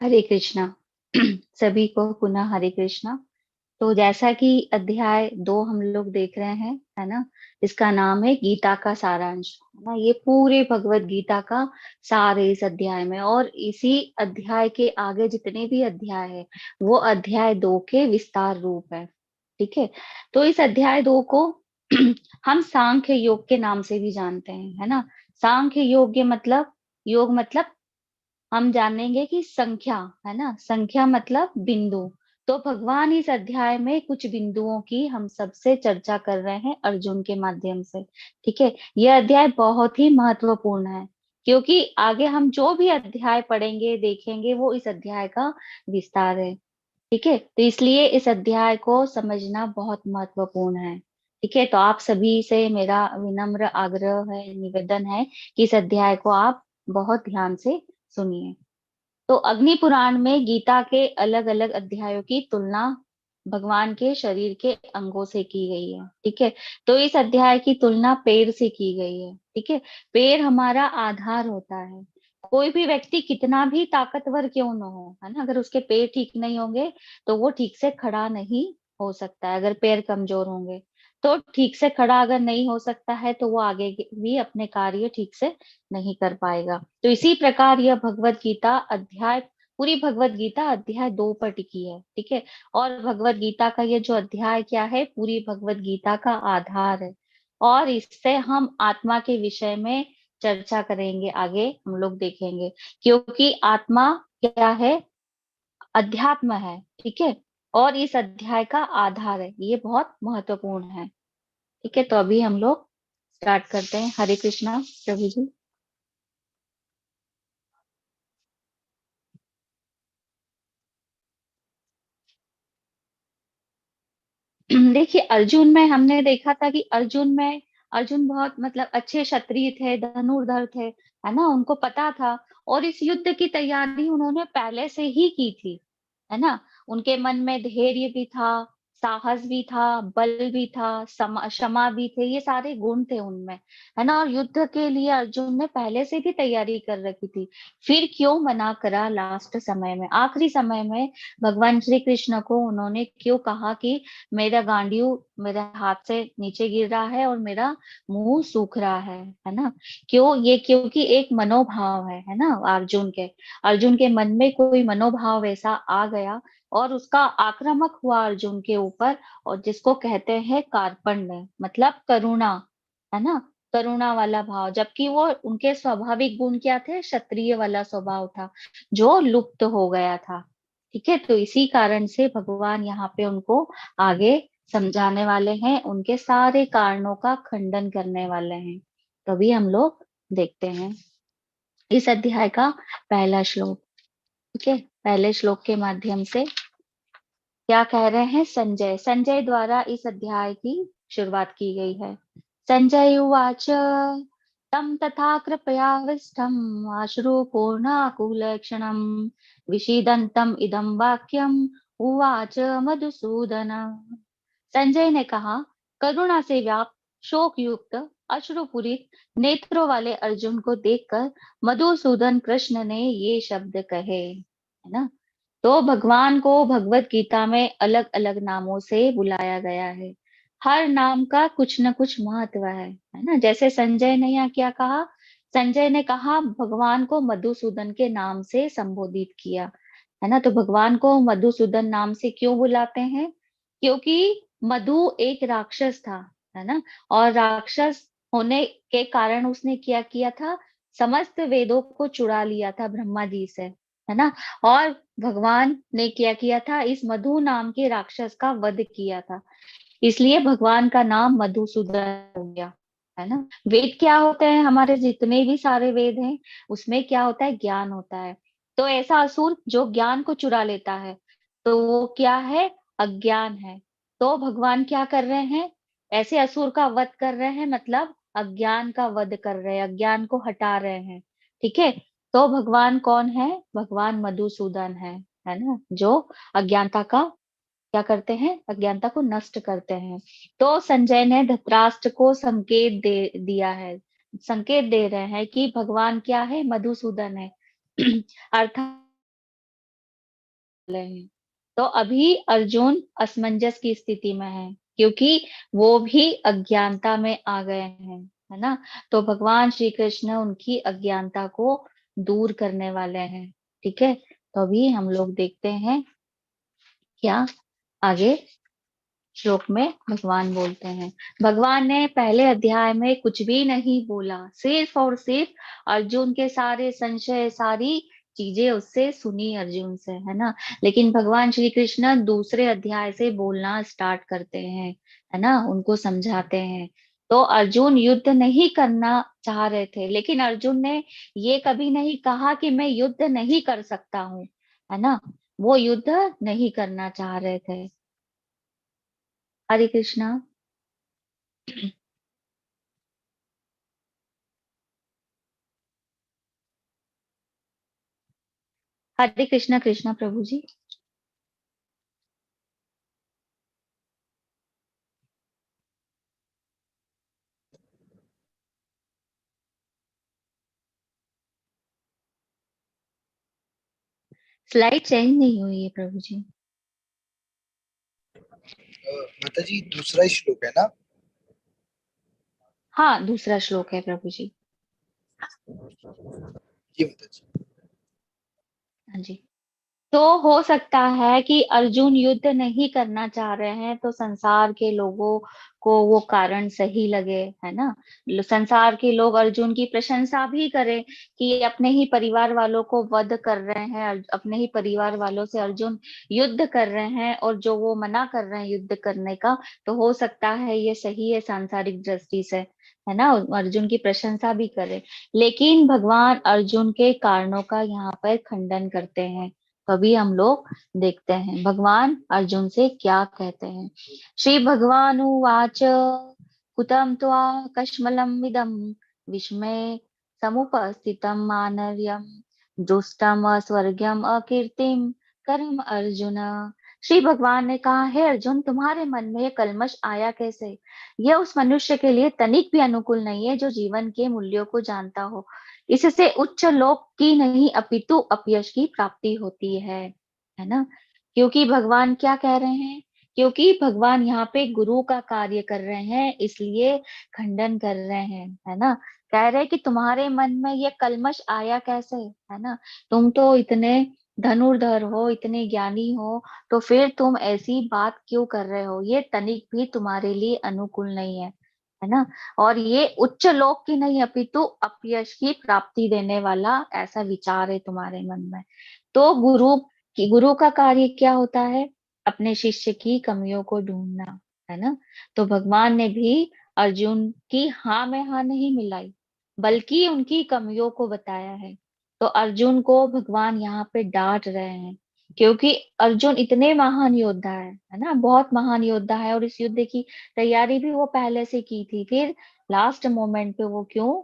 हरे कृष्णा। सभी को पुनः हरे कृष्णा। तो जैसा कि अध्याय 2 हम लोग देख रहे हैं, है ना। इसका नाम है गीता का सारांश, है ना। ये पूरे भगवत गीता का सार है इस अध्याय में, और इसी अध्याय के आगे जितने भी अध्याय है वो अध्याय 2 के विस्तार रूप है। ठीक है। तो इस अध्याय 2 को हम सांख्य योग के नाम से भी जानते हैं, है ना। सांख्य योग मतलब, योग मतलब हम जानेंगे कि संख्या, है ना। संख्या मतलब बिंदु। तो भगवान इस अध्याय में कुछ बिंदुओं की हम सबसे चर्चा कर रहे हैं अर्जुन के माध्यम से। ठीक है। यह अध्याय बहुत ही महत्वपूर्ण है, क्योंकि आगे हम जो भी अध्याय पढ़ेंगे देखेंगे वो इस अध्याय का विस्तार है। ठीक है। तो इसलिए इस अध्याय को समझना बहुत महत्वपूर्ण है। ठीक है। तो आप सभी से मेरा विनम्र आग्रह है, निवेदन है कि इस अध्याय को आप बहुत ध्यान से सुनिए। तो अग्नि पुराण में गीता के अलग अलग अध्यायों की तुलना भगवान के शरीर के अंगों से की गई है। ठीक है। तो इस अध्याय की तुलना पैर से की गई है। ठीक है। पैर हमारा आधार होता है। कोई भी व्यक्ति कितना भी ताकतवर क्यों न हो, है ना, अगर उसके पैर ठीक नहीं होंगे तो वो ठीक से खड़ा नहीं हो सकता है। अगर पैर कमजोर होंगे तो ठीक से खड़ा अगर नहीं हो सकता है तो वो आगे भी अपने कार्य ठीक से नहीं कर पाएगा। तो इसी प्रकार यह भगवत गीता अध्याय, पूरी भगवत गीता अध्याय 2 पर टिकी है। ठीक है। और भगवत गीता का ये जो अध्याय क्या है, पूरी भगवत गीता का आधार है। और इससे हम आत्मा के विषय में चर्चा करेंगे, आगे हम लोग देखेंगे। क्योंकि आत्मा क्या है, अध्यात्म है। ठीक है। और इस अध्याय का आधार है, ये बहुत महत्वपूर्ण है। ठीक है। तो अभी हम लोग स्टार्ट करते हैं। हरे कृष्णा प्रभु जी। देखिए, अर्जुन में हमने देखा था कि अर्जुन बहुत मतलब अच्छे क्षत्रिय थे, धनुर्धर थे, है ना। उनको पता था, और इस युद्ध की तैयारी उन्होंने पहले से ही की थी, है ना। उनके मन में धैर्य भी था, साहस भी था, बल भी था, क्षमा भी थे, ये सारे गुण थे उनमें, है ना। और युद्ध के लिए अर्जुन ने पहले से भी तैयारी कर रखी थी। फिर क्यों मना करा लास्ट समय में, आखिरी समय में भगवान श्री कृष्ण को उन्होंने क्यों कहा कि मेरा गांडीव मेरे हाथ से नीचे गिर रहा है और मेरा मुंह सूख रहा है ना। क्यों ये, क्योंकि एक मनोभाव है ना। अर्जुन के मन में कोई मनोभाव ऐसा आ गया, और उसका आक्रामक हुआ अर्जुन के ऊपर। और जिसको कहते हैं कार्पण्य, मतलब करुणा, है ना। करुणा वाला भाव, जबकि वो उनके स्वाभाविक गुण क्या थे, क्षत्रिय वाला स्वभाव था जो लुप्त हो गया था। ठीक है। तो इसी कारण से भगवान यहाँ पे उनको आगे समझाने वाले हैं, उनके सारे कारणों का खंडन करने वाले हैं। तभी हम लोग देखते हैं इस अध्याय का पहला श्लोक। ठीक है। पहले श्लोक के माध्यम से क्या कह रहे हैं, संजय संजय द्वारा इस अध्याय की शुरुआत की गई है। संजय उवाच तम तथा कृपयाविष्टम् अश्रुपूर्णाकुलेक्षणम् विषीदन्तम् इदं वाक्यम् उवाच मधुसूदन। संजय ने कहा, करुणा से व्याप्त, शोक युक्त, अश्रुपूरित नेत्रों वाले अर्जुन को देखकर मधुसूदन कृष्ण ने ये शब्द कहे, है ना। तो भगवान को भगवत गीता में अलग अलग नामों से बुलाया गया है। हर नाम का कुछ न कुछ महत्व है ना। जैसे संजय ने यहाँ क्या कहा, संजय ने कहा भगवान को मधुसूदन के नाम से संबोधित किया, है ना। तो भगवान को मधुसूदन नाम से क्यों बुलाते हैं, क्योंकि मधु एक राक्षस था, है ना। और राक्षस होने के कारण उसने क्या किया था, समस्त वेदों को चुरा लिया था ब्रह्मा जी से, है ना। और भगवान ने क्या किया था, इस मधु नाम के राक्षस का वध किया था। इसलिए भगवान का नाम मधुसूदन हो गया, है ना। वेद क्या होते हैं, हमारे जितने भी सारे वेद हैं उसमें क्या होता है, ज्ञान होता है। तो ऐसा असुर जो ज्ञान को चुरा लेता है तो वो क्या है, अज्ञान है। तो भगवान क्या कर रहे हैं, ऐसे असुर का वध कर रहे हैं, मतलब अज्ञान का वध कर रहे हैं, अज्ञान को हटा रहे हैं। ठीक है। तो भगवान कौन है, भगवान मधुसूदन है ना, जो अज्ञानता का क्या करते हैं, अज्ञानता को नष्ट करते हैं। तो संजय ने धृतराष्ट्र को संकेत दे दिया है, संकेत दे रहे हैं कि भगवान क्या है, मधुसूदन है। अर्थात वाले हैं। तो अभी अर्जुन असमंजस की स्थिति में है, क्योंकि वो भी अज्ञानता में आ गए हैं, है ना। तो भगवान श्री कृष्ण उनकी अज्ञानता को दूर करने वाले हैं। ठीक है, तो अभी हम लोग देखते हैं क्या आगे श्लोक में भगवान बोलते हैं। भगवान ने पहले अध्याय में कुछ भी नहीं बोला, सिर्फ और सिर्फ अर्जुन के सारे संशय, सारी चीजें उससे सुनी अर्जुन से, है ना। लेकिन भगवान श्री कृष्ण दूसरे अध्याय से बोलना स्टार्ट करते हैं, है ना, उनको समझाते हैं। तो अर्जुन युद्ध नहीं करना चाह रहे थे, लेकिन अर्जुन ने ये कभी नहीं कहा कि मैं युद्ध नहीं कर सकता हूँ, है ना। वो युद्ध नहीं करना चाह रहे थे। हरे कृष्णा। हरे कृष्णा कृष्णा प्रभु जी। स्लाइड चेंज नहीं हुई है प्रभु जी। माता जी दूसरा ही श्लोक है ना? हाँ, दूसरा श्लोक है प्रभु जी। जी माता जी। हाँ जी। तो हो सकता है कि अर्जुन युद्ध नहीं करना चाह रहे हैं, तो संसार के लोगों को वो कारण सही लगे, है ना। संसार के लोग अर्जुन की प्रशंसा भी करें कि अपने ही परिवार वालों को वध कर रहे हैं, अपने ही परिवार वालों से अर्जुन युद्ध कर रहे हैं, और जो वो मना कर रहे हैं युद्ध करने का, तो हो सकता है ये सही है सांसारिक दृष्टि से, है ना, अर्जुन की प्रशंसा भी करे। लेकिन भगवान अर्जुन के कारणों का यहाँ पर खंडन करते हैं। तभी हम लोग देखते हैं भगवान अर्जुन से क्या कहते हैं। श्री भगवान उवाच कुतम त्वा कश्मलम इदम विस्मय समुपस्थितम मानव्यम दुष्टम स्वर्गम अकीर्तिम करम अर्जुन। श्री भगवान ने कहा, है अर्जुन, तुम्हारे मन में ये कल्मश आया कैसे? यह उस मनुष्य के लिए तनिक भी अनुकूल नहीं है जो जीवन के मूल्यों को जानता हो। इससे उच्च लोक की नहीं अपितु अपयश की प्राप्ति होती है ना। क्योंकि भगवान क्या कह रहे हैं? क्योंकि भगवान यहाँ पे गुरु का कार्य कर रहे हैं, इसलिए खंडन कर रहे हैं, है ना। कह रहे हैं कि तुम्हारे मन में ये कल्मश आया कैसे, है ना। तुम तो इतने धनुर्धर हो, इतने ज्ञानी हो, तो फिर तुम ऐसी बात क्यों कर रहे हो? ये तनिक भी तुम्हारे लिए अनुकूल नहीं है ना। और ये उच्च लोक की नहीं अपितु अपयश की प्राप्ति देने वाला ऐसा विचार है तुम्हारे मन में। तो गुरु का कार्य क्या होता है? अपने शिष्य की कमियों को ढूंढना, है ना। तो भगवान ने भी अर्जुन की हाँ में हाँ नहीं मिलाई, बल्कि उनकी कमियों को बताया है। तो अर्जुन को भगवान यहाँ पे डांट रहे हैं, क्योंकि अर्जुन इतने महान योद्धा है ना, बहुत महान योद्धा है, और इस युद्ध की तैयारी भी वो पहले से की थी। फिर लास्ट मोमेंट पे वो क्यों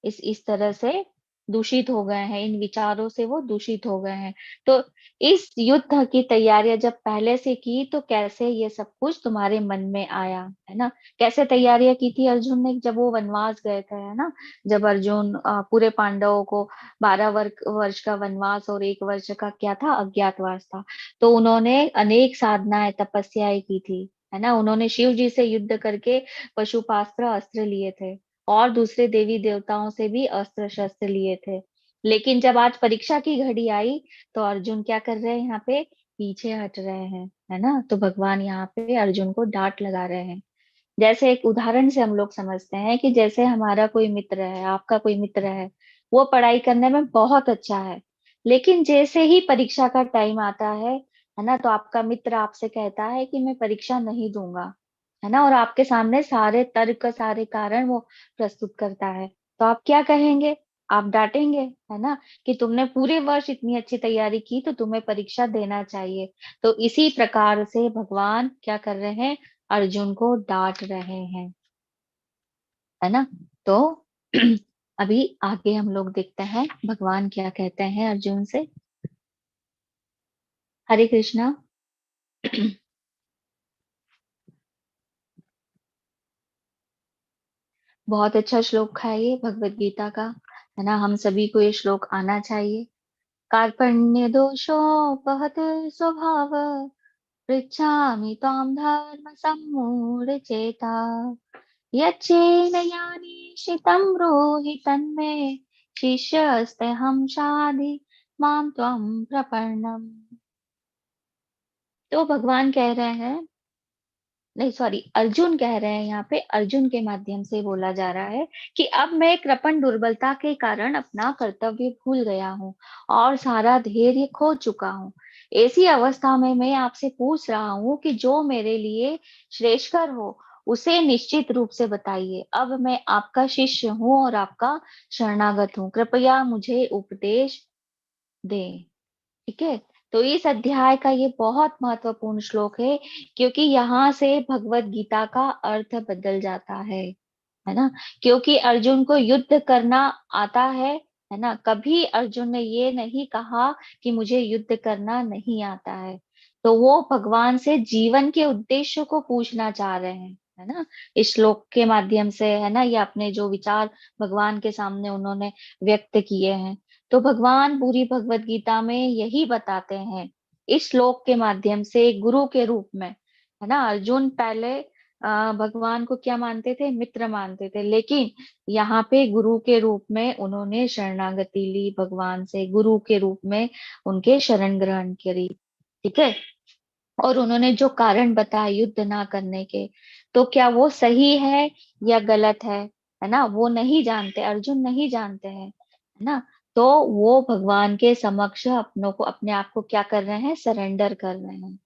इस तरह से दूषित हो गए हैं, इन विचारों से वो दूषित हो गए हैं। तो इस युद्ध की तैयारियां जब पहले से की, तो कैसे ये सब कुछ तुम्हारे मन में आया, है ना। कैसे तैयारियां की थी अर्जुन ने जब वो वनवास गए थे, है ना। जब अर्जुन पूरे पांडवों को 12 वर्ष का वनवास और 1 वर्ष का क्या था, अज्ञातवास था। तो उन्होंने अनेक साधनाएं तपस्याएं की थी, है ना। उन्होंने शिव जी से युद्ध करके पशुपास्त्र अस्त्र लिए थे, और दूसरे देवी देवताओं से भी अस्त्र शस्त्र लिए थे। लेकिन जब आज परीक्षा की घड़ी आई, तो अर्जुन क्या कर रहे हैं यहाँ पे? पीछे हट रहे हैं, है ना। तो भगवान यहाँ पे अर्जुन को डांट लगा रहे हैं। जैसे एक उदाहरण से हम लोग समझते हैं कि जैसे हमारा कोई मित्र है, आपका कोई मित्र है, वो पढ़ाई करने में बहुत अच्छा है, लेकिन जैसे ही परीक्षा का टाइम आता है ना, तो आपका मित्र आपसे कहता है कि मैं परीक्षा नहीं दूंगा, है ना, और आपके सामने सारे तर्क, सारे कारण वो प्रस्तुत करता है। तो आप क्या कहेंगे? आप डांटेंगे, है ना, कि तुमने पूरे वर्ष इतनी अच्छी तैयारी की, तो तुम्हें परीक्षा देना चाहिए। तो इसी प्रकार से भगवान क्या कर रहे हैं? अर्जुन को डांट रहे हैं, है ना। तो अभी आगे हम लोग देखते हैं भगवान क्या कहते हैं अर्जुन से। हरे कृष्णा। बहुत अच्छा श्लोक है ये भगवत गीता का, है ना। हम सभी को ये श्लोक आना चाहिए। कार्पण्य दोषोपहत स्वभाव, पृच्छामि त्वां धर्म सम्मूढचेता, यच्चेनयानीशितं ब्रूहि तन्मे, शिष्यस्तेऽहं शाधि मां त्वं प्रपन्नम्। तो भगवान कह रहे हैं, नहीं सॉरी, अर्जुन कह रहे हैं, यहाँ पे अर्जुन के माध्यम से बोला जा रहा है कि अब मैं कृपण दुर्बलता के कारण अपना कर्तव्य भूल गया हूँ और सारा धैर्य खो चुका हूँ। ऐसी अवस्था में मैं आपसे पूछ रहा हूँ कि जो मेरे लिए श्रेष्ठकर हो उसे निश्चित रूप से बताइए। अब मैं आपका शिष्य हूँ और आपका शरणागत हूँ, कृपया मुझे उपदेश दें। ठीक है। तो इस अध्याय का ये बहुत महत्वपूर्ण श्लोक है, क्योंकि यहाँ से भगवत गीता का अर्थ बदल जाता है ना। क्योंकि अर्जुन को युद्ध करना आता है ना। कभी अर्जुन ने ये नहीं कहा कि मुझे युद्ध करना नहीं आता है। तो वो भगवान से जीवन के उद्देश्य को पूछना चाह रहे हैं, है ना। इस श्लोक के माध्यम से, है ना, ये अपने जो विचार भगवान के सामने उन्होंने व्यक्त किए हैं। तो भगवान पूरी भगवत गीता में यही बताते हैं इस श्लोक के माध्यम से, गुरु के रूप में, है ना। अर्जुन पहले भगवान को क्या मानते थे? मित्र मानते थे, लेकिन यहाँ पे गुरु के रूप में उन्होंने शरणागति ली भगवान से, गुरु के रूप में उनके शरण ग्रहण करी। ठीक है। और उन्होंने जो कारण बताया युद्ध ना करने के, तो क्या वो सही है या गलत है ना, वो नहीं जानते, अर्जुन नहीं जानते हैं, है ना। तो वो भगवान के समक्ष अपनों को, अपने आप को क्या कर रहे हैं? सरेंडर कर रहे हैं,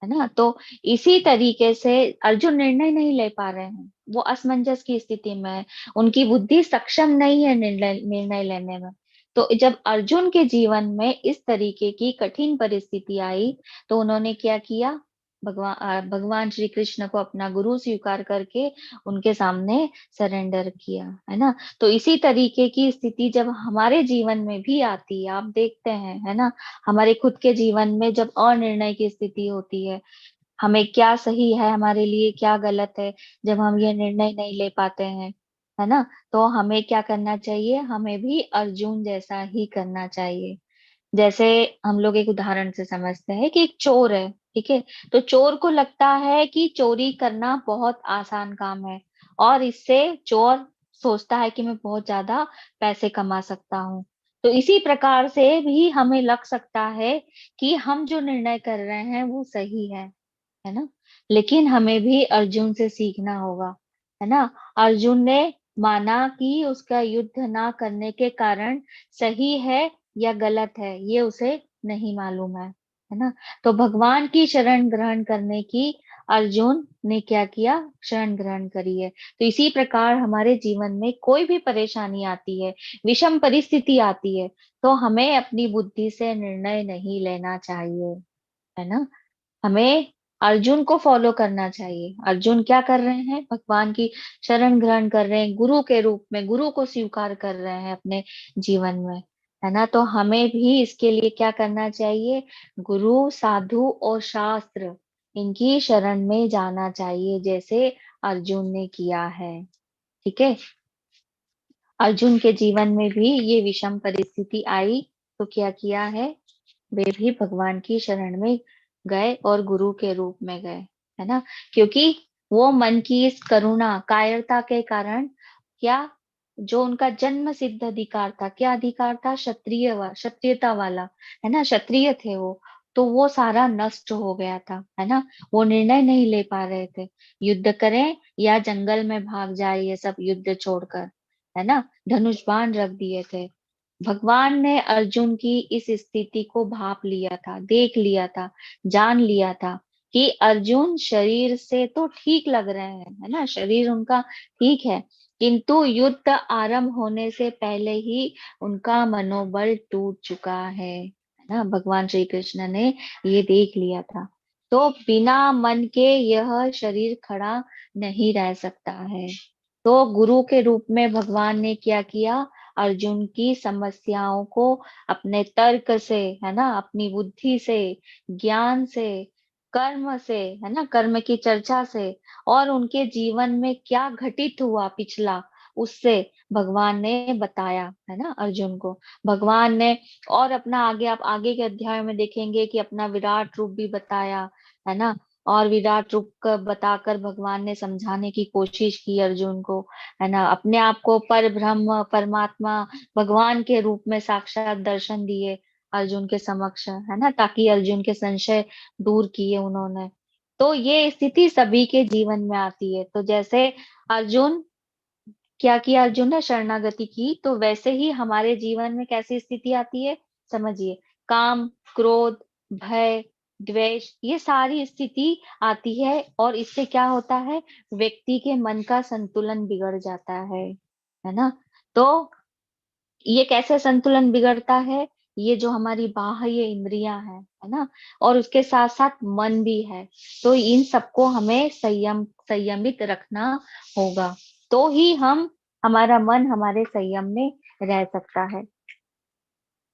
है ना। तो इसी तरीके से अर्जुन निर्णय नहीं ले पा रहे हैं, वो असमंजस की स्थिति में है, उनकी बुद्धि सक्षम नहीं है निर्णय निर्णय लेने में। तो जब अर्जुन के जीवन में इस तरीके की कठिन परिस्थिति आई, तो उन्होंने क्या किया? भगवान श्री कृष्ण को अपना गुरु स्वीकार करके उनके सामने सरेंडर किया, है ना। तो इसी तरीके की स्थिति जब हमारे जीवन में भी आती है, आप देखते हैं, है ना, हमारे खुद के जीवन में जब अनिर्णय की स्थिति होती है, हमें क्या सही है, हमारे लिए क्या गलत है, जब हम ये निर्णय नहीं ले पाते हैं, है ना, तो हमें क्या करना चाहिए? हमें भी अर्जुन जैसा ही करना चाहिए। जैसे हम लोग एक उदाहरण से समझते हैं कि एक चोर है, ठीक है। तो चोर को लगता है कि चोरी करना बहुत आसान काम है, और इससे चोर सोचता है कि मैं बहुत ज्यादा पैसे कमा सकता हूँ। तो इसी प्रकार से भी हमें लग सकता है कि हम जो निर्णय कर रहे हैं वो सही है ना। लेकिन हमें भी अर्जुन से सीखना होगा, है ना। अर्जुन ने माना कि उसका युद्ध ना करने के कारण सही है या गलत है, ये उसे नहीं मालूम है ना। तो भगवान की शरण ग्रहण करने की अर्जुन ने क्या किया? शरण ग्रहण करी है। तो इसी प्रकार हमारे जीवन में कोई भी परेशानी आती है, विषम परिस्थिति आती है, तो हमें अपनी बुद्धि से निर्णय नहीं लेना चाहिए, है ना। हमें अर्जुन को फॉलो करना चाहिए। अर्जुन क्या कर रहे हैं? भगवान की शरण ग्रहण कर रहे हैं, गुरु के रूप में गुरु को स्वीकार कर रहे हैं अपने जीवन में, है ना। तो हमें भी इसके लिए क्या करना चाहिए? गुरु, साधु और शास्त्र, इनकी शरण में जाना चाहिए, जैसे अर्जुन ने किया है। ठीक है। अर्जुन के जीवन में भी ये विषम परिस्थिति आई, तो क्या किया है? वे भी भगवान की शरण में गए और गुरु के रूप में गए, है ना। क्योंकि वो मन की इस करुणा कायरता के कारण, क्या, जो उनका जन्म सिद्ध अधिकार था, क्या अधिकार था? क्षत्रियता वाला, है ना, क्षत्रिय थे वो, तो वो सारा नष्ट हो गया था, है ना। वो निर्णय नहीं ले पा रहे थे, युद्ध करें या जंगल में भाग जाए, ये सब युद्ध छोड़कर, है ना। धनुष बाण रख दिए थे। भगवान ने अर्जुन की इस स्थिति को भाप लिया था, देख लिया था, जान लिया था कि अर्जुन शरीर से तो ठीक लग रहे हैं, है ना, शरीर उनका ठीक है, किंतु युद्ध आरंभ होने से पहले ही उनका मनोबल टूट चुका है ना। भगवान श्री कृष्ण ने ये देख लिया था। तो बिना मन के यह शरीर खड़ा नहीं रह सकता है। तो गुरु के रूप में भगवान ने क्या किया? अर्जुन की समस्याओं को अपने तर्क से, है ना, अपनी बुद्धि से, ज्ञान से, कर्म से, है ना, कर्म की चर्चा से, और उनके जीवन में क्या घटित हुआ पिछला, उससे भगवान ने बताया, है ना, अर्जुन को। भगवान ने और अपना आगे, आप आगे के अध्याय में देखेंगे कि अपना विराट रूप भी बताया, है ना। और विराट रूप का बताकर भगवान ने समझाने की कोशिश की अर्जुन को, है ना। अपने आप को पर ब्रह्म परमात्मा भगवान के रूप में साक्षात दर्शन दिए अर्जुन के समक्ष, है ना, ताकि अर्जुन के संशय दूर किए उन्होंने। तो ये स्थिति सभी के जीवन में आती है। तो जैसे अर्जुन, क्या किया अर्जुन ने, शरणागति की, तो वैसे ही हमारे जीवन में कैसी स्थिति आती है, समझिए। काम, क्रोध, भय, द्वेष, ये सारी स्थिति आती है, और इससे क्या होता है, व्यक्ति के मन का संतुलन बिगड़ जाता है ना। तो ये कैसे संतुलन बिगड़ता है, ये जो हमारी बाह्य इंद्रियां हैं, है ना, और उसके साथ साथ मन भी है, तो इन सबको हमें संयमित रखना होगा, तो ही हम, हमारा मन हमारे संयम में रह सकता है।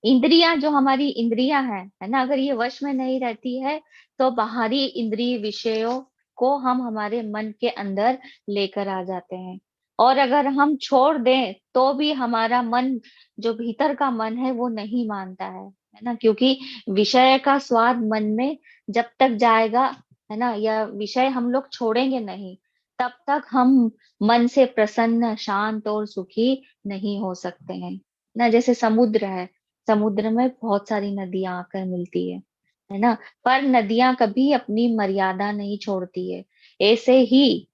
इंद्रियां, जो हमारी इंद्रियां हैं, है ना, अगर ये वश में नहीं रहती है, तो बाहरी इंद्रिय विषयों को हम हमारे मन के अंदर लेकर आ जाते हैं। और अगर हम छोड़ दें तो भी हमारा मन, जो भीतर का मन है, वो नहीं मानता है ना, क्योंकि विषय का स्वाद मन में जब तक जाएगा, है ना, या विषय हम लोग छोड़ेंगे नहीं, तब तक हम मन से प्रसन्न, शांत और सुखी नहीं हो सकते हैं ना। जैसे समुद्र है, समुद्र में बहुत सारी नदियां आकर मिलती है ना, पर नदियां कभी अपनी मर्यादा नहीं छोड़ती है। ऐसे ही,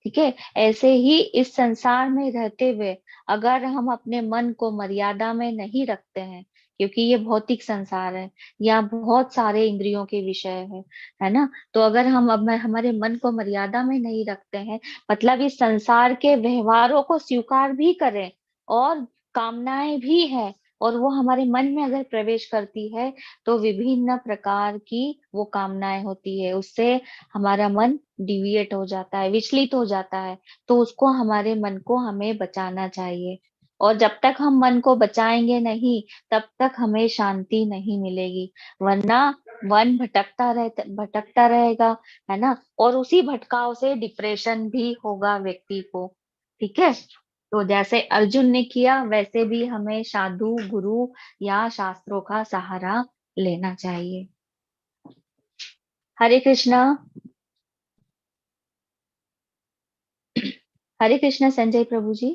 ठीक है, ऐसे ही इस संसार में रहते हुए अगर हम अपने मन को मर्यादा में नहीं रखते हैं, क्योंकि ये भौतिक संसार है, यहाँ बहुत सारे इंद्रियों के विषय है ना। तो अगर हम अब हमारे मन को मर्यादा में नहीं रखते हैं, मतलब इस संसार के व्यवहारों को स्वीकार भी करें, और कामनाएं भी है, और वो हमारे मन में अगर प्रवेश करती है, तो विभिन्न प्रकार की वो कामनाएं होती है, उससे हमारा मन डिविएट हो जाता है, विचलित हो जाता है। तो उसको, हमारे मन को हमें बचाना चाहिए। और जब तक हम मन को बचाएंगे नहीं, तब तक हमें शांति नहीं मिलेगी। वरना मन भटकता रहेगा, है ना, और उसी भटकाव से डिप्रेशन भी होगा व्यक्ति को। ठीक है। तो जैसे अर्जुन ने किया, वैसे भी हमें साधु, गुरु या शास्त्रों का सहारा लेना चाहिए। हरे कृष्णा। हरे कृष्णा संजय प्रभु जी।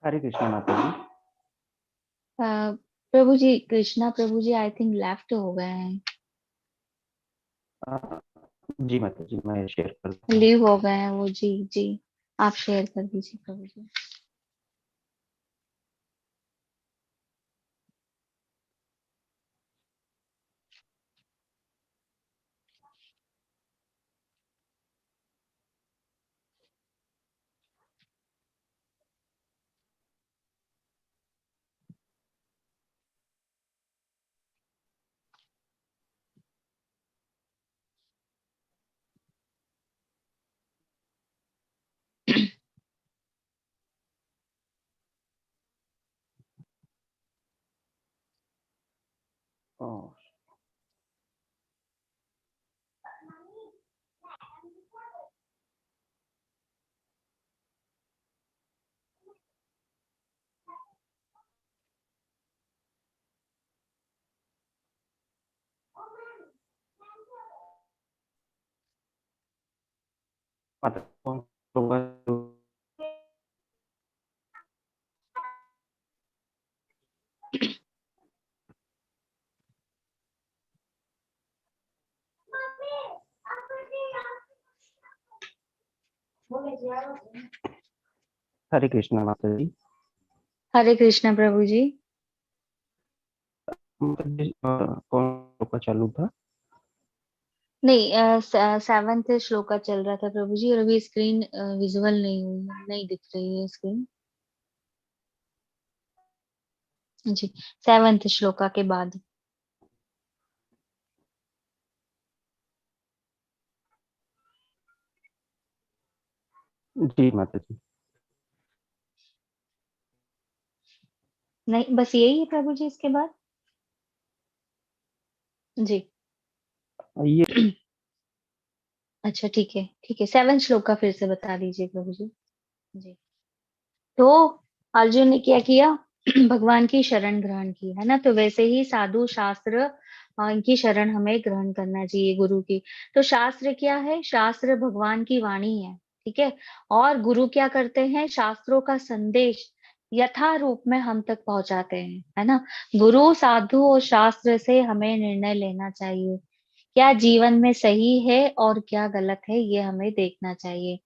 हरे कृष्णा माता जी। प्रभु जी, कृष्णा प्रभु जी आई थिंक लेफ्ट हो गए हैं, जी माता जी, मैं शेयर करता हूँ। लीव हो गए हैं वो। जी जी, आप शेयर कर दीजिए प्रभु जी। ओ, माता हरे कृष्णा माता जी। हरे कृष्णा प्रभु जी। माता जी, कौन का चालू था? नहीं, सेवंथ श्लोक का चल रहा था प्रभु जी, और अभी स्क्रीन विजुअल नहीं हुई है, नहीं दिख रही है स्क्रीन। जी, सेवंथ श्लोका के बाद। जी माता जी। नहीं, बस यही है प्रभु जी, इसके बाद। जी। ये अच्छा ठीक है, ठीक है, 7 श्लोक का फिर से बता दीजिए प्रभु जी। जी। तो अर्जुन ने क्या किया? भगवान की शरण ग्रहण की, है ना। तो वैसे ही साधु शास्त्र, इनकी शरण हमें ग्रहण करना चाहिए, गुरु की। तो शास्त्र क्या है? शास्त्र भगवान की वाणी है, ठीक है। और गुरु क्या करते हैं? शास्त्रों का संदेश यथा रूप में हम तक पहुंचाते हैं, है ना। गुरु, साधु और शास्त्र से हमें निर्णय लेना चाहिए, क्या जीवन में सही है और क्या गलत है, ये हमें देखना चाहिए।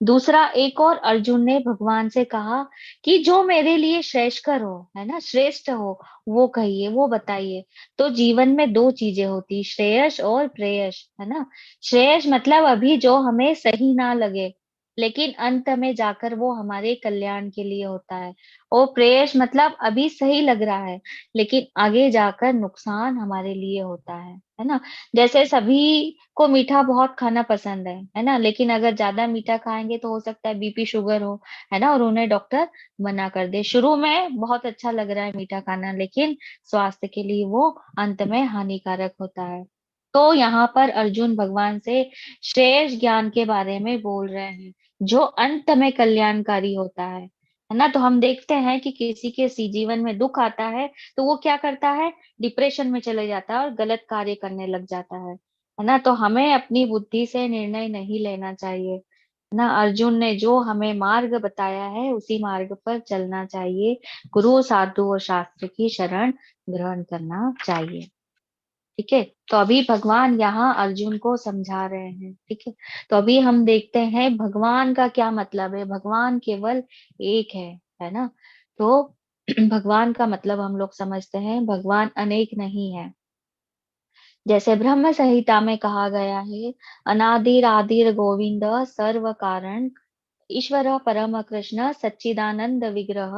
दूसरा, एक और अर्जुन ने भगवान से कहा कि जो मेरे लिए श्रेष्ठकर हो, है ना, श्रेष्ठ हो, वो कहिए, वो बताइए। तो जीवन में दो चीजें होती, श्रेयस और प्रेयस, है ना। श्रेयस मतलब अभी जो हमें सही ना लगे, लेकिन अंत में जाकर वो हमारे कल्याण के लिए होता है। और प्रेयस मतलब अभी सही लग रहा है, लेकिन आगे जाकर नुकसान हमारे लिए होता है ना। जैसे सभी को मीठा बहुत खाना पसंद है ना, लेकिन अगर ज्यादा मीठा खाएंगे तो हो सकता है बीपी शुगर हो, है ना, और उन्हें डॉक्टर मना कर दे। शुरू में बहुत अच्छा लग रहा है मीठा खाना, लेकिन स्वास्थ्य के लिए वो अंत में हानिकारक होता है। तो यहाँ पर अर्जुन भगवान से श्रेष्ठ ज्ञान के बारे में बोल रहे हैं, जो अंत में कल्याणकारी होता है ना। तो हम देखते हैं कि किसी के जीवन में दुख आता है तो वो क्या करता है? डिप्रेशन में चले जाता है और गलत कार्य करने लग जाता है ना। तो हमें अपनी बुद्धि से निर्णय नहीं लेना चाहिए, है ना। अर्जुन ने जो हमें मार्ग बताया है उसी मार्ग पर चलना चाहिए, गुरु, साधु और शास्त्र की शरण ग्रहण करना चाहिए, ठीक है। तो अभी भगवान यहाँ अर्जुन को समझा रहे हैं, ठीक है। तो अभी हम देखते हैं भगवान का क्या मतलब है। भगवान केवल एक है ना। तो भगवान का मतलब हम लोग समझते हैं, भगवान अनेक नहीं है। जैसे ब्रह्म संहिता में कहा गया है, अनादिर आदिर गोविंद सर्व कारण, ईश्वर परम कृष्ण सच्चिदानंद विग्रह,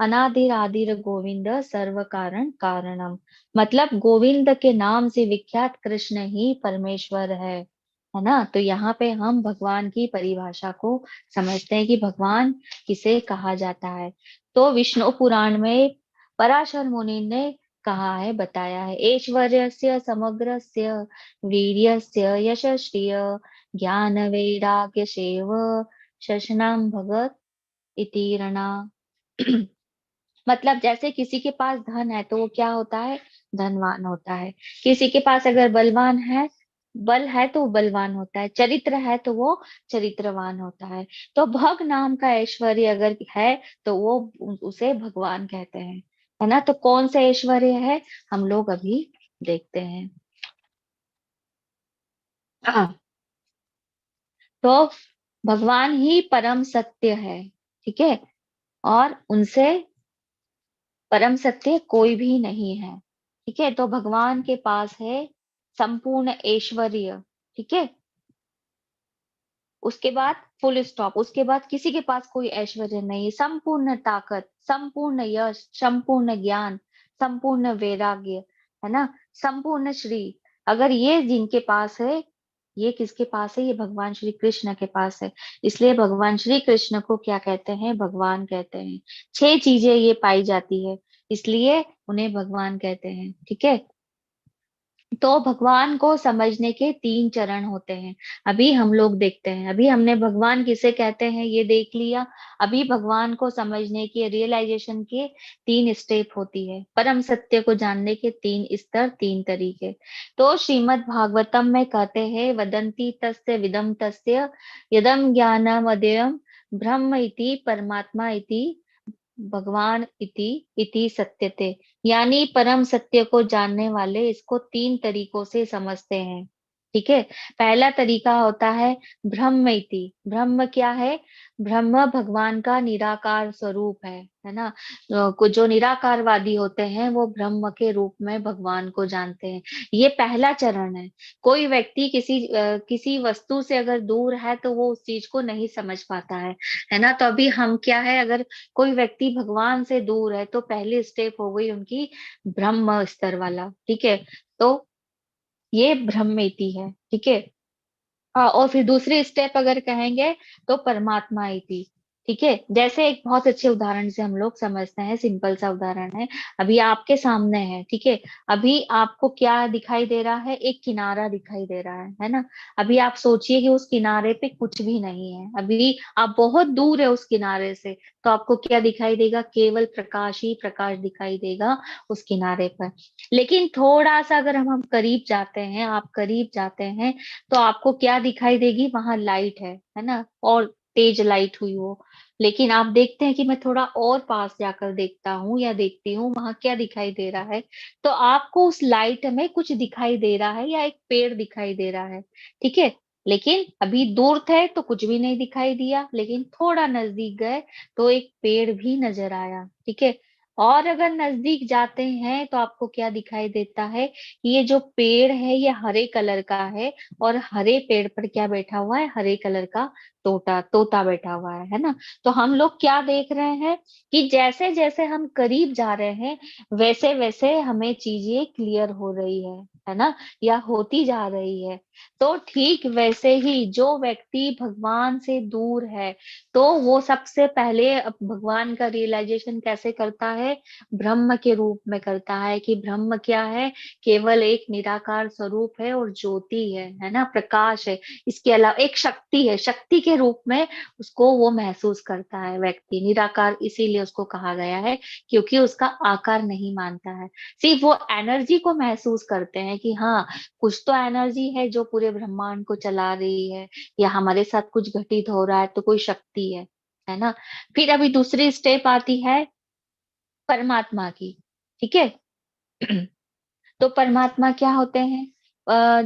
अनादिर आदिर गोविंद सर्व कारण कारणम। मतलब गोविंद के नाम से विख्यात कृष्ण ही परमेश्वर है ना। तो यहाँ पे हम भगवान की परिभाषा को समझते हैं कि भगवान किसे कहा जाता है। तो विष्णु पुराण में पराशर मुनि ने कहा है, बताया है, ऐश्वर्यस्य समग्रस्य वीर्यस्य यशस्रिय ज्ञान वैराग्य सेव शशनाम भगत इतीरणा। मतलब जैसे किसी के पास धन है तो वो क्या होता है? धनवान होता है। किसी के पास अगर बल है तो वो बलवान होता है, चरित्र है तो वो चरित्रवान होता है। तो भग नाम का ऐश्वर्य अगर है तो वो उसे भगवान कहते हैं, है ना। तो कौन सा ऐश्वर्य है, हम लोग अभी देखते हैं। हाँ, तो भगवान ही परम सत्य है, ठीक है। और उनसे परम सत्य कोई भी नहीं है, ठीक है। तो भगवान के पास है संपूर्ण ऐश्वर्य, ठीक है। उसके बाद फुल स्टॉप, उसके बाद किसी के पास कोई ऐश्वर्य नहीं। संपूर्ण ताकत, संपूर्ण यश, संपूर्ण ज्ञान, संपूर्ण वैराग्य, है ना, संपूर्ण श्री, अगर ये जिनके पास है, ये किसके पास है? ये भगवान श्री कृष्ण के पास है। इसलिए भगवान श्री कृष्ण को क्या कहते हैं? भगवान कहते हैं। 6 चीजें ये पाई जाती है, इसलिए उन्हें भगवान कहते हैं, ठीक है। तो भगवान को समझने के 3 चरण होते हैं, अभी हम लोग देखते हैं। अभी हमने भगवान किसे कहते हैं ये देख लिया। अभी भगवान को समझने के, रियलाइजेशन के 3 स्टेप होती है, परम सत्य को जानने के 3 स्तर, 3 तरीके। तो श्रीमद् भागवतम में कहते हैं, वदंती तस्य विदम तस्य यदम ज्ञानम अद्वयम् ब्रह्म इति परमात्मा इति भगवान इति सत्यते। यानी परम सत्य को जानने वाले इसको 3 तरीकों से समझते हैं, ठीक है। पहला तरीका होता है ब्रह्म इति। ब्रह्म क्या है? ब्रह्म भगवान का निराकार स्वरूप है ना। कुछ जो निराकारवादी होते हैं वो ब्रह्म के रूप में भगवान को जानते हैं। ये पहला चरण है। कोई व्यक्ति किसी वस्तु से अगर दूर है तो वो उस चीज को नहीं समझ पाता है ना। तो अभी हम क्या है, अगर कोई व्यक्ति भगवान से दूर है तो पहली स्टेप हो गई उनकी ब्रह्म स्तर वाला, ठीक है। तो ये ब्रह्मेति है, ठीक है। हाँ, और फिर दूसरी स्टेप अगर कहेंगे तो परमात्मा इति, ठीक है, जैसे एक बहुत अच्छे उदाहरण से हम लोग समझते हैं, सिंपल सा उदाहरण है, अभी आपके सामने है, ठीक है। अभी आपको क्या दिखाई दे रहा है, एक किनारा दिखाई दे रहा है ना। अभी आप सोचिए कि उस किनारे पे कुछ भी नहीं है, अभी आप बहुत दूर है उस किनारे से, तो आपको क्या दिखाई देगा, केवल प्रकाश ही प्रकाश दिखाई देगा उस किनारे पर। लेकिन थोड़ा सा अगर हम करीब जाते हैं, आप करीब जाते हैं, तो आपको क्या दिखाई देगी, वहां लाइट है ना, और तेज लाइट हुई वो। लेकिन आप देखते हैं कि मैं थोड़ा और पास जाकर देखता हूँ या देखती हूँ, वहां क्या दिखाई दे रहा है, तो आपको उस लाइट में कुछ दिखाई दे रहा है या एक पेड़ दिखाई दे रहा है, ठीक है। लेकिन अभी दूर थे तो कुछ भी नहीं दिखाई दिया, लेकिन थोड़ा नजदीक गए तो एक पेड़ भी नजर आया, ठीक है। और अगर नजदीक जाते हैं तो आपको क्या दिखाई देता है, ये जो पेड़ है ये हरे कलर का है, और हरे पेड़ पर क्या बैठा हुआ है, हरे कलर का तोता तोता बैठा हुआ है ना। तो हम लोग क्या देख रहे हैं कि जैसे जैसे हम करीब जा रहे हैं, वैसे वैसे हमें चीजें क्लियर हो रही है ना, या होती जा रही है। तो ठीक वैसे ही जो व्यक्ति भगवान से दूर है, तो वो सबसे पहले भगवान का रियलाइजेशन कैसे करता है, ब्रह्म के रूप में करता है, कि ब्रह्म क्या है, केवल एक निराकार स्वरूप है और ज्योति है ना, प्रकाश है। इसके अलावा एक शक्ति है, शक्ति के रूप में उसको वो महसूस करता है व्यक्ति, निराकार इसीलिए उसको कहा गया है, क्योंकि उसका आकार नहीं मानता है, सिर्फ वो एनर्जी को महसूस करते हैं कि हाँ, कुछ तो एनर्जी है जो पूरे ब्रह्मांड को चला रही है, या हमारे साथ कुछ घटित हो रहा है तो कोई शक्ति है ना। फिर अभी दूसरी स्टेप आती है परमात्मा की, ठीक है। तो परमात्मा क्या होते हैं,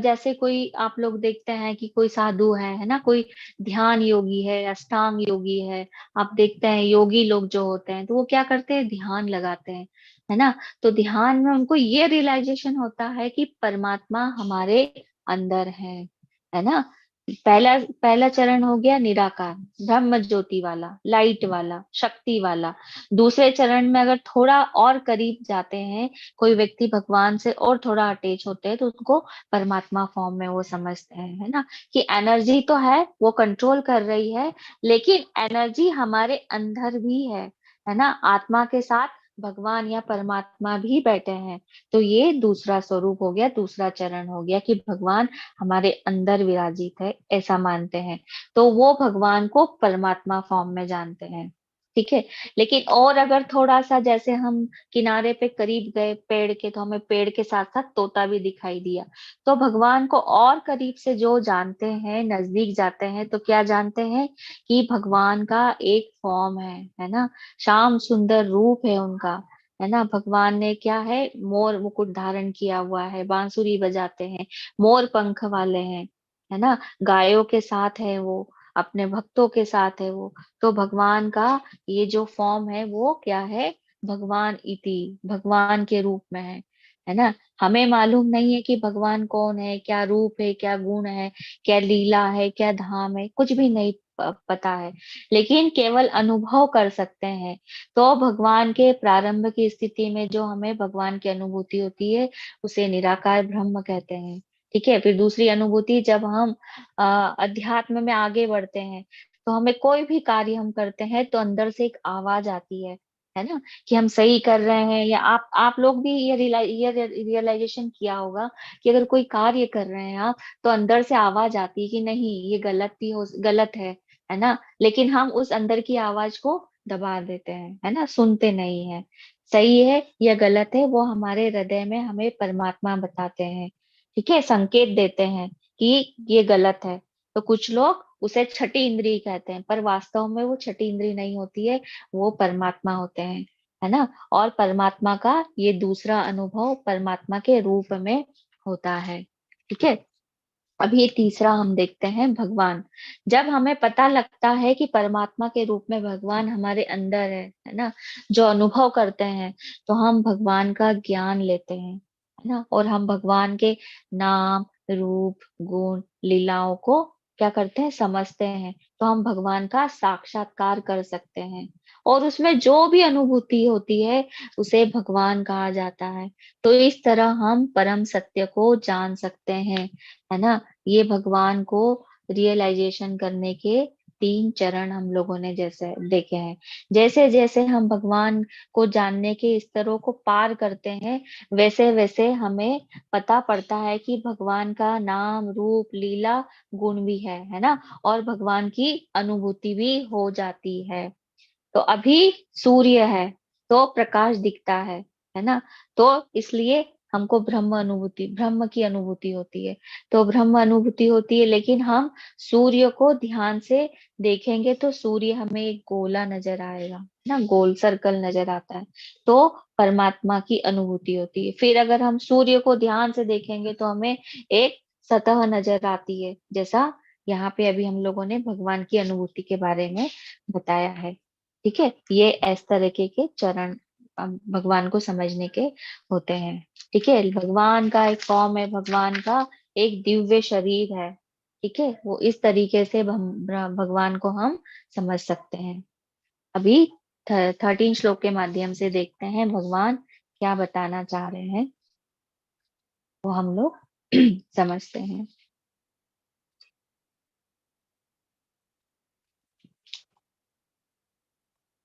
जैसे कोई आप लोग देखते हैं कि कोई साधु है ना, कोई ध्यान योगी है, अष्टांग योगी है। आप देखते हैं योगी लोग जो होते हैं तो वो क्या करते हैं, ध्यान लगाते हैं, है ना। तो ध्यान में उनको ये रियलाइजेशन होता है कि परमात्मा हमारे अंदर है ना। पहला पहला चरण हो गया निराकार, ब्रह्म ज्योति वाला, लाइट वाला, शक्ति वाला। दूसरे चरण में अगर थोड़ा और करीब जाते हैं, कोई व्यक्ति भगवान से और थोड़ा अटैच होते हैं, तो उसको परमात्मा फॉर्म में वो समझते हैं, है ना, कि एनर्जी तो है, वो कंट्रोल कर रही है, लेकिन एनर्जी हमारे अंदर भी है ना, आत्मा के साथ भगवान या परमात्मा भी बैठे हैं। तो ये दूसरा स्वरूप हो गया, दूसरा चरण हो गया कि भगवान हमारे अंदर विराजित है, ऐसा मानते हैं। तो वो भगवान को परमात्मा फॉर्म में जानते हैं, ठीक है। लेकिन और अगर थोड़ा सा जैसे हम किनारे पे करीब गए पेड़ के, तो हमें पेड़ के साथ साथ तोता भी दिखाई दिया। तो भगवान को और करीब से जो जानते हैं, नजदीक जाते हैं, तो क्या जानते हैं कि भगवान का एक फॉर्म है ना, श्याम सुंदर रूप है उनका, है ना। भगवान ने क्या है, मोर मुकुट धारण किया हुआ है, बांसुरी बजाते हैं, मोर पंख वाले हैं, है ना, गायों के साथ है वो, अपने भक्तों के साथ है वो। तो भगवान का ये जो फॉर्म है वो क्या है, भगवान इति, भगवान के रूप में है ना। हमें मालूम नहीं है कि भगवान कौन है, क्या रूप है, क्या गुण है, क्या लीला है, क्या धाम है, कुछ भी नहीं पता है, लेकिन केवल अनुभव कर सकते हैं। तो भगवान के प्रारंभ की स्थिति में जो हमें भगवान की अनुभूति होती है, उसे निराकार ब्रह्म कहते हैं, ठीक है। फिर दूसरी अनुभूति, जब हम अध्यात्म में आगे बढ़ते हैं, तो हमें कोई भी कार्य हम करते हैं तो अंदर से एक आवाज आती है ना, कि हम सही कर रहे हैं। या आप लोग भी ये रियलाइजेशन किया होगा कि अगर कोई कार्य कर रहे हैं आप, तो अंदर से आवाज आती है कि नहीं, ये गलत भी हो, गलत है ना। लेकिन हम उस अंदर की आवाज को दबा देते हैं, है ना, सुनते नहीं है। सही है या गलत है, वो हमारे हृदय में हमें परमात्मा बताते हैं, ठीक है, संकेत देते हैं कि ये गलत है। तो कुछ लोग उसे छठी इंद्री कहते हैं, पर वास्तव में वो छठी इंद्री नहीं होती है, वो परमात्मा होते हैं, है ना। और परमात्मा का ये दूसरा अनुभव परमात्मा के रूप में होता है, ठीक है। अब ये तीसरा हम देखते हैं भगवान। जब हमें पता लगता है कि परमात्मा के रूप में भगवान हमारे अंदर है ना, जो अनुभव करते हैं, तो हम भगवान का ज्ञान लेते हैं, है ना, और हम भगवान के नाम, रूप, गुण, लीलाओं को क्या करते हैं, समझते हैं। तो हम भगवान का साक्षात्कार कर सकते हैं, और उसमें जो भी अनुभूति होती है उसे भगवान कहा जाता है। तो इस तरह हम परम सत्य को जान सकते हैं, है ना। ये भगवान को रियलाइजेशन करने के 3 चरण हम लोगों ने जैसे देखे हैं। जैसे जैसे हम भगवान को जानने के स्तरों को पार करते हैं, वैसे वैसे हमें पता पड़ता है कि भगवान का नाम, रूप, लीला, गुण भी है ना, और भगवान की अनुभूति भी हो जाती है। तो अभी सूर्य है तो प्रकाश दिखता है ना, तो इसलिए हमको ब्रह्म की अनुभूति होती है। तो ब्रह्म अनुभूति होती है, लेकिन हम सूर्य को ध्यान से देखेंगे तो सूर्य हमें एक गोला नजर आएगा ना, गोल सर्कल नजर आता है, तो परमात्मा की अनुभूति होती है। फिर अगर हम सूर्य को ध्यान से देखेंगे तो हमें एक सतह नजर आती है, जैसा यहाँ पे अभी हम लोगों ने भगवान की अनुभूति के बारे में बताया है। ठीक है, ये इस तरीके के चरण भगवान को समझने के होते हैं। ठीक है, भगवान का एक फॉर्म है, भगवान का एक दिव्य शरीर है। ठीक है, वो इस तरीके से भगवान को हम समझ सकते हैं। अभी 13 श्लोक के माध्यम से देखते हैं भगवान क्या बताना चाह रहे हैं, वो हम लोग समझते हैं।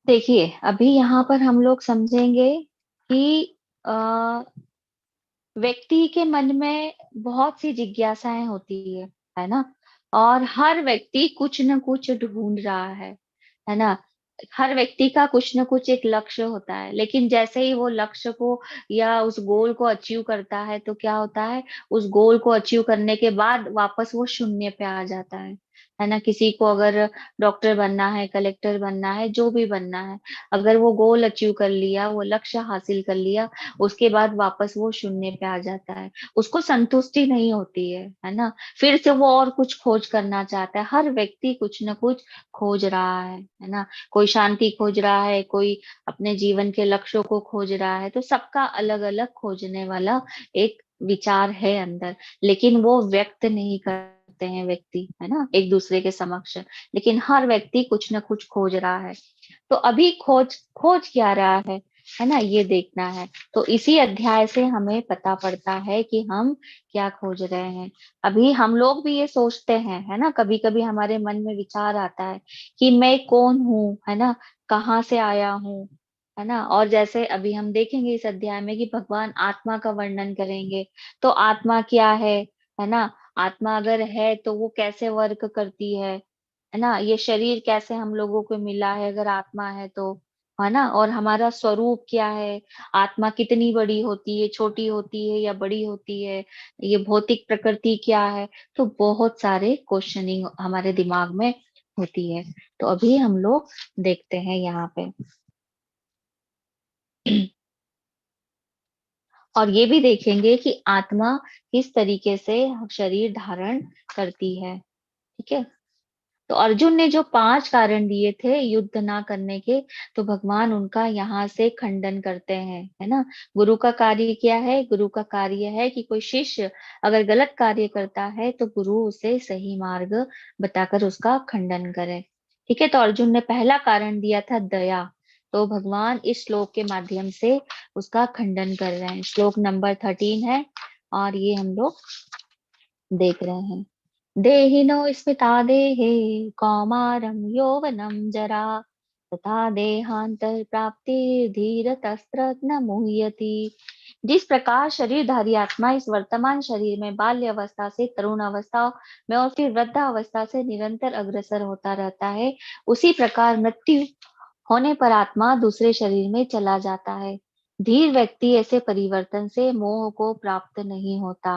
देखिए, अभी यहाँ पर हम लोग समझेंगे कि व्यक्ति के मन में बहुत सी जिज्ञासाएं होती है ना, और हर व्यक्ति कुछ न कुछ ढूंढ रहा है ना। हर व्यक्ति का कुछ न कुछ एक लक्ष्य होता है, लेकिन जैसे ही वो लक्ष्य को या उस गोल को अचीव करता है तो क्या होता है, उस गोल को अचीव करने के बाद वापस वो शून्य पे आ जाता है ना। किसी को अगर डॉक्टर बनना है, कलेक्टर बनना है, जो भी बनना है, अगर वो गोल अचीव कर लिया, वो लक्ष्य हासिल कर लिया, उसके बाद वापस वो शून्य पे आ जाता है, उसको संतुष्टि नहीं होती है ना। फिर से वो और कुछ खोज करना चाहता है। हर व्यक्ति कुछ न कुछ खोज रहा है ना। कोई शांति खोज रहा है, कोई अपने जीवन के लक्ष्यों को खोज रहा है, तो सबका अलग अलग खोजने वाला एक विचार है अंदर, लेकिन वो व्यक्त नहीं करते हैं व्यक्ति, है ना, एक दूसरे के समक्ष। लेकिन हर व्यक्ति कुछ न कुछ खोज रहा है। तो अभी खोज खोज क्या रहा है ना, ये देखना है। तो इसी अध्याय से हमें पता पड़ता है कि हम क्या खोज रहे हैं। अभी हम लोग भी ये सोचते हैं, है ना, कभी कभी हमारे मन में विचार आता है कि मैं कौन हूँ, है ना, कहाँ से आया हूँ, है ना। और जैसे अभी हम देखेंगे इस अध्याय में कि भगवान आत्मा का वर्णन करेंगे, तो आत्मा क्या है ना। आत्मा अगर है तो वो कैसे वर्क करती है ना। ये शरीर कैसे हम लोगों को मिला है अगर आत्मा है तो, है ना। और हमारा स्वरूप क्या है, आत्मा कितनी बड़ी होती है, छोटी होती है या बड़ी होती है, ये भौतिक प्रकृति क्या है। तो बहुत सारे क्वेश्चनिंग हमारे दिमाग में होती है। तो अभी हम लोग देखते हैं यहाँ पे और ये भी देखेंगे कि आत्मा किस तरीके से शरीर धारण करती है। ठीक है, तो अर्जुन ने जो 5 कारण दिए थे युद्ध ना करने के, तो भगवान उनका यहाँ से खंडन करते हैं, है ना। गुरु का कार्य क्या है, गुरु का कार्य है कि कोई शिष्य अगर गलत कार्य करता है तो गुरु उसे सही मार्ग बताकर उसका खंडन करे। ठीक है, तो अर्जुन ने पहला कारण दिया था दया, तो भगवान इस श्लोक के माध्यम से उसका खंडन कर रहे हैं। श्लोक नंबर 13 है और ये हम लोग देख रहे हैं। देहिनो स्मिता देहे कौमारं यौवनं जरा तथा देहांतर प्राप्ति धीरतस्त्र न मुह्यति। जिस प्रकार शरीरधारी आत्मा इस वर्तमान शरीर में बाल्य अवस्था से तरुण अवस्था में और फिर वृद्धावस्था से निरंतर अग्रसर होता रहता है, उसी प्रकार मृत्यु होने पर आत्मा दूसरे शरीर में चला जाता है। धीर व्यक्ति ऐसे परिवर्तन से मोह को प्राप्त नहीं होता,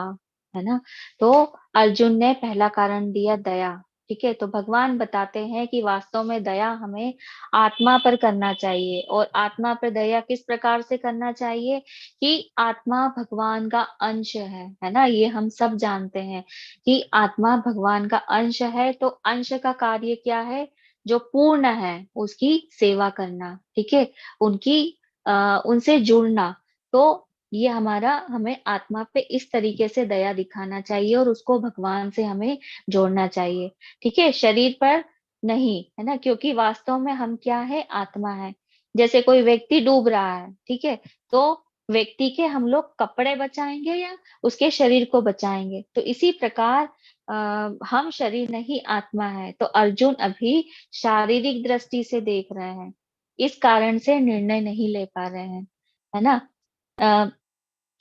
है ना। तो अर्जुन ने पहला कारण दिया दया। ठीक है, तो भगवान बताते हैं कि वास्तव में दया हमें आत्मा पर करना चाहिए। और आत्मा पर दया किस प्रकार से करना चाहिए कि आत्मा भगवान का अंश है ना। ये हम सब जानते हैं कि आत्मा भगवान का अंश है, तो अंश का कार्य क्या है, जो पूर्ण है उसकी सेवा करना। ठीक है, उनकी उनसे जुड़ना। तो ये हमारा हमें आत्मा पे इस तरीके से दया दिखाना चाहिए और उसको भगवान से हमें जोड़ना चाहिए। ठीक है, शरीर पर नहीं, है ना, क्योंकि वास्तव में हम क्या है, आत्मा है। जैसे कोई व्यक्ति डूब रहा है, ठीक है, तो व्यक्ति के हम लोग कपड़े बचाएंगे या उसके शरीर को बचाएंगे। तो इसी प्रकार हम शरीर नहीं आत्मा है। तो अर्जुन अभी शारीरिक दृष्टि से देख रहे हैं, इस कारण से निर्णय नहीं ले पा रहे हैं, है ना। अ,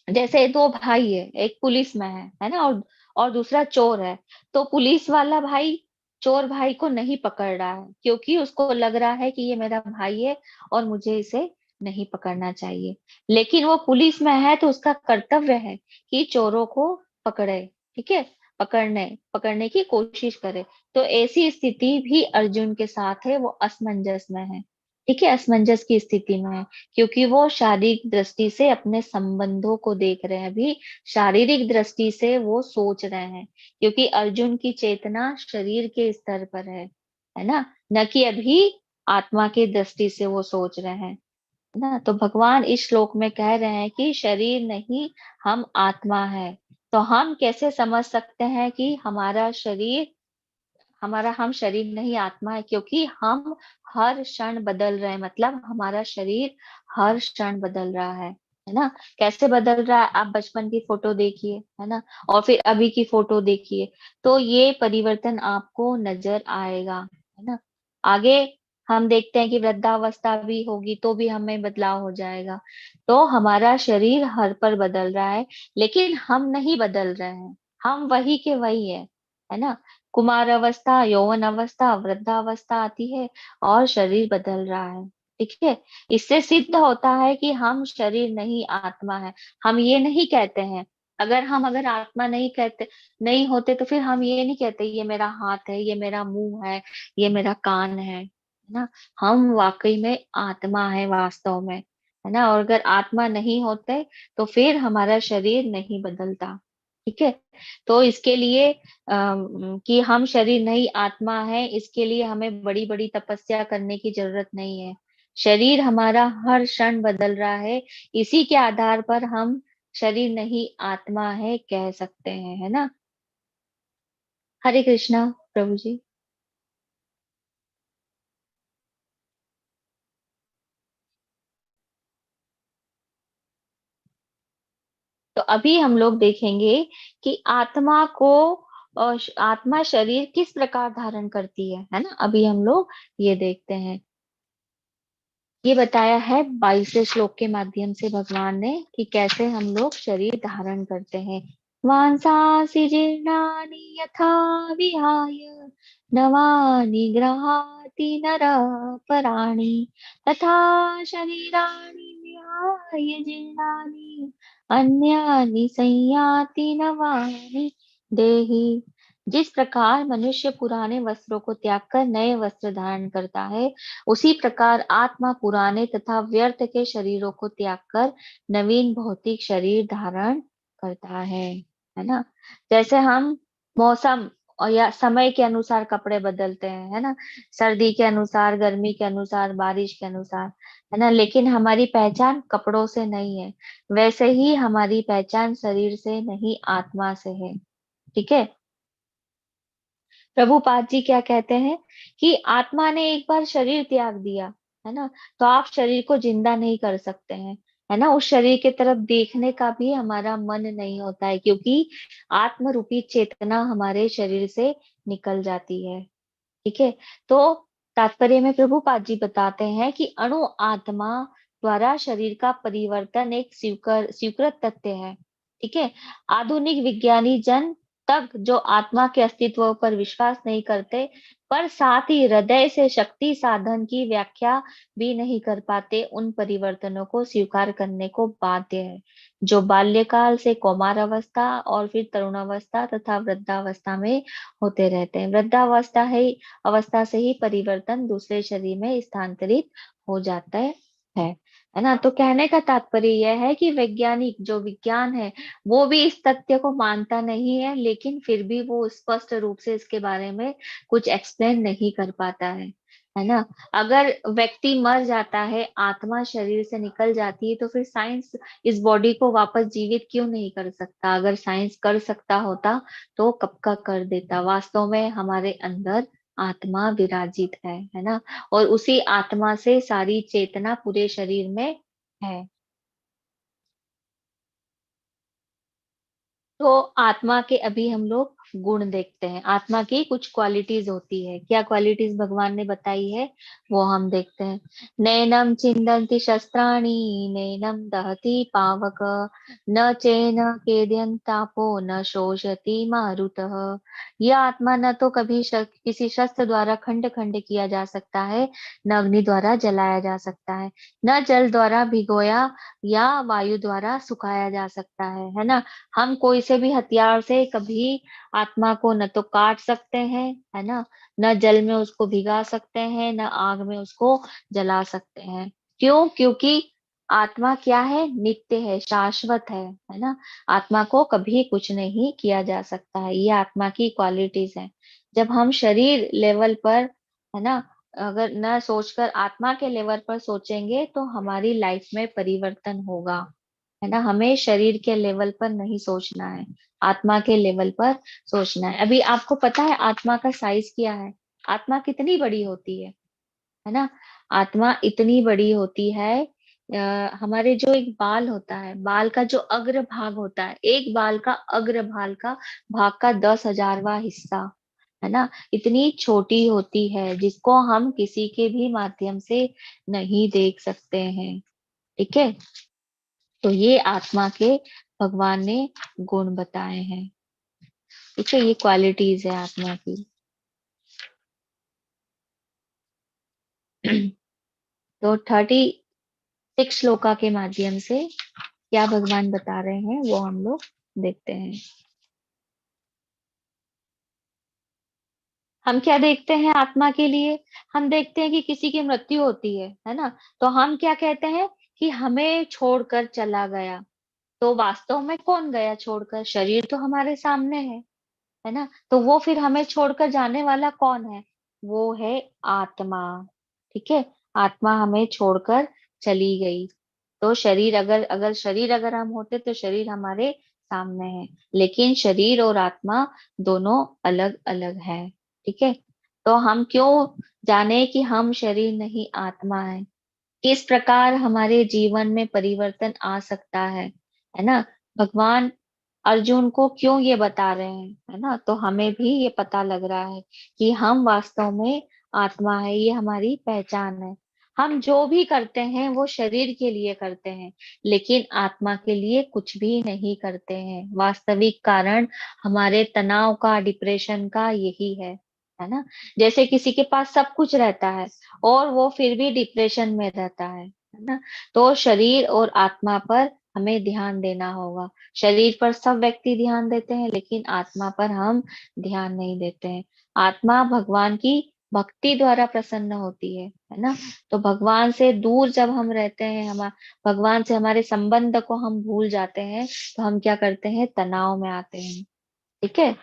जैसे दो भाई है, एक पुलिस में है ना, और दूसरा चोर है। तो पुलिस वाला भाई चोर भाई को नहीं पकड़ रहा है, क्योंकि उसको लग रहा है कि ये मेरा भाई है और मुझे इसे नहीं पकड़ना चाहिए। लेकिन वो पुलिस में है तो उसका कर्तव्य है कि चोरों को पकड़े, ठीक है, पकड़ने की कोशिश करे। तो ऐसी स्थिति भी अर्जुन के साथ है, वो असमंजस में है, ठीक है, असमंजस की स्थिति में है, क्योंकि वो शारीरिक दृष्टि से अपने संबंधों को देख रहे हैं, अभी शारीरिक दृष्टि से वो सोच रहे हैं, क्योंकि अर्जुन की चेतना शरीर के स्तर पर है ना, न कि अभी आत्मा की दृष्टि से वो सोच रहे हैं, है ना। तो भगवान इस श्लोक में कह रहे हैं कि शरीर नहीं, हम आत्मा है। तो हम कैसे समझ सकते हैं कि हम शरीर नहीं आत्मा है, क्योंकि हम हर क्षण बदल रहे हैं, मतलब हमारा शरीर हर क्षण बदल रहा है ना। कैसे बदल रहा है, आप बचपन की फोटो देखिए, है ना, और फिर अभी की फोटो देखिए, तो ये परिवर्तन आपको नजर आएगा, है ना। आगे हम देखते हैं कि वृद्धावस्था भी होगी तो भी हमें बदलाव हो जाएगा। तो हमारा शरीर हर पर बदल रहा है, लेकिन हम नहीं बदल रहे हैं, हम वही के वही है ना। कुमार अवस्था, यौवन अवस्था, वृद्धावस्था आती है और शरीर बदल रहा है, ठीक है। इससे सिद्ध होता है कि हम शरीर नहीं आत्मा है। हम ये नहीं कहते हैं, अगर आत्मा नहीं होते तो फिर हम ये नहीं कहते ये मेरा हाथ है, ये मेरा मुंह है, ये मेरा कान है ना। हम वाकई में आत्मा है वास्तव में, है ना। और अगर आत्मा नहीं होते तो फिर हमारा शरीर नहीं बदलता, ठीक है। तो इसके लिए कि हम शरीर नहीं आत्मा है, इसके लिए हमें बड़ी बड़ी तपस्या करने की जरूरत नहीं है। शरीर हमारा हर क्षण बदल रहा है, इसी के आधार पर हम शरीर नहीं आत्मा है कह सकते हैं, है ना। हरे कृष्णा प्रभु जी। तो अभी हम लोग देखेंगे कि आत्मा को आत्मा शरीर किस प्रकार धारण करती है ना। अभी हम लोग ये देखते हैं, ये बताया है 22वें श्लोक के माध्यम से भगवान ने कि कैसे हम लोग शरीर धारण करते हैं। वांसांसि जीर्णानि यथा विहाय नवानि गृहाति नरः पराणि तथा शरीराणि विहाय जीर्णानि अन्यानि संयाति नवानि देहि। जिस प्रकार मनुष्य पुराने वस्त्रों को त्याग कर नए वस्त्र धारण करता है, उसी प्रकार आत्मा पुराने तथा व्यर्थ के शरीरों को त्याग कर नवीन भौतिक शरीर धारण करता है ना। जैसे हम मौसम और या समय के अनुसार कपड़े बदलते हैं, है ना, सर्दी के अनुसार, गर्मी के अनुसार, बारिश के अनुसार, है ना, लेकिन हमारी पहचान कपड़ों से नहीं है। वैसे ही हमारी पहचान शरीर से नहीं आत्मा से है, ठीक है। प्रभुपाद जी क्या कहते हैं कि आत्मा ने एक बार शरीर त्याग दिया, है ना, तो आप शरीर को जिंदा नहीं कर सकते हैं, है ना। उस शरीर की तरफ देखने का भी हमारा मन नहीं होता है, क्योंकि आत्म रूपी चेतना हमारे शरीर से निकल जाती है, ठीक है। तो तात्पर्य में प्रभुपाद जी बताते हैं कि अणु आत्मा द्वारा शरीर का परिवर्तन एक स्वीकृत तथ्य है, ठीक है। आधुनिक विज्ञानी जन तक जो आत्मा के अस्तित्व पर विश्वास नहीं करते, पर साथ ही हृदय से शक्ति साधन की व्याख्या भी नहीं कर पाते, उन परिवर्तनों को स्वीकार करने को बाध्य है, जो बाल्यकाल से कौमार अवस्था और फिर तरुणावस्था तथा वृद्धावस्था में होते रहते हैं। अवस्था से ही परिवर्तन दूसरे शरीर में स्थानांतरित हो जाता है ना। तो कहने का तात्पर्य यह है कि वैज्ञानिक जो विज्ञान है वो भी इस तथ्य को मानता नहीं है, लेकिन फिर भी वो स्पष्ट रूप से इसके बारे में कुछ एक्सप्लेन नहीं कर पाता है ना। अगर व्यक्ति मर जाता है, आत्मा शरीर से निकल जाती है, तो फिर साइंस इस बॉडी को वापस जीवित क्यों नहीं कर सकता। अगर साइंस कर सकता होता तो कब का कर देता। वास्तव में हमारे अंदर आत्मा विराजित है ना, और उसी आत्मा से सारी चेतना पूरे शरीर में है। तो आत्मा के अभी हम लोग गुण देखते हैं। आत्मा की कुछ क्वालिटीज होती है, क्या क्वालिटीज भगवान ने बताई है वो हम देखते हैं। नैनम छिन्दन्ति शस्त्राणि, नैनम दहति पावक, न चैन केदयन् तापो, न शोषयति मारुतः। यह आत्मा न तो कभी किसी शस्त्र द्वारा खंड खंड किया जा सकता है, न अग्नि द्वारा जलाया जा सकता है, न जल द्वारा भिगोया या वायु द्वारा सुखाया जा सकता है ना। हम कोई से भी हथियार से कभी आत्मा को न तो काट सकते हैं, है ना, न जल में उसको भिगा सकते हैं, न आग में उसको जला सकते हैं। क्यों? क्योंकि आत्मा क्या है? नित्य है, शाश्वत है ना। आत्मा को कभी कुछ नहीं किया जा सकता है। ये आत्मा की क्वालिटीज है। जब हम शरीर लेवल पर, है ना, अगर न सोचकर आत्मा के लेवल पर सोचेंगे तो हमारी लाइफ में परिवर्तन होगा, है ना। हमें शरीर के लेवल पर नहीं सोचना है, आत्मा के लेवल पर सोचना है। अभी आपको पता है आत्मा का साइज क्या है? आत्मा कितनी बड़ी होती है ना। आत्मा इतनी बड़ी होती है, हमारे जो एक बाल होता है, बाल का जो अग्र भाग होता है, एक बाल का अग्र भाग का 10,000वां हिस्सा, है ना, इतनी छोटी होती है जिसको हम किसी के भी माध्यम से नहीं देख सकते हैं। ठीक है, तो ये आत्मा के भगवान ने गुण बताए हैं। ठीक है, ये क्वालिटीज है आत्मा की। तो 36 श्लोका के माध्यम से क्या भगवान बता रहे हैं वो हम लोग देखते हैं। हम क्या देखते हैं आत्मा के लिए? हम देखते हैं कि किसी की मृत्यु होती है ना, तो हम क्या कहते हैं कि हमें छोड़कर चला गया। तो वास्तव में कौन गया छोड़कर? शरीर तो हमारे सामने है ना। तो वो फिर हमें छोड़कर जाने वाला कौन है? वो है आत्मा। ठीक है, आत्मा हमें छोड़कर चली गई। तो शरीर अगर अगर शरीर अगर हम होते तो शरीर हमारे सामने है, लेकिन शरीर और आत्मा दोनों अलग अलग है। ठीक है, तो हम क्यों जाने कि हम शरीर नहीं आत्मा है? किस प्रकार हमारे जीवन में परिवर्तन आ सकता है ना। भगवान अर्जुन को क्यों ये बता रहे हैं, है ना, तो हमें भी ये पता लग रहा है कि हम वास्तव में आत्मा है, ये हमारी पहचान है। हम जो भी करते हैं वो शरीर के लिए करते हैं, लेकिन आत्मा के लिए कुछ भी नहीं करते हैं। वास्तविक कारण हमारे तनाव का, डिप्रेशन का यही है ना। जैसे किसी के पास सब कुछ रहता है और वो फिर भी डिप्रेशन में रहता है ना। तो शरीर और आत्मा पर हमें ध्यान देना होगा। शरीर पर सब व्यक्ति ध्यान देते हैं, लेकिन आत्मा पर हम ध्यान नहीं देते हैं। आत्मा भगवान की भक्ति द्वारा प्रसन्न होती है ना। तो भगवान से दूर जब हम रहते हैं, हम भगवान से हमारे संबंध को हम भूल जाते हैं, तो हम क्या करते हैं? तनाव में आते हैं। ठीक है,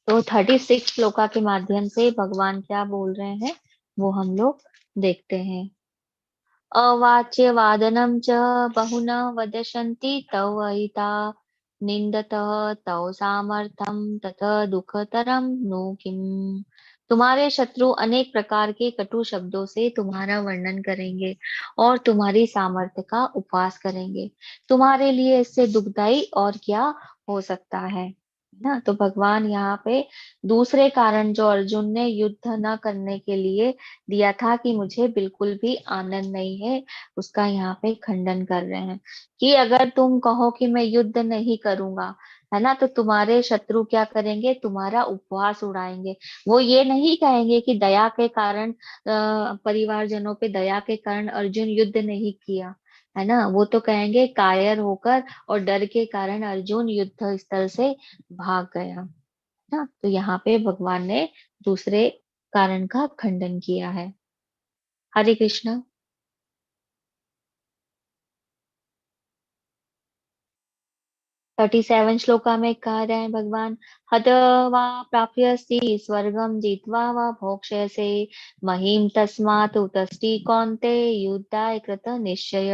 तो 36 श्लोका के माध्यम से भगवान क्या बोल रहे हैं वो हम लोग देखते हैं। अवाच्य वादनम च बहुना वदशन्ति तव अहिता निंदतः तव सामर्थ्यम तत दुखतरम नु किम। तुम्हारे शत्रु अनेक प्रकार के कटु शब्दों से तुम्हारा वर्णन करेंगे और तुम्हारी सामर्थ्य का उपहास करेंगे। तुम्हारे लिए इससे दुखदाई और क्या हो सकता है ना। तो भगवान यहाँ पे दूसरे कारण जो अर्जुन ने युद्ध न करने के लिए दिया था कि मुझे बिल्कुल भी आनंद नहीं है, उसका यहाँ पे खंडन कर रहे हैं कि अगर तुम कहो कि मैं युद्ध नहीं करूंगा, है ना, तो तुम्हारे शत्रु क्या करेंगे? तुम्हारा उपवास उड़ाएंगे। वो ये नहीं कहेंगे कि दया के कारण, परिवारजनों पे दया के कारण अर्जुन युद्ध नहीं किया, है ना। वो तो कहेंगे कायर होकर और डर के कारण अर्जुन युद्ध स्थल से भाग गया ना। तो यहाँ पे भगवान ने दूसरे कारण का खंडन किया है। हरे कृष्ण। 37 श्लोका में कह रहे हैं भगवान, हत वा प्राप्यसि स्वर्गम जित्वा वा भोक्ष्यसे महीम तस्मात् उत्तिष्ठ कौन्ते युद्धाय कृत निश्चय।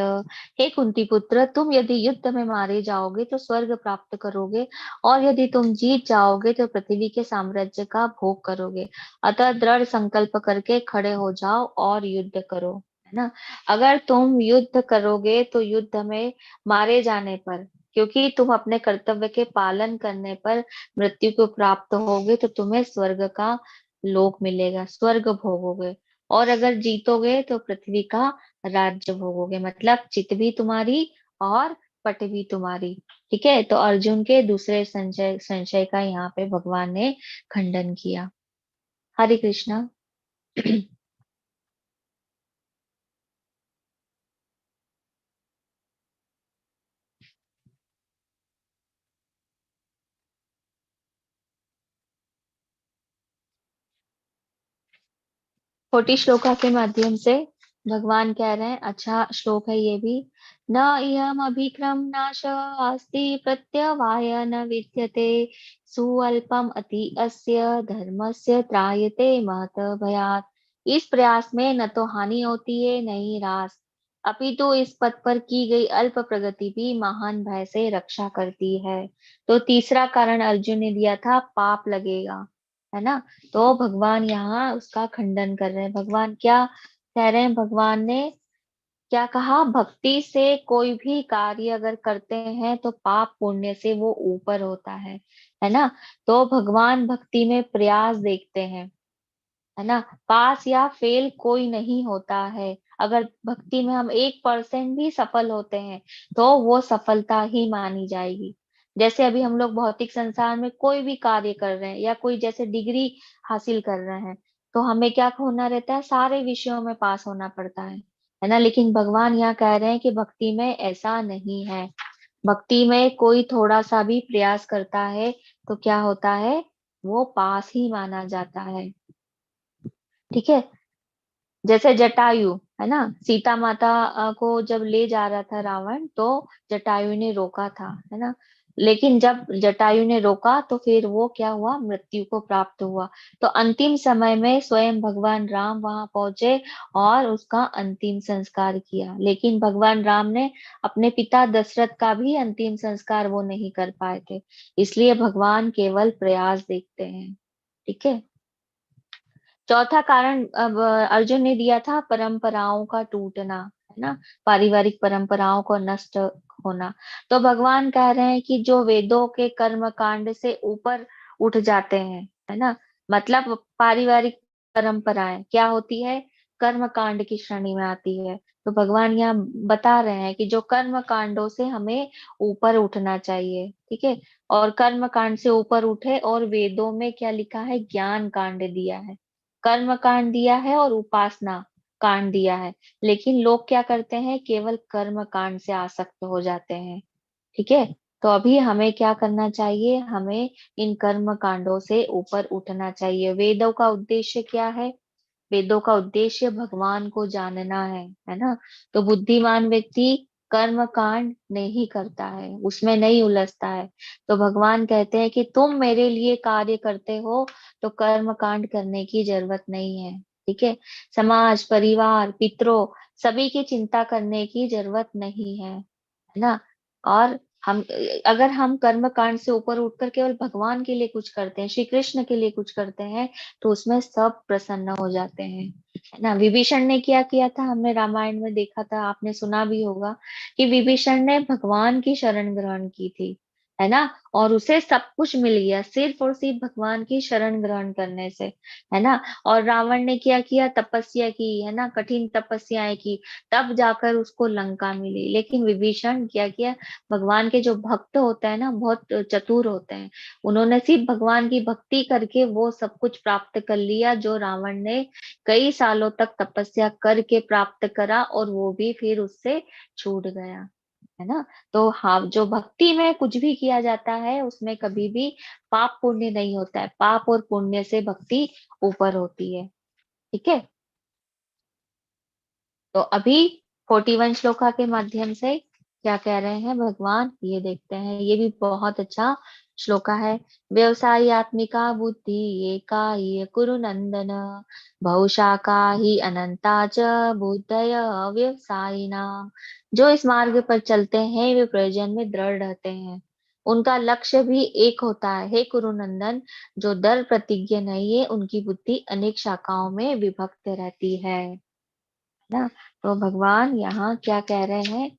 हे कुंती पुत्र, तुम यदि युद्ध में मारे जाओगे तो स्वर्ग प्राप्त करोगे, और यदि तुम जीत जाओगे तो पृथ्वी के साम्राज्य का भोग करोगे। अतः दृढ़ संकल्प करके खड़े हो जाओ और युद्ध करो, है ना। अगर तुम युद्ध करोगे तो युद्ध में मारे जाने पर, क्योंकि तुम अपने कर्तव्य के पालन करने पर मृत्यु को प्राप्त होगे तो तुम्हें स्वर्ग का लोक मिलेगा, स्वर्ग भोगोगे। और अगर जीतोगे तो पृथ्वी का राज्य भोगोगे, मतलब चित भी तुम्हारी और पट भी तुम्हारी। ठीक है, तो अर्जुन के दूसरे संशय संशय का यहाँ पे भगवान ने खंडन किया। हरे कृष्णा। 40 श्लोका के माध्यम से भगवान कह रहे हैं, अच्छा श्लोक है ये भी। न इयम अभिक्रम नाश अस्ति प्रत्यवाय न विद्यते सुअल्पम अति अस्य धर्मस्य त्रायते महत भयात्। इस प्रयास में न तो हानि होती है न ही ह्रास, अपितु इस पथ पर की गई अल्प प्रगति भी महान भय से रक्षा करती है। तो तीसरा कारण अर्जुन ने दिया था, पाप लगेगा, है ना। तो भगवान यहाँ उसका खंडन कर रहे हैं। भगवान क्या कह रहे हैं, भगवान ने क्या कहा, भक्ति से कोई भी कार्य अगर करते हैं तो पाप पुण्य से वो ऊपर होता है ना। तो भगवान भक्ति में प्रयास देखते हैं, है ना। पास या फेल कोई नहीं होता है। अगर भक्ति में हम 1% भी सफल होते हैं तो वो सफलता ही मानी जाएगी। जैसे अभी हम लोग भौतिक संसार में कोई भी कार्य कर रहे हैं या कोई जैसे डिग्री हासिल कर रहे हैं, तो हमें क्या होना रहता है, सारे विषयों में पास होना पड़ता है ना। लेकिन भगवान यहाँ कह रहे हैं कि भक्ति में ऐसा नहीं है। भक्ति में कोई थोड़ा सा भी प्रयास करता है तो क्या होता है, वो पास ही माना जाता है। ठीक है, जैसे जटायु, है ना, सीता माता को जब ले जा रहा था रावण, तो जटायु ने रोका था, है ना। लेकिन जब जटायु ने रोका तो फिर वो क्या हुआ, मृत्यु को प्राप्त हुआ। तो अंतिम समय में स्वयं भगवान राम वहां पहुंचे और उसका अंतिम संस्कार किया। लेकिन भगवान राम ने अपने पिता दशरथ का भी अंतिम संस्कार वो नहीं कर पाए थे। इसलिए भगवान केवल प्रयास देखते हैं। ठीक है, चौथा कारण अब अर्जुन ने दिया था, परंपराओं का टूटना, है ना, पारिवारिक परंपराओं को नष्ट होना। तो भगवान कह रहे हैं कि जो वेदों के कर्म कांड से ऊपर उठ जाते हैं, है ना, मतलब पारिवारिक परंपराएं क्या होती है, कर्म कांड की श्रेणी में आती है। तो भगवान यहाँ बता रहे हैं कि जो कर्म कांडों से हमें ऊपर उठना चाहिए। ठीक है, और कर्म कांड से ऊपर उठे, और वेदों में क्या लिखा है, ज्ञान कांड दिया है, कर्म कांड दिया है और उपासना कांड दिया है। लेकिन लोग क्या करते हैं, केवल कर्म कांड से आसक्त हो जाते हैं। ठीक है, तो अभी हमें क्या करना चाहिए, हमें इन कर्म कांडों से ऊपर उठना चाहिए। वेदों का उद्देश्य क्या है, वेदों का उद्देश्य भगवान को जानना है ना। तो बुद्धिमान व्यक्ति कर्म कांड नहीं करता है, उसमें नहीं उलझता है। तो भगवान कहते हैं कि तुम मेरे लिए कार्य करते हो तो कर्म कांड करने की जरूरत नहीं है। ठीक है, समाज, परिवार, पितरों, सभी की चिंता करने की जरूरत नहीं है ना। और हम, अगर हम कर्म कांड से ऊपर उठकर केवल भगवान के लिए कुछ करते हैं, श्री कृष्ण के लिए कुछ करते हैं, तो उसमें सब प्रसन्न हो जाते हैं, है ना। विभीषण ने क्या किया था, हमने रामायण में देखा था, आपने सुना भी होगा कि विभीषण ने भगवान की शरण ग्रहण की थी, है ना, और उसे सब कुछ मिल गया सिर्फ और सिर्फ भगवान की शरण ग्रहण करने से, है ना। और रावण ने क्या किया, तपस्या की, है ना, कठिन तपस्याएं की, तब जाकर उसको लंका मिली। लेकिन विभीषण क्या किया, भगवान के जो भक्त होते हैं ना, बहुत चतुर होते हैं, उन्होंने सिर्फ भगवान की भक्ति करके वो सब कुछ प्राप्त कर लिया जो रावण ने कई सालों तक तपस्या करके प्राप्त करा, और वो भी फिर उससे छूट गया, है ना। तो हाँ, जो भक्ति में कुछ भी किया जाता है उसमें कभी भी पाप पुण्य नहीं होता है, पाप और पुण्य से भक्ति ऊपर होती है। ठीक है, तो अभी 41 श्लोका के माध्यम से क्या कह रहे हैं भगवान, ये देखते हैं। ये भी बहुत अच्छा श्लोका है। व्यवसायित्मिका बुद्धि एका ये कुरु नंदन, बहुशाखा ही अनंता च बुद्धय व्यवसायिना। जो इस मार्ग पर चलते हैं वे प्रयोजन में दृढ़ रहते हैं, उनका लक्ष्य भी एक होता है। हे कुरुनंदन, जो दृढ़ प्रतिज्ञ नहीं है उनकी बुद्धि अनेक शाखाओं में विभक्त रहती है ना। तो भगवान यहाँ क्या कह रहे हैं,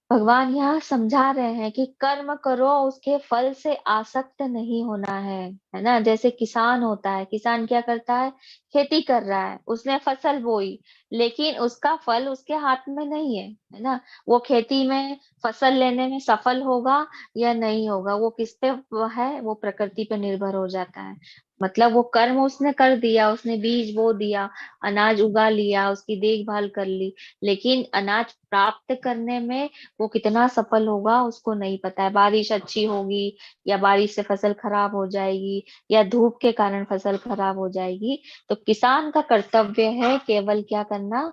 भगवान यहाँ समझा रहे हैं कि कर्म करो, उसके फल से आसक्त नहीं होना है ना। जैसे किसान होता है, किसान क्या करता है, खेती कर रहा है, उसने फसल बोई, लेकिन उसका फल उसके हाथ में नहीं है ना। वो खेती में फसल लेने में सफल होगा या नहीं होगा, वो किस पे है, वो प्रकृति पे निर्भर हो जाता है। मतलब वो कर्म उसने कर दिया, उसने बीज बो दिया, अनाज उगा लिया, उसकी देखभाल कर ली, लेकिन अनाज प्राप्त करने में वो कितना सफल होगा उसको नहीं पता है। बारिश अच्छी होगी या बारिश से फसल खराब हो जाएगी, या धूप के कारण फसल खराब हो जाएगी। तो किसान का कर्तव्य है केवल क्या करना,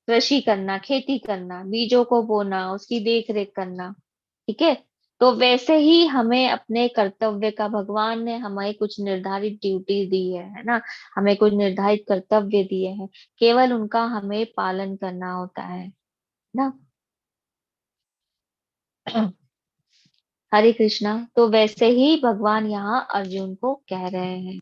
कृषि करना, खेती करना, बीजों को बोना, उसकी देख रेख करना। ठीक है। तो वैसे ही हमें अपने कर्तव्य का, भगवान ने हमें कुछ निर्धारित ड्यूटी दी है ना, हमें कुछ निर्धारित कर्तव्य दिए हैं, केवल उनका हमें पालन करना होता है ना। हरे कृष्णा। तो वैसे ही भगवान यहाँ अर्जुन को कह रहे हैं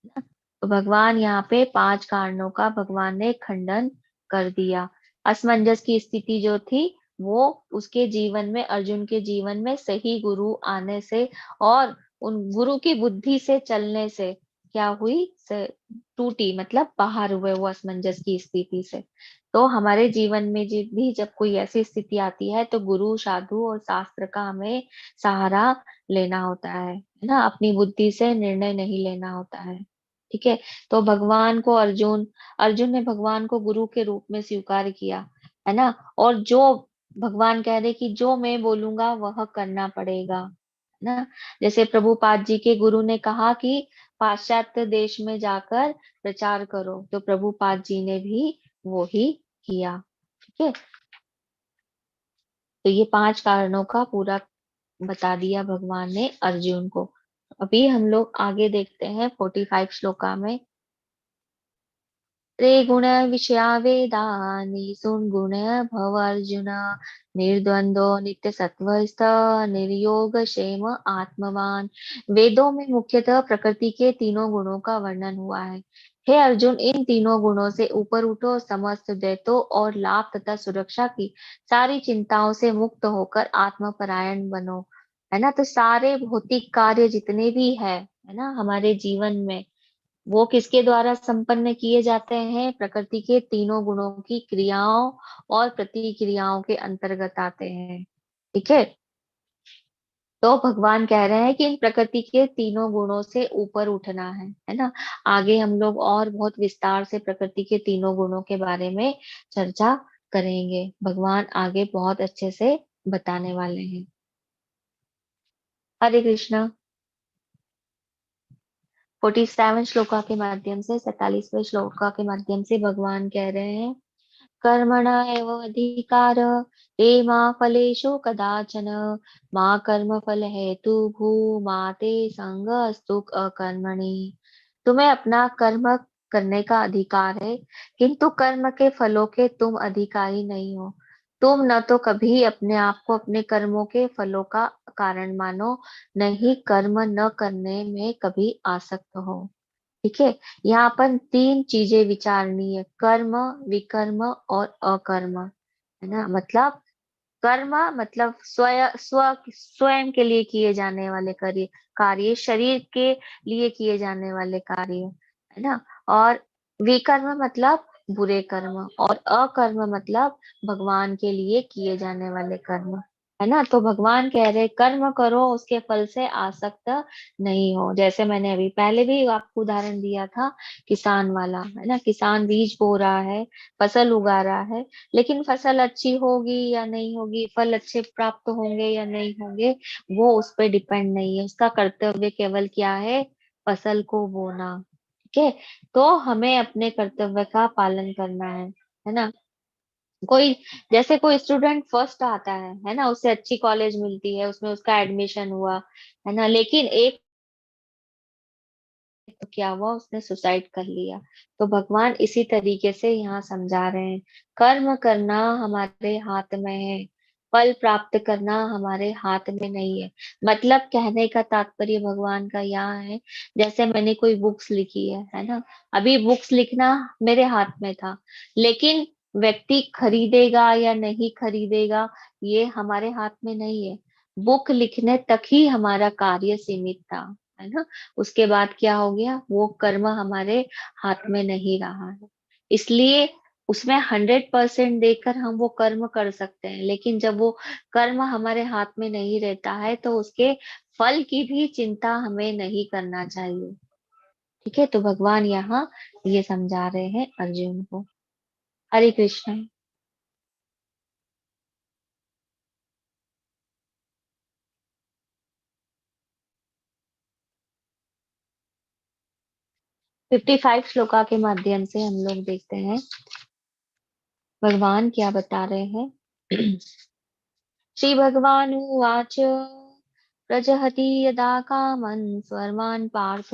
ना। तो भगवान यहाँ पे 5 कारणों का भगवान ने खंडन कर दिया। असमंजस की स्थिति जो थी, वो उसके जीवन में, अर्जुन के जीवन में सही गुरु आने से और उन गुरु की बुद्धि से चलने से क्या हुई, टूटी, मतलब बाहर हुए वो असमंजस की स्थिति से। तो हमारे जीवन में भी जब कोई ऐसी स्थिति आती है, तो गुरु, साधु और शास्त्र का हमें सहारा लेना होता है ना। अपनी बुद्धि से निर्णय नहीं लेना होता है। ठीक है। तो भगवान को अर्जुन अर्जुन ने भगवान को गुरु के रूप में स्वीकार किया, है ना। और जो भगवान कह रहे कि जो मैं बोलूंगा वह करना पड़ेगा, है ना। जैसे प्रभुपाद जी के गुरु ने कहा कि पाश्चात्य देश में जाकर प्रचार करो, तो प्रभुपाद जी ने भी वो ही किया। ठीक है। तो ये 5 कारणों का पूरा बता दिया भगवान ने अर्जुन को। अभी हम लोग आगे देखते हैं 45 श्लोका में। त्रिगुण विषया वेदानि सुगुण भव अर्जुन, निर्द्वंद्व नित्य सत्वस्थ निर्योग क्षेम आत्मवान। वेदों में मुख्यतः प्रकृति के तीनों गुणों का वर्णन हुआ है। हे अर्जुन, इन तीनों गुणों से ऊपर उठो, समस्त दैत्यों और लाभ तथा सुरक्षा की सारी चिंताओं से मुक्त होकर आत्मपरायण बनो, है ना। तो सारे भौतिक कार्य जितने भी है ना हमारे जीवन में, वो किसके द्वारा संपन्न किए जाते हैं, प्रकृति के तीनों गुणों की क्रियाओं और प्रतिक्रियाओं के अंतर्गत आते हैं। ठीक है। तो भगवान कह रहे हैं कि इन प्रकृति के तीनों गुणों से ऊपर उठना है ना। आगे हम लोग और बहुत विस्तार से प्रकृति के तीनों गुणों के बारे में चर्चा करेंगे। भगवान आगे बहुत अच्छे से बताने वाले हैं। हरे कृष्णा। 47 श्लोका के माध्यम से, 47वें श्लोका के माध्यम से भगवान कह रहे हैं, कर्मण एव अधिकार ते मा फलेषु कदाचन, मा कर्म फल हेतु भू मा ते संगस्तु अकर्मणि। तुम्हें अपना कर्म करने का अधिकार है, किंतु कर्म के फलों के तुम अधिकारी नहीं हो। तुम न तो कभी अपने आप को अपने कर्मों के फलों का कारण मानो, न ही कर्म न करने में कभी आसक्त हो। ठीक है। यहाँ पर 3 चीजें विचारनी है, कर्म, विकर्म और अकर्म, है ना। मतलब कर्म मतलब स्वयं के लिए किए जाने वाले कार्य, शरीर के लिए किए जाने वाले कार्य, है ना। और विकर्म मतलब बुरे कर्म, और अकर्म मतलब भगवान के लिए किए जाने वाले कर्म, है ना। तो भगवान कह रहे कर्म करो, उसके फल से आसक्त नहीं हो। जैसे मैंने अभी पहले भी आपको उदाहरण दिया था, किसान वाला, है ना। किसान बीज बो रहा है, फसल उगा रहा है, लेकिन फसल अच्छी होगी या नहीं होगी, फल अच्छे प्राप्त होंगे या नहीं होंगे, वो उस पर डिपेंड नहीं है। उसका कर्तव्य केवल क्या है, फसल को बोना। ठीक है। तो हमें अपने कर्तव्य का पालन करना है ना। कोई, जैसे कोई स्टूडेंट फर्स्ट आता है ना, उसे अच्छी कॉलेज मिलती है, उसमें उसका एडमिशन हुआ, है ना, लेकिन एक तो क्या हुआ, उसने सुसाइड कर लिया। तो भगवान इसी तरीके से यहाँ समझा रहे हैं, कर्म करना हमारे हाथ में है, फल प्राप्त करना हमारे हाथ में नहीं है। मतलब कहने का तात्पर्य भगवान का यहाँ है, जैसे मैंने कोई बुक्स लिखी है ना, अभी बुक्स लिखना मेरे हाथ में था, लेकिन व्यक्ति खरीदेगा या नहीं खरीदेगा ये हमारे हाथ में नहीं है। बुक लिखने तक ही हमारा कार्य सीमित था, है ना। उसके बाद क्या हो गया, वो कर्म हमारे हाथ में नहीं रहा है। इसलिए उसमें 100% देकर हम वो कर्म कर सकते हैं, लेकिन जब वो कर्म हमारे हाथ में नहीं रहता है तो उसके फल की भी चिंता हमें नहीं करना चाहिए। ठीक है, तो भगवान यहाँ ये समझा रहे हैं अर्जुन को। हरे कृष्ण। 55 श्लोका के माध्यम से हम लोग देखते हैं भगवान क्या बता रहे हैं। श्री भगवान उवाच प्रजहति यदा कामन् स्वर्मान् पार्थ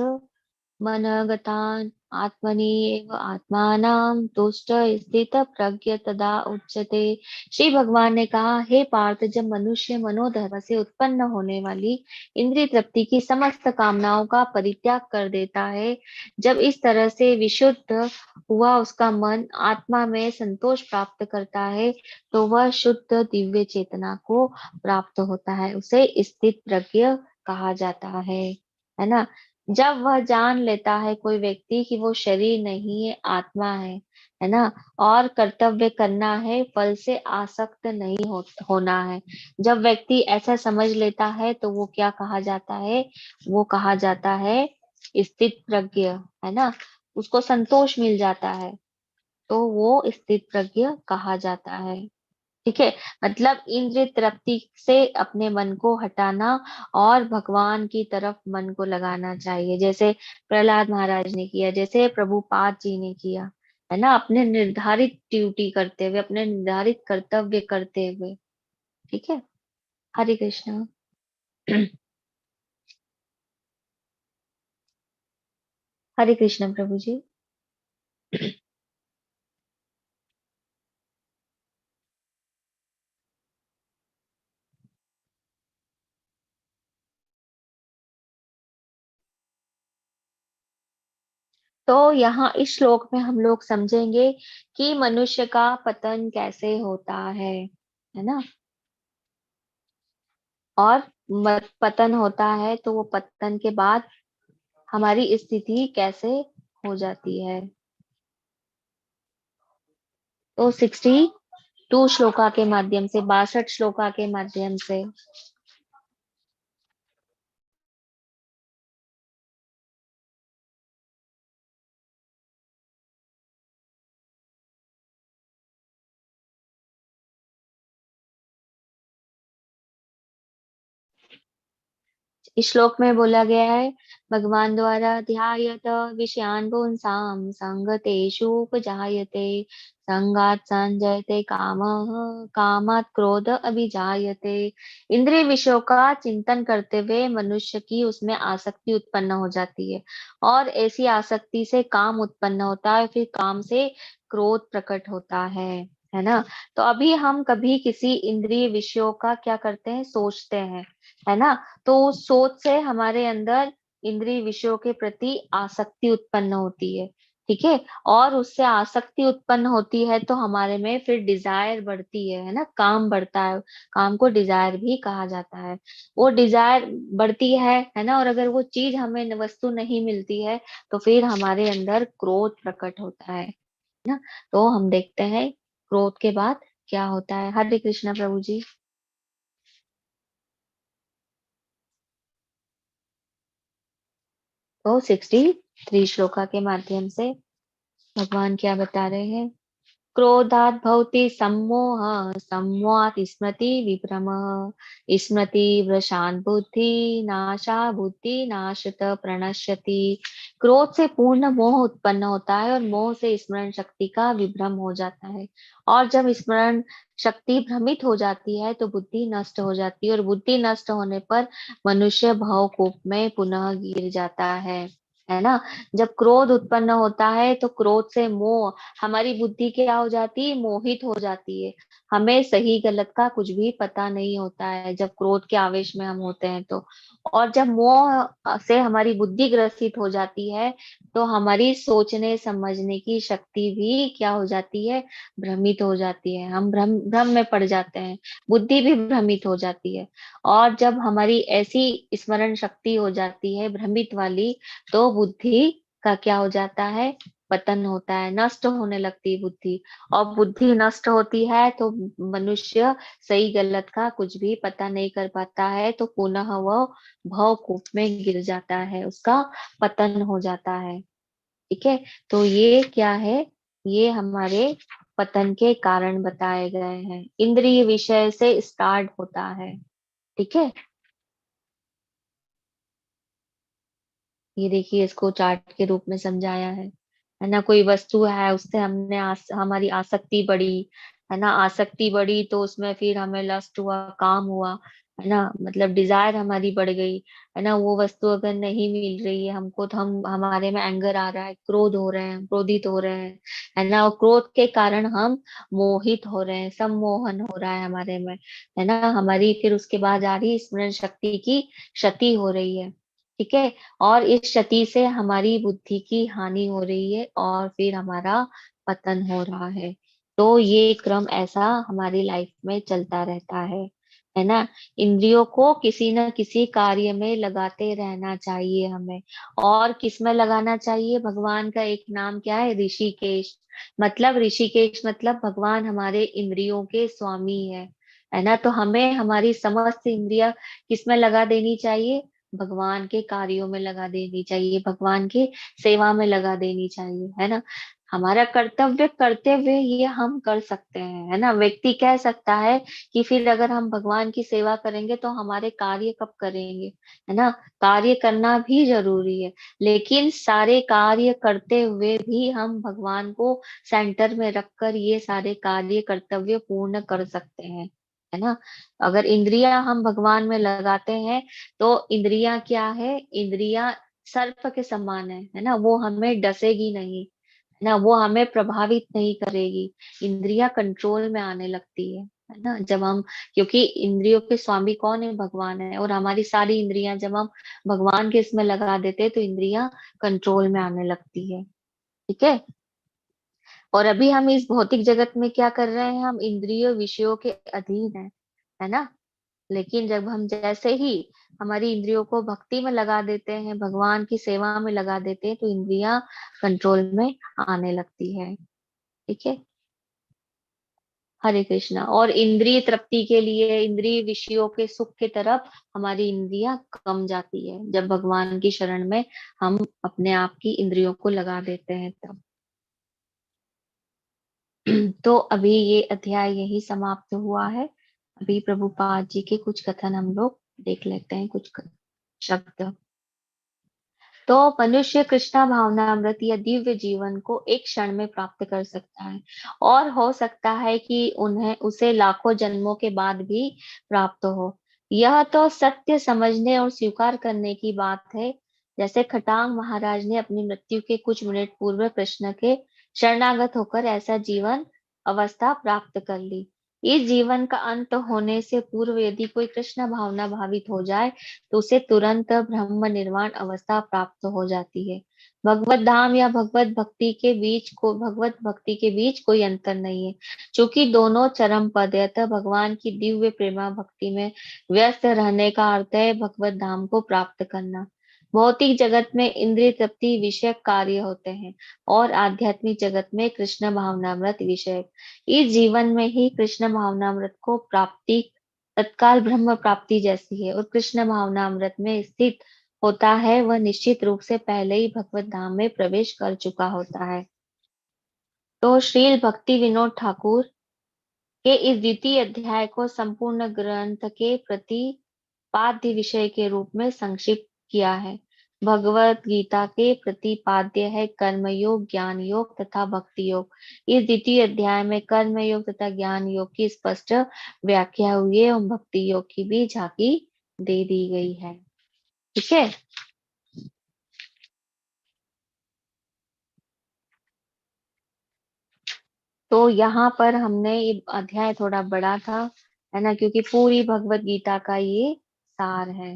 मनगतान् आत्मनि एव आत्मानां तुष्ट स्थित प्रज्ञ तदा उच्यते। श्री भगवान ने कहा, हे पार्थ, जब मनुष्य मनोधर्म से उत्पन्न होने वाली इंद्रिय तृप्ति की समस्त कामनाओं का परित्याग कर देता है, जब इस तरह से विशुद्ध हुआ उसका मन आत्मा में संतोष प्राप्त करता है, तो वह शुद्ध दिव्य चेतना को प्राप्त होता है, उसे स्थित प्रज्ञ कहा जाता है ना। जब वह जान लेता है कोई व्यक्ति कि वो शरीर नहीं है, आत्मा है ना, और कर्तव्य करना है, फल से आसक्त नहीं होना है। जब व्यक्ति ऐसा समझ लेता है तो वो क्या कहा जाता है, वो कहा जाता है स्थित प्रज्ञ, है ना। उसको संतोष मिल जाता है तो वो स्थित प्रज्ञ कहा जाता है। ठीक है, मतलब इंद्रिय तृप्ति से अपने मन को हटाना और भगवान की तरफ मन को लगाना चाहिए, जैसे प्रहलाद महाराज ने किया, जैसे प्रभुपाद जी ने किया, है ना, अपने निर्धारित ड्यूटी करते हुए, अपने निर्धारित कर्तव्य करते हुए। ठीक है, हरे कृष्ण। हरे कृष्ण प्रभु जी। तो यहाँ इस श्लोक में हम लोग समझेंगे कि मनुष्य का पतन कैसे होता है ना। और पतन होता है तो वो पतन के बाद हमारी स्थिति कैसे हो जाती है। तो 62 श्लोका के माध्यम से, 62 श्लोका के माध्यम से इस श्लोक में बोला गया है भगवान द्वारा, ध्यायत विषयान् पुंसां संगतेषु उपजायते, संगात् संजयते कामः, कामात् क्रोध अभिजायते। इंद्रिय विषयों का चिंतन करते हुए मनुष्य की उसमें आसक्ति उत्पन्न हो जाती है, और ऐसी आसक्ति से काम उत्पन्न होता है, फिर काम से क्रोध प्रकट होता है ना। तो अभी हम कभी किसी इंद्रिय विषयों का क्या करते हैं, सोचते हैं, है ना। तो उस सोच से हमारे अंदर इंद्रिय विषयों के प्रति आसक्ति उत्पन्न होती है। ठीक है, और उससे आसक्ति उत्पन्न होती है तो हमारे में फिर डिजायर बढ़ती है ना, काम बढ़ता है। काम को डिजायर भी कहा जाता है। वो डिजायर बढ़ती है ना, और अगर वो चीज हमें वस्तु नहीं मिलती है तो फिर हमारे अंदर क्रोध प्रकट होता है ना। तो हम देखते हैं क्रोध के बाद क्या होता है। हरे कृष्णा प्रभु जी। तो 63 श्लोका के माध्यम से भगवान क्या बता रहे हैं। क्रोधात् भवति सम्मोह, सम्मोहात् स्मृति विभ्रमः, स्मृति भ्रशान् बुद्धि नाशा, बुद्धि नाशत प्रणश्यति। क्रोध से पूर्ण मोह उत्पन्न होता है और मोह से स्मरण शक्ति का विभ्रम हो जाता है, और जब स्मरण शक्ति भ्रमित हो जाती है तो बुद्धि नष्ट हो जाती है, और बुद्धि नष्ट होने पर मनुष्य भवकूप में पुनः गिर जाता है है ना। जब क्रोध उत्पन्न होता है तो क्रोध से मोह, हमारी बुद्धि क्या हो जाती है, मोहित हो जाती है। हमें सही गलत का कुछ भी पता नहीं होता है जब क्रोध के आवेश में हम होते हैं तो। और जब मोह से हमारी बुद्धि ग्रसित हो जाती है तो हमारी सोचने समझने की शक्ति भी क्या हो जाती है, भ्रमित हो जाती है। हम भ्रम भ्रम में पड़ जाते हैं, बुद्धि भी भ्रमित हो जाती है। और जब हमारी ऐसी स्मरण शक्ति हो जाती है भ्रमित वाली, तो बुद्धि का क्या हो जाता है, पतन होता है, नष्ट होने लगती है बुद्धि। और बुद्धि नष्ट होती है तो मनुष्य सही गलत का कुछ भी पता नहीं कर पाता है, तो पुनः वह भवकूप में गिर जाता है, उसका पतन हो जाता है। ठीक है। तो ये क्या है, ये हमारे पतन के कारण बताए गए हैं। इंद्रिय विषय से स्टार्ट होता है। ठीक है। ये देखिए, इसको चार्ट के रूप में समझाया है ना। कोई वस्तु है, उससे हमने हमारी आसक्ति बढ़ी, है ना। आसक्ति बढ़ी तो उसमें फिर हमें लस्ट हुआ, काम हुआ, है ना। मतलब डिजायर हमारी बढ़ गई, है ना। वो वस्तु अगर नहीं मिल रही है हमको तो हम हमारे में एंगर आ रहा है, क्रोध हो रहे हैं, क्रोधित हो रहे हैं, है ना। और क्रोध के कारण हम मोहित हो रहे हैं, सम्मोहन हो रहा है हमारे में, है ना। हमारी फिर उसके बाद आ रही स्मरण शक्ति की क्षति हो रही है। ठीक है। और इस क्षति से हमारी बुद्धि की हानि हो रही है और फिर हमारा पतन हो रहा है। तो ये क्रम ऐसा हमारी लाइफ में चलता रहता है ना। इंद्रियों को किसी न किसी कार्य में लगाते रहना चाहिए हमें। और किस में लगाना चाहिए, भगवान का एक नाम क्या है, ऋषिकेश। मतलब ऋषिकेश मतलब भगवान हमारे इंद्रियों के स्वामी है ना। तो हमें हमारी समस्त इंद्रिया किस में लगा देनी चाहिए, भगवान के कार्यों में लगा देनी चाहिए, भगवान की सेवा में लगा देनी चाहिए, है ना। हमारा कर्तव्य करते हुए ये हम कर सकते हैं, है ना। व्यक्ति कह सकता है कि फिर अगर हम भगवान की सेवा करेंगे तो हमारे कार्य कब करेंगे, है ना। कार्य करना भी जरूरी है, लेकिन सारे कार्य करते हुए भी हम भगवान को सेंटर में रखकर ये सारे कार्य कर्तव्य पूर्ण कर सकते हैं, है ना। अगर इंद्रियां हम भगवान में लगाते हैं तो इंद्रियां क्या है, इंद्रियां सर्प के समान है ना। वो हमें डसेगी नहीं, है ना। वो हमें प्रभावित नहीं करेगी। इंद्रियां कंट्रोल में आने लगती है ना, जब हम, क्योंकि इंद्रियों के स्वामी कौन है, भगवान है। और हमारी सारी इंद्रियां जब हम भगवान के इसमें लगा देते हैं तो इंद्रियां कंट्रोल में आने लगती है। ठीक है। और अभी हम इस भौतिक जगत में क्या कर रहे हैं, हम इंद्रियों विषयों के अधीन है ना। लेकिन जब हम जैसे ही हमारी इंद्रियों को भक्ति में लगा देते हैं, भगवान की सेवा में लगा देते हैं, तो इंद्रियां कंट्रोल में आने लगती है। ठीक है। हरे कृष्णा। और इंद्रिय तृप्ति के लिए, इंद्रिय विषयों के सुख की तरफ हमारी इंद्रियां कम जाती है जब भगवान की शरण में हम अपने आप की इंद्रियों को लगा देते हैं तब। तो अभी ये अध्याय यही समाप्त हुआ है। अभी प्रभुपाद जी के कुछ कथन हम लोग देख लेते हैं, कुछ शब्द। तो मनुष्य कृष्णा भावनामृत या दिव्य जीवन को एक क्षण में प्राप्त कर सकता है, और हो सकता है कि उन्हें उसे लाखों जन्मों के बाद भी प्राप्त हो। यह तो सत्य समझने और स्वीकार करने की बात है। जैसे खटांग महाराज ने अपनी मृत्यु के कुछ मिनट पूर्व कृष्ण के शरणागत होकर ऐसा जीवन अवस्था प्राप्त कर ली। इस जीवन का अंत होने से पूर्व यदि कोई कृष्ण भावना भावित हो जाए तो उसे तुरंत ब्रह्म निर्वाण अवस्था प्राप्त हो जाती है। भगवत धाम या भगवत भक्ति के बीच कोई अंतर नहीं है, क्योंकि दोनों चरम पद है। अतः भगवान की दिव्य प्रेमा भक्ति में व्यस्त रहने का अर्थ है भगवत धाम को प्राप्त करना। भौतिक जगत में इंद्रिय तृप्ति विषयक कार्य होते हैं और आध्यात्मिक जगत में कृष्ण भावनामृत विषयक। इस जीवन में ही कृष्ण भावनामृत को प्राप्ति तत्काल ब्रह्म प्राप्ति जैसी है, और कृष्ण भावना अमृत में स्थित होता है वह निश्चित रूप से पहले ही भगवत धाम में प्रवेश कर चुका होता है। तो श्रील भक्ति विनोद ठाकुर के इस द्वितीय अध्याय को संपूर्ण ग्रंथ के प्रतिपाद्य विषय के रूप में संक्षिप्त किया है। भगवत गीता के प्रतिपाद्य है कर्मयोग, ज्ञान योग तथा भक्ति योग। इस द्वितीय अध्याय में कर्म योग तथा ज्ञान योग की स्पष्ट व्याख्या हुई है और भक्ति योग की भी झांकी दे दी गई है। ठीक है। तो यहाँ पर हमने ये अध्याय थोड़ा बड़ा था, है ना, क्योंकि पूरी भगवत गीता का ये सार है।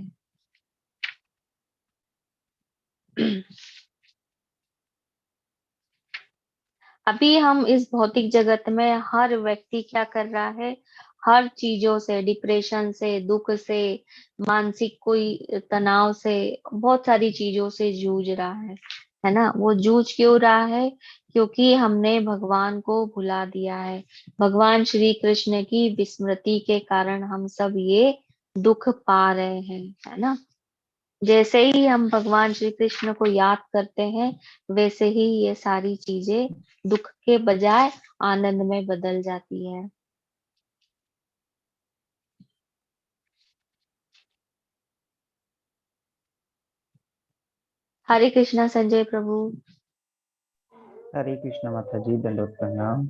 अभी हम इस भौतिक जगत में हर व्यक्ति क्या कर रहा है, हर चीजों से, डिप्रेशन से, दुख से, मानसिक कोई तनाव से, बहुत सारी चीजों से जूझ रहा है ना। वो जूझ क्यों रहा है? क्योंकि हमने भगवान को भुला दिया है। भगवान श्री कृष्ण की विस्मृति के कारण हम सब ये दुख पा रहे हैं, है ना। जैसे ही हम भगवान श्री कृष्ण को याद करते हैं, वैसे ही ये सारी चीजें दुख के बजाय आनंद में बदल जाती है। हरे कृष्णा संजय प्रभु। हरे कृष्णा माता जी, दंडवत प्रणाम।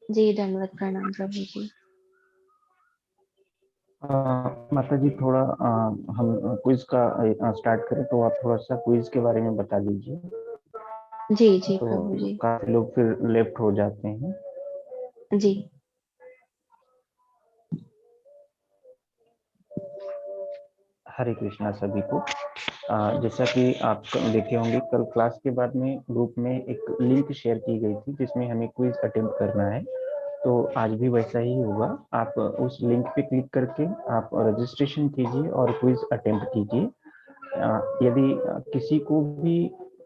जी दंडवत प्रणाम प्रभु जी। माता जी, थोड़ा हम क्विज का स्टार्ट करें, तो आप थोड़ा सा क्विज के बारे में बता दीजिए। जी जी तो प्रभु जी। काफी लोग फिर लेफ्ट हो जाते हैं। जी हरे कृष्णा सभी को। जैसा कि आप देखे होंगे, कल क्लास के बाद में ग्रुप में एक लिंक शेयर की गई थी जिसमें हमें क्विज अटेम्प्ट करना है। तो आज भी वैसा ही होगा। आप उस लिंक पे क्लिक करके आप रजिस्ट्रेशन कीजिए और क्विज अटेम्प्ट कीजिए। यदि किसी को भी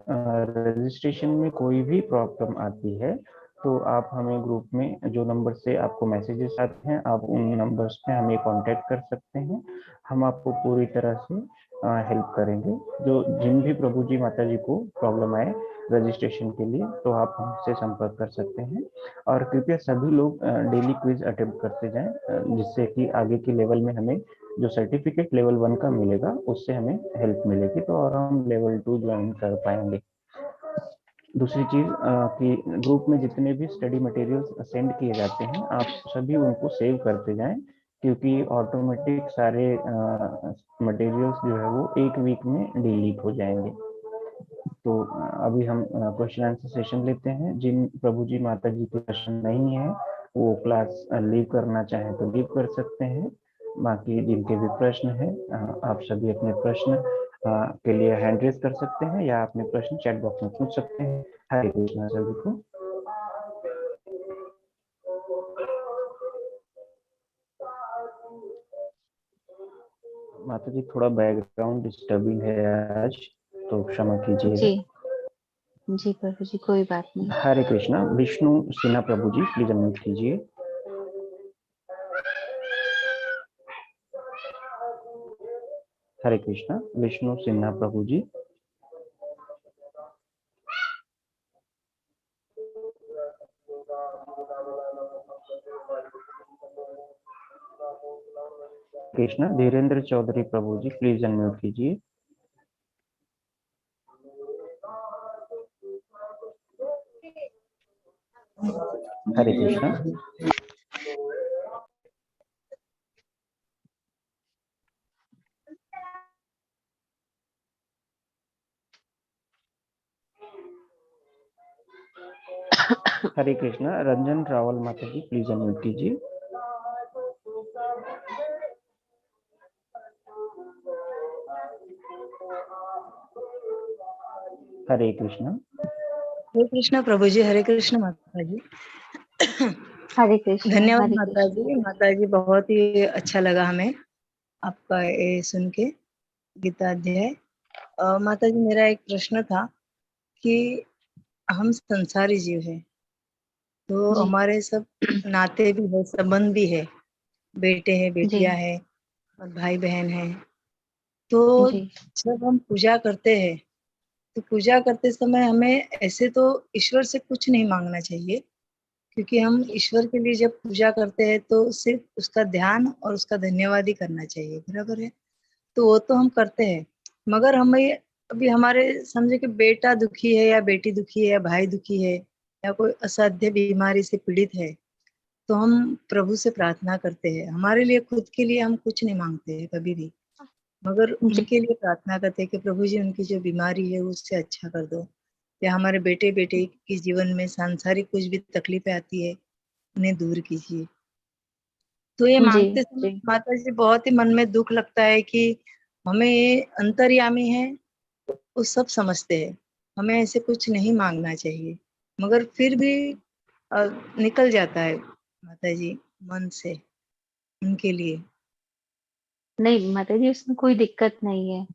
रजिस्ट्रेशन में कोई भी प्रॉब्लम आती है, तो आप हमें ग्रुप में जो नंबर से आपको मैसेजेस आते हैं, आप उन नंबर्स पे हमें कांटेक्ट कर सकते हैं। हम आपको पूरी तरह से हेल्प करेंगे। जो जिन भी प्रभु जी माता जी को प्रॉब्लम आए रजिस्ट्रेशन के लिए, तो आप हमसे संपर्क कर सकते हैं। और कृपया सभी लोग डेली क्विज अटेम्प्ट करते जाएं, जिससे कि आगे की लेवल में हमें जो सर्टिफिकेट लेवल 1 का मिलेगा, उससे हमें हेल्प मिलेगी, तो और हम लेवल 2 ज्वाइन कर पाएंगे। दूसरी चीज कि ग्रुप में जितने भी स्टडी मटेरियल्स सेंड किए जाते हैं, आप सभी उनको सेव करते जाएं, क्योंकि ऑटोमेटिक सारे मटेरियल्स जो है वो एक वीक में डिलीट हो जाएंगे। तो अभी हम क्वेश्चन आंसर सेशन लेते हैं। जिन प्रभु जी माता जी के प्रश्न नहीं है, वो क्लास लीव करना चाहें तो लीव कर सकते हैं। बाकी जिनके भी प्रश्न है, आप सभी अपने प्रश्न के लिए हैंड रेज कर सकते हैं या अपने प्रश्न चैट बॉक्स में पूछ सकते हैं। हरे कृष्णा सभी को। माता जी, थोड़ा बैकग्राउंड डिस्टर्बिंग है आज, तो क्षमा कीजिएगा। जी जी प्रभु जी, कोई बात नहीं। हरे कृष्णा। विष्णु सिन्हा प्रभु जी, प्लीज अनम्यूट कीजिए। हरे कृष्णा। विष्णु सिन्हा प्रभु जी। कृष्णा। धीरेन्द्र चौधरी प्रभु जी, प्लीज अनम्यूट कीजिए। हरे कृष्णा। हरे कृष्णा। रंजन रावल माता जी, प्लीज अनम्यूट कीजिए। हरे कृष्णा। हरे कृष्णा प्रभु जी। हरे कृष्ण माता जी। हरे कृष्णा। धन्यवाद हरे माता कृष्णा। जी। माता जी, बहुत ही अच्छा लगा हमें आपका ये सुन के गीता अध्याय। माता जी, मेरा एक प्रश्न था कि हम संसारी जीव हैं, तो जी हमारे सब नाते भी है, संबंध भी है, बेटे हैं, जी बेटियां हैं और भाई बहन हैं। तो जी जब हम पूजा करते हैं, तो पूजा करते समय हमें ऐसे तो ईश्वर से कुछ नहीं मांगना चाहिए, क्योंकि हम ईश्वर के लिए जब पूजा करते हैं तो सिर्फ उसका ध्यान और उसका धन्यवाद ही करना चाहिए, बराबर है। तो वो तो हम करते हैं, मगर हमें अभी हमारे समझे कि बेटा दुखी है या बेटी दुखी है या भाई दुखी है या कोई असाध्य बीमारी से पीड़ित है, तो हम प्रभु से प्रार्थना करते हैं। हमारे लिए, खुद के लिए हम कुछ नहीं मांगते हैं कभी भी, मगर जी उनके लिए प्रार्थना करते हैं कि प्रभु जी, उनकी जो बीमारी है उससे अच्छा कर दो। या हमारे बेटे बेटे की जीवन में सांसारिक कुछ भी तकलीफें आती है, उन्हें दूर कीजिए। तो ये जी मांगते समय जी माता जी बहुत ही मन में दुख लगता है कि हमें ये अंतर्यामी है, वो सब समझते हैं, हमें ऐसे कुछ नहीं मांगना चाहिए, मगर फिर भी अ, निकल जाता है माता जी मन से उनके लिए। नहीं माता जी, उसमें कोई दिक्कत नहीं है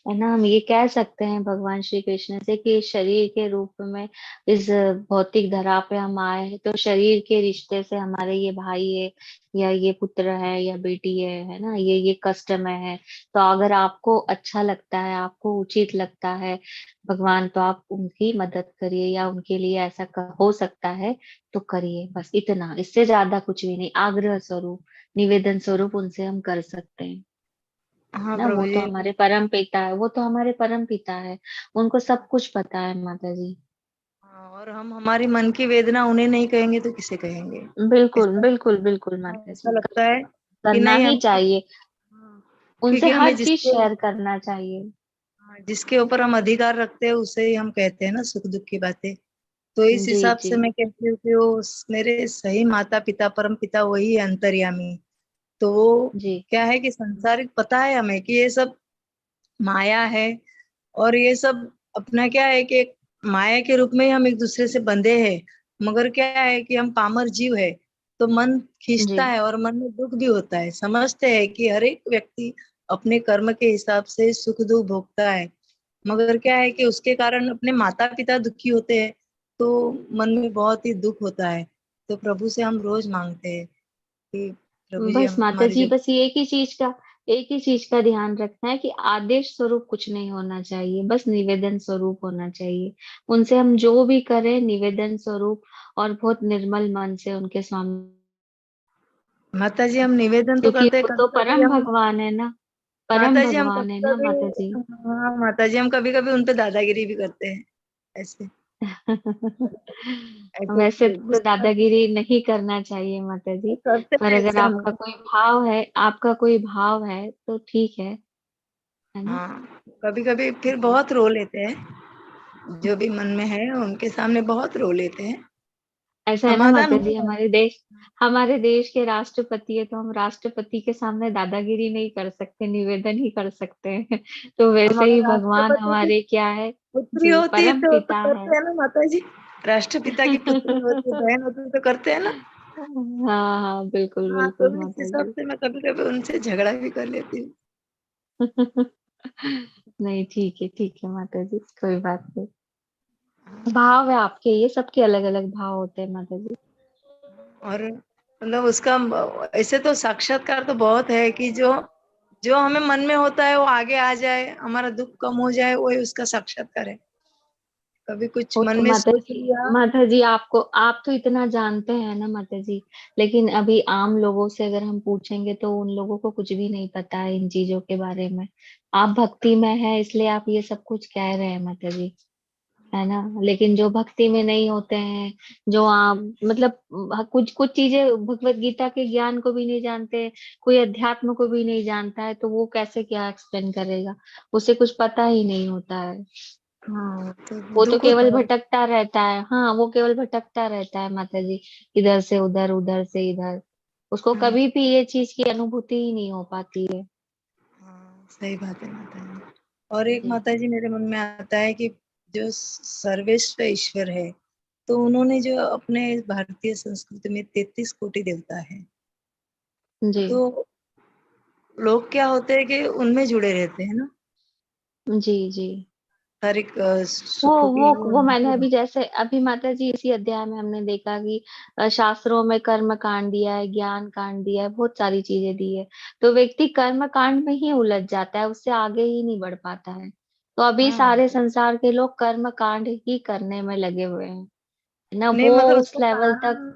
ना। हम ये कह सकते हैं भगवान श्री कृष्ण से कि शरीर के रूप में इस भौतिक धरा पे हम आए हैं, तो शरीर के रिश्ते से हमारे ये भाई है या ये पुत्र है या बेटी है ना, ये कष्ट में है। तो अगर आपको अच्छा लगता है, आपको उचित लगता है भगवान, तो आप उनकी मदद करिए, या उनके लिए ऐसा हो सकता है तो करिए, बस इतना, इससे ज्यादा कुछ भी नहीं। आग्रह स्वरूप, निवेदन स्वरूप उनसे हम कर सकते हैं हाँ ना। प्रभु वो तो जी। हमारे परम पिता है, वो तो हमारे परम पिता है, उनको सब कुछ पता है माता जी। हाँ, और हम हमारी मन की वेदना उन्हें नहीं कहेंगे तो किसे कहेंगे। बिल्कुल ऐसा बिल्कुल बिल्कुल माता ऐसा जी, लगता है कि करना नहीं ही हम, चाहिए, हाँ, उनसे क्योंकि हमें हर चीज शेयर करना चाहिए। जिसके ऊपर हम अधिकार रखते हैं उसे ही हम कहते हैं ना सुख दुख की बातें। तो इस जी हिसाब जी से मैं कहती हूँ कि वो मेरे सही माता पिता परम पिता वही है अंतर्यामी। तो वो जी क्या है कि संसारिक पता है हमें कि ये सब माया है, और ये सब अपना क्या है कि एक माया के रूप में ही हम एक दूसरे से बंधे हैं। मगर क्या है कि हम पामर जीव है, तो मन जी खींचता है और मन में दुख भी होता है। समझते हैं कि हर एक व्यक्ति अपने कर्म के हिसाब से सुख दुख भोगता है, मगर क्या है कि उसके कारण अपने माता पिता दुखी होते हैं, तो मन में बहुत ही दुख होता है। तो प्रभु से हम रोज मांगते हैं कि प्रभु जी बस माता हमारी जी, जो, बस ये एक ही चीज का ध्यान रखना है कि आदेश स्वरूप कुछ नहीं होना चाहिए, बस निवेदन स्वरूप होना चाहिए। उनसे हम जो भी करें निवेदन स्वरूप, और बहुत निर्मल मन से उनके सामने, माता जी हम निवेदन तो क्योंकि करते हैं, वो कभी तो कभी परम हम, भगवान है ना, परम माता जी हम भगवान कभी है ना कभी, माता जी। हाँ माता जी हम कभी कभी उनपे दादागिरी भी करते हैं ऐसे। ऐसे वैसे तो गुस्सा दादागिरी नहीं करना चाहिए माता जी, करते पर हैं अगर ऐसे हम। आपका कोई भाव है तो ठीक है ना। हाँ कभी कभी फिर बहुत रो लेते हैं, जो भी मन में है उनके सामने बहुत रो लेते हैं। ऐसा है ना समाधान माता हो जी, जाता हमारे देश के राष्ट्रपति है, तो हम राष्ट्रपति के सामने दादागिरी नहीं कर सकते, निवेदन ही कर सकते हैं। तो है। वैसे ही हमारे भगवान राष्ट्रपति की हमारे क्या है। पुत्री जी, होती परम तो पिता है। करते हैं ना माता जी। राष्ट्रपिता की पुत्री होती, बहन होती तो करते हैं ना। हाँ हाँ, बिल्कुल हाँ तो बिल्कुल इस माता हिसाब जी। से मैं कभी कभी उनसे झगड़ा भी कर लेती हूँ। नहीं, ठीक है माता जी, कोई बात नहीं। भाव है आपके, ये सबके अलग अलग भाव होते हैं माता जी। और मतलब उसका ऐसे तो साक्षात्कार तो बहुत है कि जो जो हमें मन में होता है वो आगे आ जाए, हमारा दुख कम हो जाए, वही उसका साक्षात्कार है। कभी कुछ वो मन तो में सोच लिया। माता जी, आप तो इतना जानते हैं ना माता जी, लेकिन अभी आम लोगों से अगर हम पूछेंगे तो उन लोगों को कुछ भी नहीं पता है इन चीजों के बारे में। आप भक्ति में है इसलिए आप ये सब कुछ कह रहे हैं माता जी, है ना। लेकिन जो भक्ति में नहीं होते हैं, जो आप मतलब कुछ कुछ चीजें भगवत गीता के ज्ञान को भी नहीं जानते, कोई अध्यात्म को भी नहीं जानता है, तो वो कैसे क्या एक्सप्लेन करेगा, उसे कुछ पता ही नहीं होता है। हाँ तो वो तो दुख होता केवल है। भटकता रहता है, हाँ वो केवल भटकता रहता है माता जी, इधर से उधर, उधर से इधर। उसको हाँ, कभी भी ये चीज की अनुभूति ही नहीं हो पाती है। हाँ, सही बात है माता जी। और एक जी माता जी मेरे मन में आता है कि जो सर्वेश्वर ईश्वर है, तो उन्होंने जो अपने भारतीय संस्कृति में 33 कोटि देवता है, जी तो लोग क्या होते हैं कि उनमें जुड़े रहते हैं ना, जी जी। हर एक वो सुख की वो मैंने अभी, जैसे अभी माता जी इसी अध्याय में हमने देखा कि शास्त्रों में कर्म कांड दिया है, ज्ञान कांड दिया है, बहुत सारी चीजें दी है। तो व्यक्ति कर्म कांड में ही उलझ जाता है, उससे आगे ही नहीं बढ़ पाता है। तो अभी हाँ सारे संसार के लोग कर्म कांड ही करने में लगे हुए हैं, है ना, नहीं, वो मगर उस उसका लेवल तक। कारण,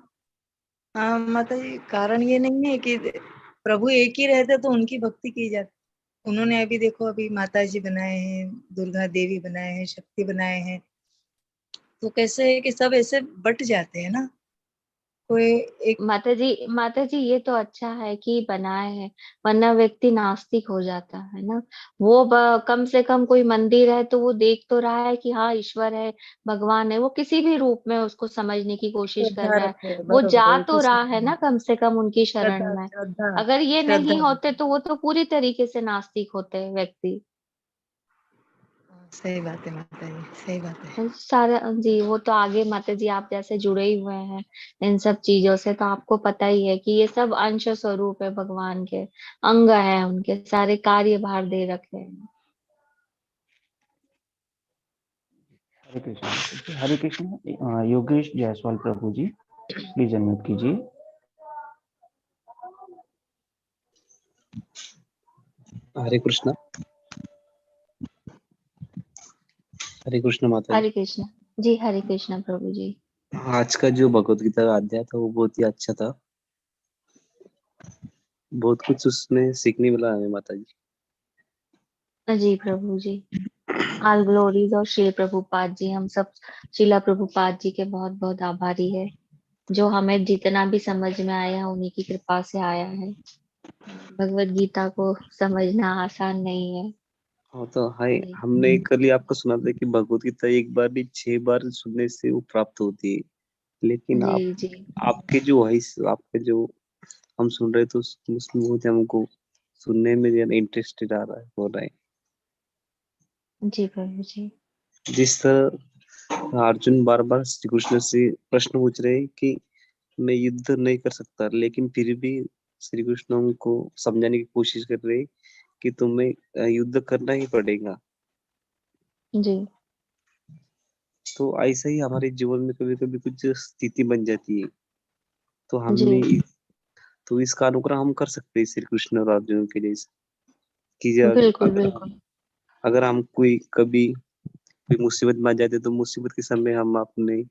हाँ माता जी कारण ये नहीं है कि प्रभु एक ही रहते तो उनकी भक्ति की जाती। उन्होंने अभी देखो, अभी माता जी बनाए हैं, दुर्गा देवी बनाए हैं, शक्ति बनाए हैं, तो कैसे है कि सब ऐसे बट जाते हैं ना। कोई एक माता जी ये तो अच्छा है कि बनाए हैं, वरना व्यक्ति नास्तिक हो जाता है ना। वो कम से कम कोई मंदिर है तो वो देख तो रहा है कि हाँ ईश्वर है, भगवान है, वो किसी भी रूप में उसको समझने की कोशिश कर श्रद्धा रहा है। रखे, वो बरोबर जा है, तो तो रहा है श्रद्धा ना कम से कम उनकी शरण श्रद्धा में। श्रद्धा अगर ये श्रद्धा नहीं होते रखे। तो वो तो पूरी तरीके से नास्तिक होते व्यक्ति। सही बात है माता जी, सही बात है। सारा जी, वो तो आगे माता जी आप जैसे जुड़े ही हुए हैं इन सब चीजों से, तो आपको पता ही है कि ये सब अंश स्वरूप है भगवान के, अंग है उनके, सारे कार्यभार दे रखे हैं। हरे कृष्ण। हरे कृष्ण। योगेश जायसवाल प्रभु जी, प्लीज अनम्यूट कीजिए। हरे कृष्णा। हरे कृष्ण माता जी। हरे कृष्ण जी, हरे कृष्ण प्रभु जी। आज का जो भगवत गीता का अध्याय था वो बहुत ही अच्छा था। बहुत कुछ उसमें सीखने मिला हमें माता जी। जी प्रभु जी, ऑल ग्लोरीज और श्री प्रभुपाद जी, हम सब श्रीला प्रभुपाद जी के बहुत बहुत आभारी है, जो हमें जितना भी समझ में आया उन्हीं की कृपा से आया है। भगवत गीता को समझना आसान नहीं है। हाँ तो हाय, जी हमने कल ही आपको सुना था कि भगवत गीता एक बार नहीं 6 बार सुनने से वो प्राप्त होती है। लेकिन जी आप जी आपके जो वॉइस, आपके जो हम सुन रहे थे उसमें बहुत हमको सुनने में ज्यादा इंटरेस्टेड आ रहा है, हो रहा है। जी प्रभु जी। जिस तरह अर्जुन बार बार श्री कृष्ण से प्रश्न पूछ रहे हैं कि मैं युद्ध नहीं कर सकता, लेकिन फिर भी श्री कृष्ण उनको समझाने की कोशिश कर रहे हैं कि तुम्हें युद्ध करना ही पड़ेगा। जी तो ऐसा ही हमारे जीवन में कभी कभी कुछ स्थिति बन जाती है, तो जी हमने तो इसका अनुग्रह हम कर सकते हैं श्री कृष्ण और अर्जुन के जैसे कि बिल्कुल बिल्कुल। अगर हम कोई कभी कोई मुसीबत में आ जाते तो मुसीबत के समय हम अपने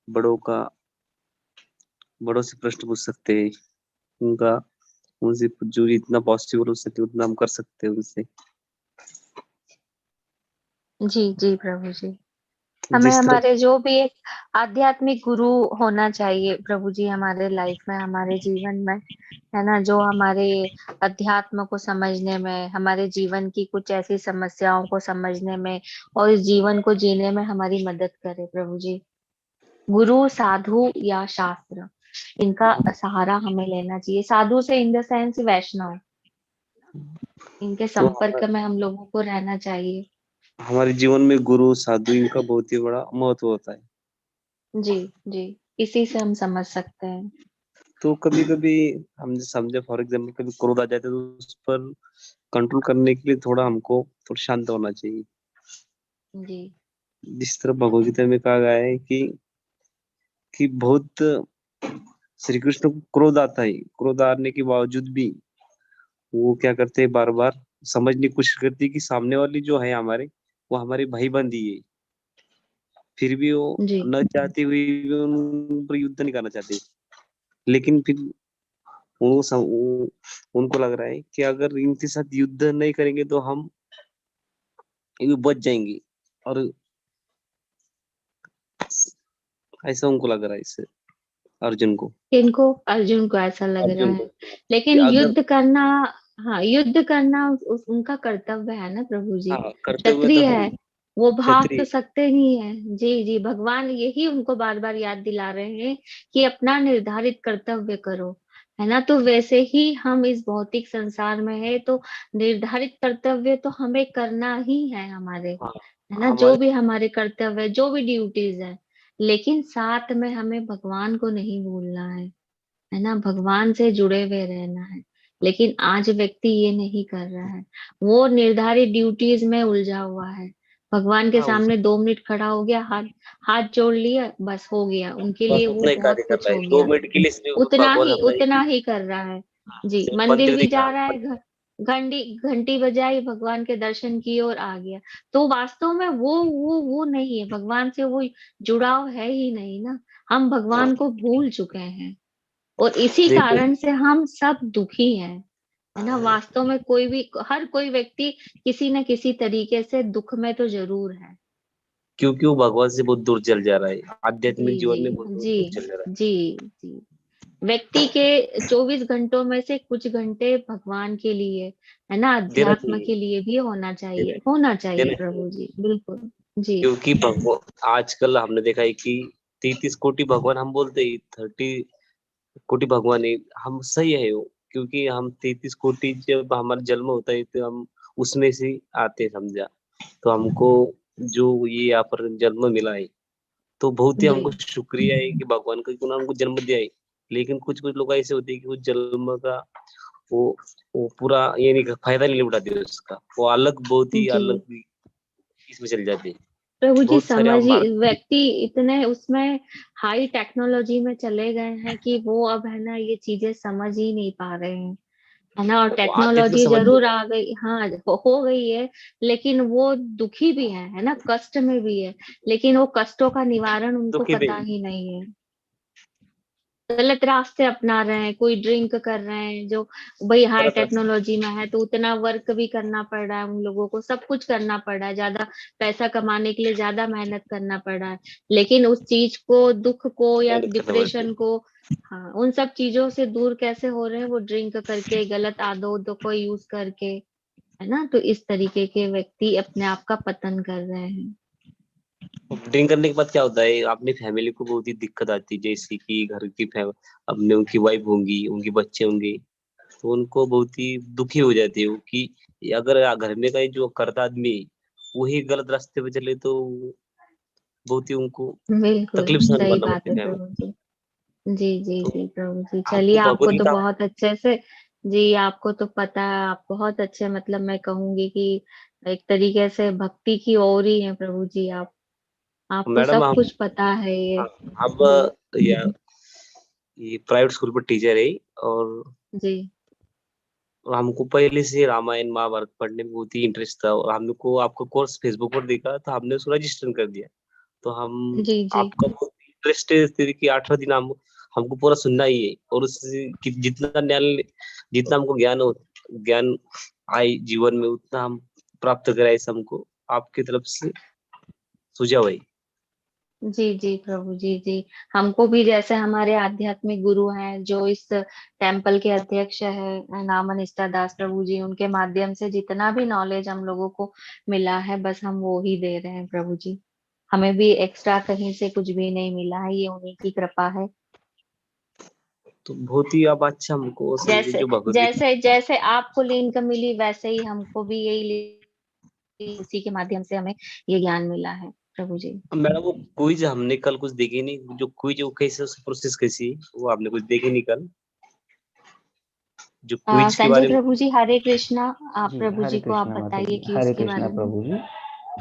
बड़ों का बड़ों से प्रश्न पूछ सकते हैं। उनका उनसे जो जितना पॉसिबल हो सके उतना हम कर सकते हैं उनसे। जी जी प्रभु जी, हमें जिस तरह हमारे जो भी एक आध्यात्मिक गुरु होना चाहिए प्रभु जी हमारे लाइफ में, हमारे जीवन में, है ना, जो हमारे अध्यात्म को समझने में, हमारे जीवन की कुछ ऐसी समस्याओं को समझने में और इस जीवन को जीने में हमारी मदद करे प्रभु जी। गुरु, साधु या शास्त्र, इनका सहारा हमें लेना चाहिए। साधु से इन द सेंस वैष्णव, इनके तो संपर्क में हम लोगों को रहना चाहिए। हमारे जीवन में गुरु साधु इनका बहुत ही बड़ा महत्व होता है। जी जी, इसी से हम समझ सकते हैं। तो कभी कभी हम समझे फॉर एग्जाम्पल कभी क्रोध आ जाता है तो उस पर कंट्रोल करने के लिए थोड़ा हमको थोड़ा शांत होना चाहिए। जी जिस तरह भगवद गीता में कहा गया है कि बहुत श्री कृष्ण को क्रोध आता है, क्रोध आने के बावजूद भी वो क्या करते हैं, बार बार समझने की कोशिश करती है कि सामने वाली जो है हमारे, वो हमारे भाई बंदी है। फिर भी वो जी न चाहते हुए भी उन पर युद्ध नहीं करना चाहते। लेकिन फिर उनको लग रहा है कि अगर इनके साथ युद्ध नहीं करेंगे तो हम ये बच जाएंगे। और ऐसा उनको लग रहा है इससे, अर्जुन को। इनको, अर्जुन को ऐसा लग रहा अर्जुन है, को कि लेकिन अगर युद्ध करना, हाँ युद्ध करना उनका कर्तव्य है ना प्रभु जी। हाँ कर्तव्य तो क्षत्रिय है है, ही, वो भाग तो क्षत्रिय। सकते नहीं है। जी जी, भगवान यही उनको बार बार याद दिला रहे हैं कि अपना निर्धारित कर्तव्य करो, है ना। तो वैसे ही हम इस भौतिक संसार में है तो निर्धारित कर्तव्य तो हमें करना ही है हमारे, हाँ है ना, जो हमारे भी हमारे कर्तव्य है, जो भी ड्यूटीज है। लेकिन साथ में हमें भगवान को नहीं भूलना है ना, भगवान से जुड़े हुए रहना है। लेकिन आज व्यक्ति ये नहीं कर रहा है, वो निर्धारित ड्यूटीज में उलझा हुआ है। भगवान के हाँ सामने 2 मिनट खड़ा हो गया, हाथ हाथ जोड़ लिया, बस हो गया, उनके बस लिए वो उतना ही कार्य बहुत कर कुछ रहा है, हो दो गया। मिनट के लिए सिर्फ भगवान अपना उतना ही कर रहा है। जी, सिर्फ मंदिर मंदिर भी दिखा जा रहा है, घंटी घंटी बजाई, भगवान के दर्शन किए और आ गया। तो वास्तव में वो नहीं है, भगवान से वो जुड़ाव है ही नहीं ना। हम हाँ भगवान को भूल चुके हैं और इसी देखो कारण से हम सब दुखी हैं, है ना। वास्तव में कोई भी, हर कोई व्यक्ति किसी न किसी तरीके से दुख में तो जरूर है। क्योंकि वो भगवान से बहुत दूर चल जा रहा है, आध्यात्मिक जी जीवन में बहुत जी दूर जी चल जा रहा जी जी। व्यक्ति के 24 घंटों में से कुछ घंटे भगवान के लिए, है ना, है। देना अध्यात्म चाहिए, के लिए भी देना होना चाहिए देना प्रभु चाहिए। जी, बिल्कुल। जी क्योंकि भगवान आजकल हमने देखा है कि 33 कोटि भगवान हम बोलते हैं, 30 कोटि भगवान है, हम सही है वो, क्योंकि हम 33 कोटि जब हमारा जन्म होता है तो हम उसमें से आते हैं, समझा। तो हमको जो ये यहाँ पर जन्म मिला है, तो बहुत ही जी हमको शुक्रिया है कि भगवान का, कि उन्होंने हमको जन्म दिया है। लेकिन कुछ कुछ लोग ऐसे होते हैं कि वो जन्म का वो वो पूरा ये नहीं फायदा नहीं उठाते उसका, वो अलग बहुत ही जी अलग इसमें चल जाते हैं। प्रभु जी, बहुत सारे हम समझिए व्यक्ति इतने उसमें हाई टेक्नोलॉजी में चले गए हैं कि वो अब, है ना, ये चीजें समझ ही नहीं पा रहे हैं, है ना। और वो आध्यात्म टेक्नोलॉजी समझ नहीं जरूर रहे, आ गई, हाँ, हो गई है, लेकिन वो दुखी भी है ना, कष्ट में भी है, लेकिन वो कष्टों का निवारण उनको दुखी भी पता ही नहीं है। गलत रास्ते अपना रहे हैं, कोई ड्रिंक कर रहे हैं, जो भाई हाई गलत रास्ते। टेक्नोलॉजी में है तो उतना वर्क भी करना पड़ रहा है उन लोगों को, सब कुछ करना पड़ रहा है, ज्यादा पैसा कमाने के लिए ज्यादा मेहनत करना पड़ रहा है, लेकिन उस चीज को, दुख को या मेहनत करना पड़ती है। डिप्रेशन को, हाँ, उन सब चीजों से दूर कैसे हो रहे हैं, वो ड्रिंक करके, गलत आदतों को यूज करके, है ना। तो इस तरीके के व्यक्ति अपने आप का पतन कर रहे हैं। ड्रिंक करने के बाद क्या होता है, अपनी फैमिली को बहुत ही दिक्कत आती है, जैसे कि घर की अपने उनकी वाइफ होंगी, उनके बच्चे होंगे, तो उनको बहुत ही दुखी हो जाती है वो, कि अगर घर में का जो करता आदमी है, वही गलत रास्ते पे चले तो बहुत ही उनको बिल्कुल तकलीफ सहन सही करना बात पड़ती है है फैमिली। प्रभु जी। जी जी तो जी प्रभु जी, चलिए, हमको भगवत आपको तो गीता, बहुत अच्छे से, जी, आपको तो पता है, आप बहुत अच्छे, मतलब मैं कहूंगी कि एक तरीके से भक्ति की ओर ही है प्रभु जी, आप, आपको मैडम सब हम, कुछ पता है ये। हाँ, हम जी ये प्राइवेट स्कूल पर टीचर है, और जी हमको पहले से रामायण महाभारत पढ़ने में बहुत ही इंटरेस्ट था, और हमको आपका कोर्स फेसबुक पर देखा तो हमने उसको रजिस्टर कर दिया। तो हम जी जी आपका बहुत इंटरेस्ट है, इस तरह की 8वां दिन हम हमको पूरा सुनना ही है, और उससे जितना ज्ञान, जितना हमको ज्ञान आए जीवन में, उतना हम प्राप्त करें, ऐसा हमको आपकी तरफ से सुझाव है। जी जी प्रभु जी जी, हमको भी, जैसे हमारे आध्यात्मिक गुरु हैं जो इस टेम्पल के अध्यक्ष है नामा निष्ठा दास प्रभु जी, उनके माध्यम से जितना भी नॉलेज हम लोगों को मिला है, बस हम वो ही दे रहे हैं प्रभु जी। हमें भी एक्स्ट्रा कहीं से कुछ भी नहीं मिला है, ये उन्हीं की कृपा है। तो बहुत ही अब अच्छा हमको समझे जैसे जो भगवत गीता। जैसे जैसे आपको लिंक मिली, वैसे ही हमको भी यही उसी के माध्यम से हमें ये ज्ञान मिला है प्रभु जी। मैडम वो क्विज हमने कल कुछ देखी नहीं, जो क्विज वो कैसे, उसकी प्रोसेस कैसी है, वो आपने कुछ देखी नहीं कल, जो क्विज के संजय बारे में। प्रभु जी, हरे कृष्णा। आप जी प्रभु हरे जी को आप कृष्णा माता बताइए जी, कि हरे उसके कृष्णा बारे में। प्रभु जी।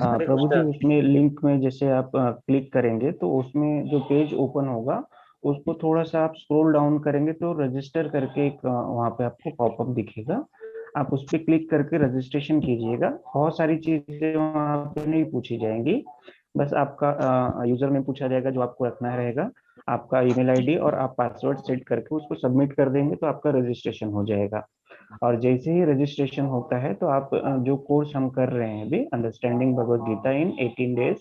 हरे प्रभु जी, कृष्णा। उसमें लिंक में जैसे आप क्लिक करेंगे तो उसमें जो पेज ओपन होगा, उसको थोड़ा सा आप स्क्रॉल डाउन करेंगे तो रजिस्टर करके एक वहाँ पे आपको पॉपअप दिखेगा। आप उस पर क्लिक करके रजिस्ट्रेशन कीजिएगा। बहुत सारी चीजें वहाँ पे नहीं पूछी जाएंगी, बस आपका यूजर नेम पूछा जाएगा जो आपको रखना रहेगा, आपका ईमेल आईडी, और आप पासवर्ड सेट करके उसको सबमिट कर देंगे तो आपका रजिस्ट्रेशन हो जाएगा। और जैसे ही रजिस्ट्रेशन होता है तो आप जो कोर्स हम कर रहे हैं अभी, अंडरस्टैंडिंग भगवत गीता इन 18 डेज,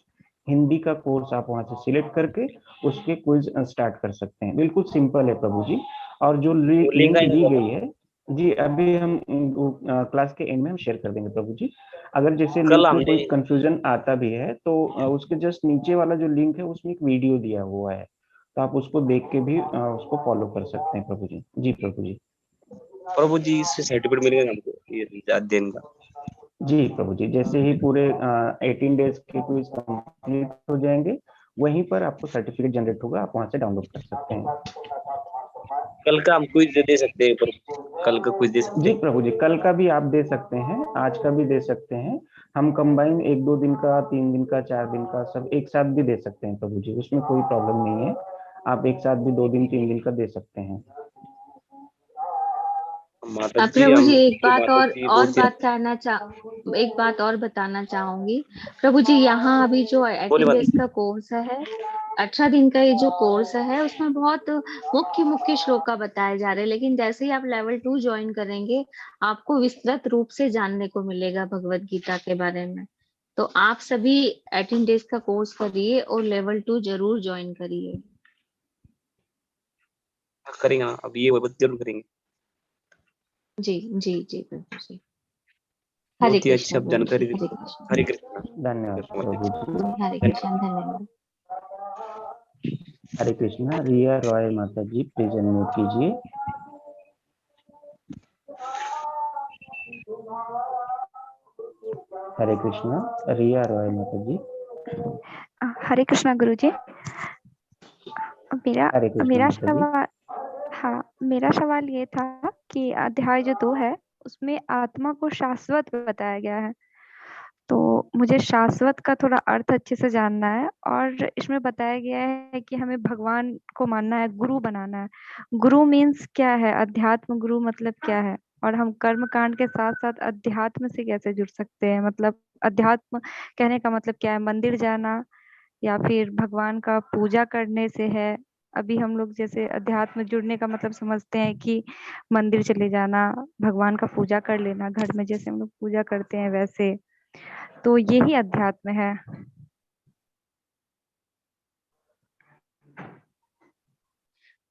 हिंदी का कोर्स आप वहां से सिलेक्ट करके उसके क्विज स्टार्ट कर सकते हैं। बिल्कुल सिंपल है प्रभु जी। और जो वो लिंक लिंक दी आएगा गई है, जी अभी हम क्लास के एंड में हम शेयर कर देंगे प्रभु जी। अगर जैसे कल लिंक में हमने, कोई कंफ्यूजन आता भी है तो उसके जस्ट नीचे वाला जो लिंक है उसमें एक वीडियो दिया हुआ है, तो आप उसको देख के भी उसको फॉलो कर सकते हैं प्रभु जी। जी प्रभु जी। प्रभु जी इससे सर्टिफिकेट मिलेगा हमको ये अध्ययन का। जी प्रभु जी, जैसे ही पूरे 18 डेज के क्विज कंप्लीट हो जाएंगे, वहीं पर आपको सर्टिफिकेट जनरेट होगा, आप वहां से डाउनलोड कर सकते हैं। कल का हम क्विज दे सकते हैं, पर कल का क्विज दे सकते जी हैं। प्रभु जी, कल का भी आप दे सकते हैं, आज का भी दे सकते हैं। हम कंबाइन 1-2 दिन का, 3 दिन का, 4 दिन का सब एक साथ भी दे सकते हैं प्रभु जी, उसमें कोई प्रॉब्लम नहीं है। आप एक साथ भी 2 दिन 3 दिन का दे सकते हैं। माता जी प्रभु हम, जी, एक बात माता जी और बहुत ही, बात कहना चाह एक बात और बताना चाहूंगी प्रभु जी। यहाँ अभी जो बोले 18 माता डेज जी। का कोर्स है, 18 दिन का ये जो कोर्स है, उसमें बहुत मुख्य मुख्य श्लोका बताए जा रहे हैं, लेकिन जैसे ही आप लेवल 2 ज्वाइन करेंगे, आपको विस्तृत रूप से जानने को मिलेगा भगवत गीता के बारे में। तो आप सभी 18 डेज का कोर्स करिए और लेवल 2 जरूर ज्वाइन करिए। करेंगे ना, अब ये जरूर करेंगे। जी जी जी बिल्कुल जी। हरे बहुत ही अच्छी कृष्णा आप प्रभु जी, जानकारी दी। हरे कृष्णा। हरे कृष्णा। धन्यवाद प्रभु जी। हरे कृष्णा, धन्यवाद। हरे कृष्णा। रिया रॉय माता जी प्लीज अनम्यूट कीजिए। हरे कृष्णा। रिया रॉय माता जी। हरे कृष्णा गुरु जी। मेरा हरे कृष्णा मेरा माता जी। सवाल, हाँ, मेरा सवाल ये था कि अध्याय जो 2 है उसमें आत्मा को शाश्वत बताया गया है, तो मुझे शाश्वत का थोड़ा अर्थ अच्छे से जानना है। और इसमें बताया गया है कि हमें भगवान को मानना है, गुरु बनाना है। गुरु मीन्स क्या है? अध्यात्म गुरु मतलब क्या है? और हम कर्म कांड के साथ साथ अध्यात्म से कैसे जुड़ सकते हैं? मतलब अध्यात्म कहने का मतलब क्या है? मंदिर जाना या फिर भगवान का पूजा करने से है? अभी हम लोग जैसे अध्यात्म जुड़ने का मतलब समझते हैं कि मंदिर चले जाना, भगवान का पूजा कर लेना, घर में जैसे हम लोग पूजा करते हैं वैसे, तो यही अध्यात्म है।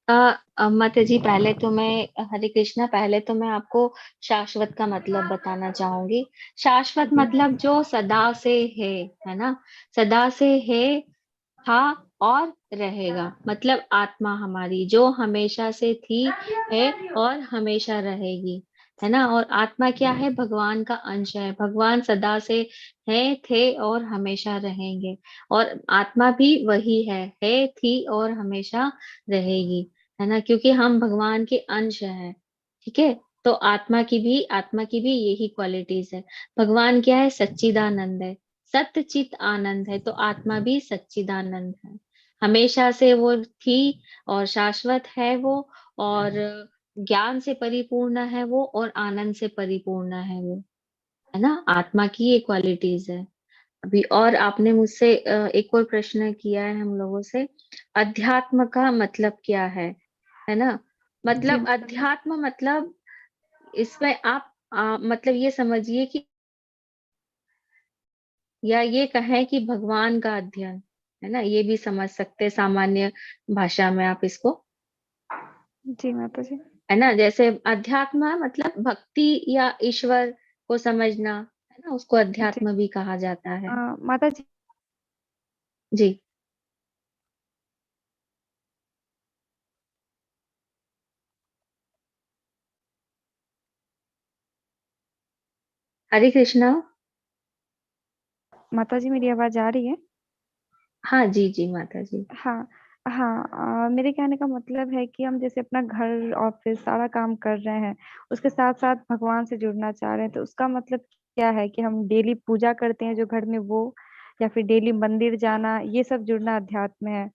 माता जी पहले तो मैं, हरे कृष्णा, पहले तो मैं आपको शाश्वत का मतलब बताना चाहूंगी। शाश्वत जी मतलब जो सदा से है ना, सदा से है, था और रहेगा। मतलब आत्मा हमारी जो हमेशा से थी, है और हमेशा रहेगी, है ना। और आत्मा क्या है? भगवान का अंश है। भगवान सदा से है, थे और हमेशा रहेंगे। और आत्मा भी वही है, थी और हमेशा रहेगी, है ना, क्योंकि हम भगवान के अंश हैं। ठीक है। तो आत्मा की भी यही क्वालिटीज है। भगवान क्या है? सच्चिदानंद है, सत्य चित आनंद है। तो आत्मा भी सच्चिदानंद है, हमेशा से वो थी और शाश्वत है वो, और ज्ञान से परिपूर्ण है वो, और आनंद से परिपूर्ण है वो, है ना। आत्मा की ये क्वालिटीज है। अभी और आपने मुझसे एक और प्रश्न किया है हम लोगों से, अध्यात्म का मतलब क्या है ना। जी मतलब अध्यात्म मतलब, इसमें आप मतलब ये समझिए कि, या ये कहें कि भगवान का अध्ययन, है ना, ये भी समझ सकते हैं सामान्य भाषा में आप इसको, जी माता जी। है ना। जैसे अध्यात्म मतलब भक्ति या ईश्वर को समझना, है ना, उसको जी अध्यात्म भी कहा जाता है। माता जी, जी। हरे कृष्णा। माता जी मेरी आवाज आ रही है? हाँ जी जी माता जी। हाँ हाँ, मेरे कहने का मतलब है कि हम जैसे अपना घर ऑफिस सारा काम कर रहे हैं, उसके साथ साथ भगवान से जुड़ना चाह रहे हैं, तो उसका मतलब क्या है कि हम डेली पूजा करते हैं जो घर में वो, या फिर डेली मंदिर जाना, ये सब जुड़ना अध्यात्म है?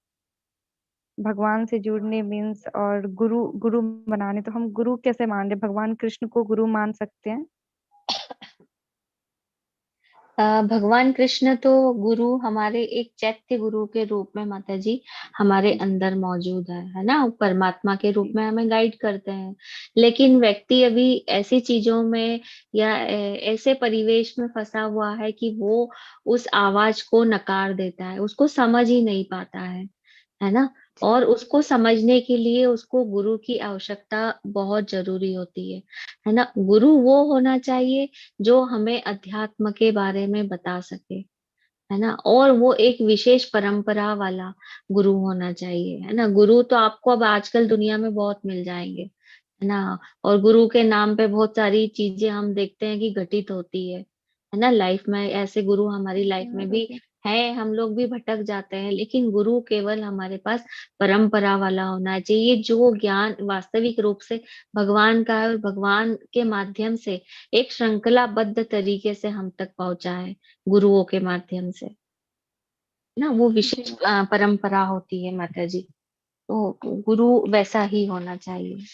भगवान से जुड़ने मीन्स, और गुरु गुरु बनाने, तो हम गुरु कैसे मान रहे? भगवान कृष्ण को गुरु मान सकते हैं? भगवान कृष्ण तो गुरु, हमारे एक चैत्य गुरु के रूप में माता जी हमारे जी अंदर मौजूद है ना। परमात्मा के रूप जी में हमें गाइड करते हैं। लेकिन व्यक्ति अभी ऐसी चीजों में या ऐसे परिवेश में फंसा हुआ है कि वो उस आवाज को नकार देता है, उसको समझ ही नहीं पाता है ना। जी और उसको समझने के लिए उसको गुरु की आवश्यकता बहुत जरूरी होती है ना। गुरु वो होना चाहिए जो हमें अध्यात्म के बारे में बता सके, है ना। और वो एक विशेष परंपरा वाला गुरु होना चाहिए, है ना। गुरु तो आपको अब आजकल दुनिया में बहुत मिल जाएंगे, है ना। और गुरु के नाम पे बहुत सारी चीजें हम देखते हैं कि घटित होती है ना लाइफ में। ऐसे गुरु हमारी जी लाइफ में माता भी जी। है, हम लोग भी भटक जाते हैं। लेकिन गुरु केवल हमारे पास परंपरा वाला होना चाहिए, जो ज्ञान वास्तविक रूप से भगवान का है और भगवान के माध्यम से एक श्रृंखलाबद्ध तरीके से हम तक पहुंचा है, गुरुओं के माध्यम से ना। वो जी विशेष परंपरा होती है माता जी। तो गुरु वैसा ही होना चाहिए।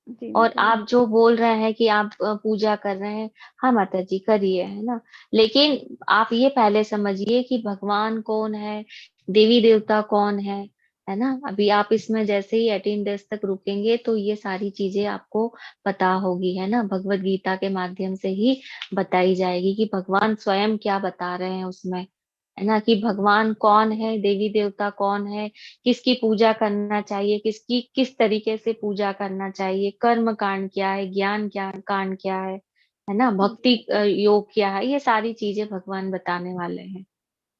जी और माता जी। आप जो बोल रहे हैं कि आप पूजा कर रहे हैं, हाँ माता जी करिए, है ना। लेकिन आप ये पहले समझिए कि भगवान कौन है, देवी देवता कौन है है ना। अभी आप इसमें जैसे ही 18 डेज तक रुकेंगे तो ये सारी चीजें आपको पता होगी, है ना। भगवत गीता के माध्यम से ही बताई जाएगी कि भगवान स्वयं क्या बता रहे हैं उसमें, है ना, कि भगवान कौन है, देवी देवता कौन है, किसकी पूजा करना चाहिए, किसकी किस तरीके से पूजा करना चाहिए, कर्म कांड क्या है, ज्ञान क्या कांड क्या है ना, भक्ति योग क्या है, ये सारी चीजें भगवान बताने वाले हैं।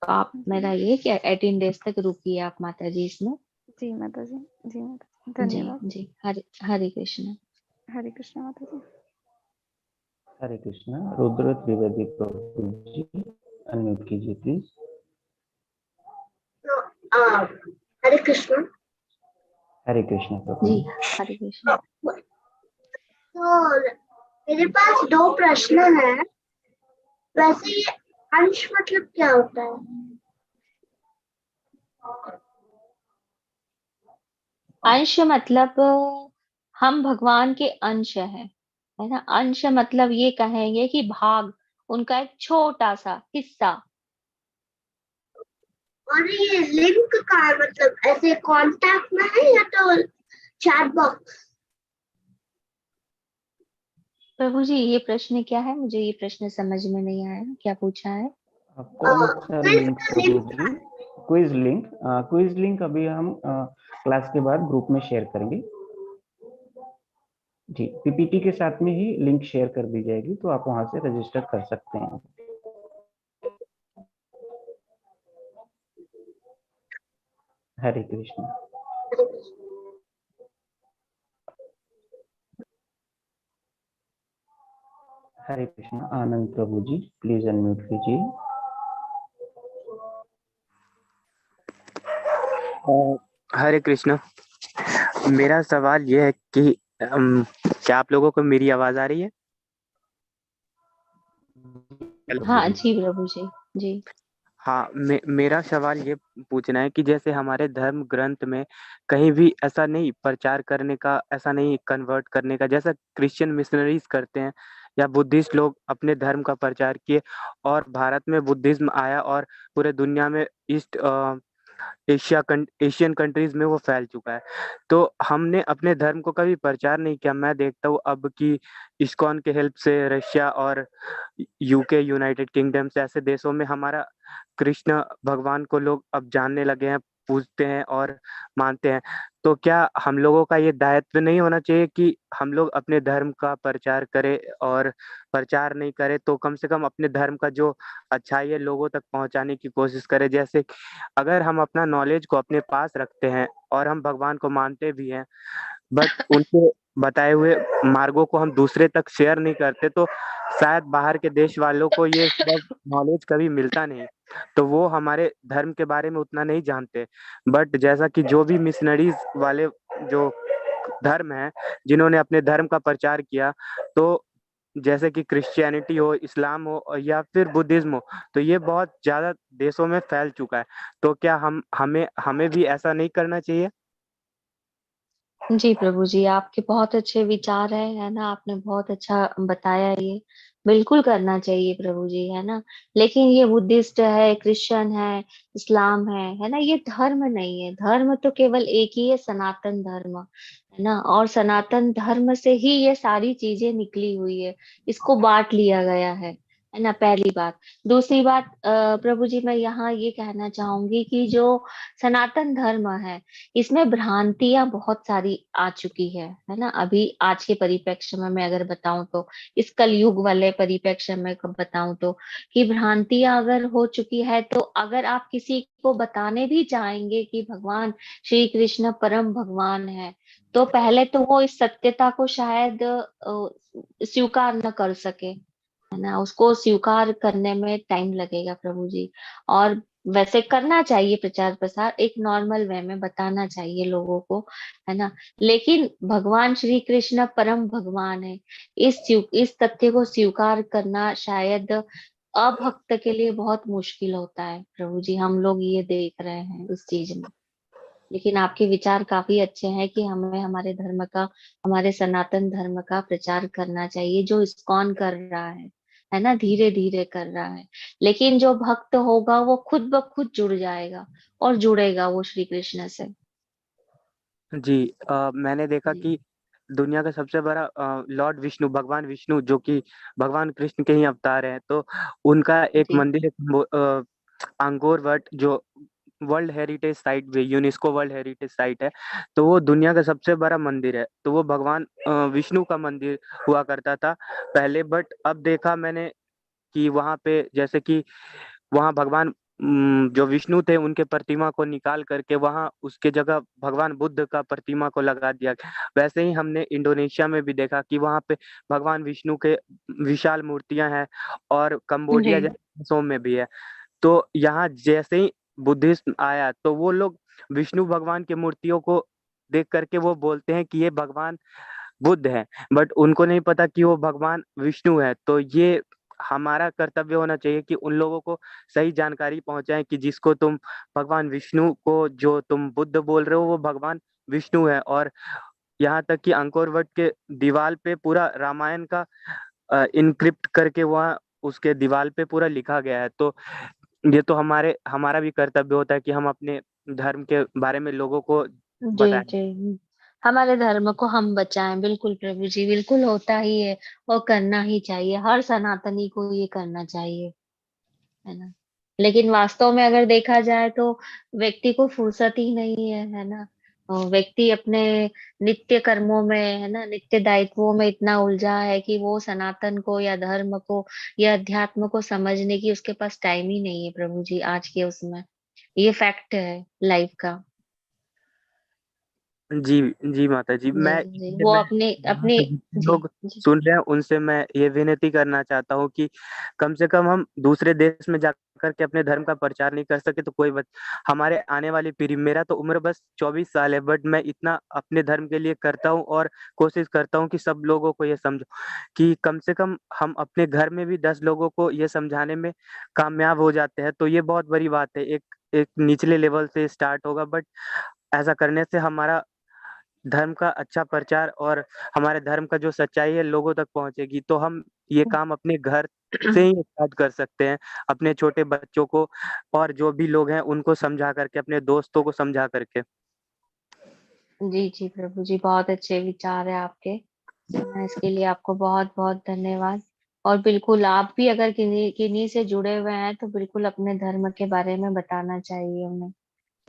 तो आप मेरा ये कि 18 डेज तक रुकिए आप माता जी इसमें। जी माता जी। जी माता जी, जी धन्यवाद। जी, हरे हरे कृष्ण। हरे कृष्ण माता जी। हरे कृष्णा। रुद्र त्रिवेदी प्रभु जी अनम्यूट कीजिए प्लीज। हरे कृष्ण। हरे कृष्णा प्रभु जी जी। हरे कृष्ण। तो मेरे पास 2 प्रश्न हैं। वैसे ये अंश मतलब क्या होता है? अंश मतलब हम भगवान के अंश हैं, है ना। अंश मतलब ये कहेंगे कि भाग, उनका एक छोटा सा हिस्सा। और ये लिंक का मतलब ऐसे कांटेक्ट में है या तो चैट बॉक्स? प्रभु जी ये प्रश्न क्या है, मुझे ये प्रश्न समझ में नहीं आया, क्या पूछा है। कौन सा लिंक प्रभु लिंक जी? Quiz link. क्विज लिंक अभी हम क्लास के बाद ग्रुप में शेयर करेंगे। जी, पीपीटी के साथ में ही लिंक शेयर कर दी जाएगी, तो आप वहां से रजिस्टर कर सकते हैं। हरे कृष्ण। हरे कृष्ण। आनंद प्रभु जी प्लीज अनम्यूट कीजिए। हरे कृष्ण। मेरा सवाल ये है कि क्या आप लोगों को मेरी आवाज आ रही है? हेलो। हाँ जी प्रभु जी। जी हाँ, मेरा सवाल ये पूछना है कि जैसे हमारे धर्म ग्रंथ में कहीं भी ऐसा नहीं प्रचार करने का, ऐसा नहीं कन्वर्ट करने का, जैसा क्रिश्चियन मिशनरीज करते हैं या बुद्धिस्ट लोग अपने धर्म का प्रचार किए और भारत में बुद्धिज्म आया और पूरे दुनिया में ईस्ट एशियन कंट्रीज में वो फैल चुका है। तो हमने अपने धर्म को कभी प्रचार नहीं किया। मैं देखता हूँ अब कि इस्कॉन के हेल्प से रशिया और यूके, यूनाइटेड किंगडम से ऐसे देशों में हमारा कृष्ण भगवान को लोग अब जानने लगे हैं, पूजते हैं और मानते हैं। तो क्या हम लोगों का ये दायित्व नहीं होना चाहिए कि हम लोग अपने धर्म का प्रचार करें, और प्रचार नहीं करें तो कम से कम अपने धर्म का जो अच्छाई है लोगों तक पहुंचाने की कोशिश करें। जैसे अगर हम अपना नॉलेज को अपने पास रखते हैं और हम भगवान को मानते भी हैं, बट उनके बताए हुए मार्गों को हम दूसरे तक शेयर नहीं करते, तो शायद बाहर के देश वालों को ये सब नॉलेज कभी मिलता नहीं, तो वो हमारे धर्म के बारे में उतना नहीं जानते। बट जैसा कि जो भी मिशनरीज वाले जो धर्म है, जिन्होंने अपने धर्म का प्रचार किया, तो जैसे कि क्रिश्चियनिटी हो, इस्लाम हो या फिर बुद्धिज्म हो, तो ये बहुत ज्यादा देशों में फैल चुका है। तो क्या हमें हमें भी ऐसा नहीं करना चाहिए? जी प्रभु जी, आपके बहुत अच्छे विचार है ना, आपने बहुत अच्छा बताया ये। बिल्कुल करना चाहिए प्रभु जी, है ना। लेकिन ये बुद्धिस्ट है, क्रिश्चियन है, इस्लाम है ना, ये धर्म नहीं है। धर्म तो केवल एक ही है, सनातन धर्म, है ना। और सनातन धर्म से ही ये सारी चीजें निकली हुई है, इसको बांट लिया गया है ना, पहली बात। दूसरी बात प्रभु जी, मैं यहाँ ये कहना चाहूंगी कि जो सनातन धर्म है, इसमें भ्रांतियां बहुत सारी आ चुकी है ना। अभी आज के परिप्रेक्ष्य में मैं अगर बताऊं तो, इस कलयुग वाले परिप्रेक्ष्य में बताऊं तो, कि भ्रांतियां अगर हो चुकी है, तो अगर आप किसी को बताने भी चाहेंगे कि भगवान श्री कृष्ण परम भगवान है, तो पहले तो वो इस सत्यता को शायद स्वीकार न कर सके, है ना। उसको स्वीकार करने में टाइम लगेगा प्रभु जी। और वैसे करना चाहिए प्रचार प्रसार, एक नॉर्मल वे में बताना चाहिए लोगों को, है ना। लेकिन भगवान श्री कृष्ण परम भगवान है, इस तथ्य को स्वीकार करना शायद अभक्त के लिए बहुत मुश्किल होता है प्रभु जी। हम लोग ये देख रहे हैं इस चीज में। लेकिन आपके विचार काफी अच्छे हैं कि हमें हमारे धर्म का, हमारे सनातन धर्म का प्रचार करना चाहिए, जो इस्कॉन कर रहा है ना, धीरे धीरे कर रहा है। लेकिन जो भक्त होगा वो खुद ब खुद जुड़ जाएगा और जुड़ेगा वो श्री कृष्ण से। जी मैंने देखा जी कि दुनिया का सबसे बड़ा लॉर्ड विष्णु, भगवान विष्णु जो कि भगवान कृष्ण के ही अवतार हैं, तो उनका एक जी मंदिर है अंकोर वट जो वर्ल्ड हेरिटेज साइट भी यूनेस्को वर्ल्ड हेरिटेज साइट है, तो वो दुनिया का सबसे बड़ा मंदिर है। तो वो भगवान विष्णु का मंदिर हुआ करता था पहले, बट अब देखा मैंने कि वहाँ पे जैसे कि वहाँ भगवान जो विष्णु थे उनके प्रतिमा को निकाल करके वहाँ उसके जगह भगवान बुद्ध का प्रतिमा को लगा दिया गया। वैसे ही हमने इंडोनेशिया में भी देखा कि वहाँ पे भगवान विष्णु के विशाल मूर्तियां हैं और जी कंबोडिया जैसे देशों में भी है। तो यहाँ जैसे ही बुद्धिज्म आया तो वो लोग विष्णु भगवान की मूर्तियों को देख करके वो बोलते हैं कि ये भगवान बुद्ध है, बट उनको नहीं पता कि वो भगवान विष्णु है। तो ये हमारा कर्तव्य होना चाहिए कि उन लोगों को सही जानकारी पहुंचाएं कि जिसको तुम भगवान विष्णु को जो तुम बुद्ध बोल रहे हो वो भगवान विष्णु है। और यहाँ तक कि अंकोर वट के दीवार पे पूरा रामायण का इनक्रिप्ट करके वहाँ उसके दीवार पे पूरा लिखा गया है। तो ये तो हमारा भी कर्तव्य होता है कि हम अपने धर्म के बारे में लोगों को जी बताएं। जी हमारे धर्म को हम बचाएं, बिल्कुल प्रभु जी, बिल्कुल होता ही है और करना ही चाहिए, हर सनातनी को ये करना चाहिए, है ना। लेकिन वास्तव में अगर देखा जाए तो व्यक्ति को फुर्सत ही नहीं है ना। और व्यक्ति अपने नित्य कर्मों में, है ना, नित्य दायित्वों में इतना उलझा है कि वो सनातन को या धर्म को या अध्यात्म को समझने की उसके पास टाइम ही नहीं है प्रभु जी, आज के उसमें। ये फैक्ट है लाइफ का। जी, जी माता जी। जी मैं जी इसलिए वो मैं अपने यहाँ अपने पे जितने जी लोग जी सुन रहे हैं उनसे मैं ये विनती करना चाहता हूँ कि कम से कम हम दूसरे देश में जाकर के अपने धर्म का प्रचार नहीं कर सके तो कोई बात। हमारे आने वाली पीढ़ी, मेरा तो उम्र बस 24 साल है, बट मैं इतना अपने धर्म के लिए करता हूँ और कोशिश करता हूँ कि सब लोगों को ये समझो कि कम से कम हम अपने घर में भी 10 लोगों को ये समझाने में कामयाब हो जाते हैं तो ये बहुत बड़ी बात है। एक एक निचले लेवल से स्टार्ट होगा, बट ऐसा करने से हमारा धर्म का अच्छा प्रचार और हमारे धर्म का जो सच्चाई है लोगों तक पहुँचेगी। तो हम ये काम अपने घर से ही स्टार्ट कर सकते हैं, अपने छोटे बच्चों को और जो भी लोग हैं उनको समझा करके, अपने दोस्तों को समझा करके। जी जी प्रभु जी, बहुत अच्छे विचार है आपके, है ना। इसके लिए आपको बहुत बहुत धन्यवाद। और बिल्कुल आप भी अगर किन्हीं किन्हीं से जुड़े हुए हैं तो बिल्कुल अपने धर्म के बारे में बताना चाहिए उन्हें,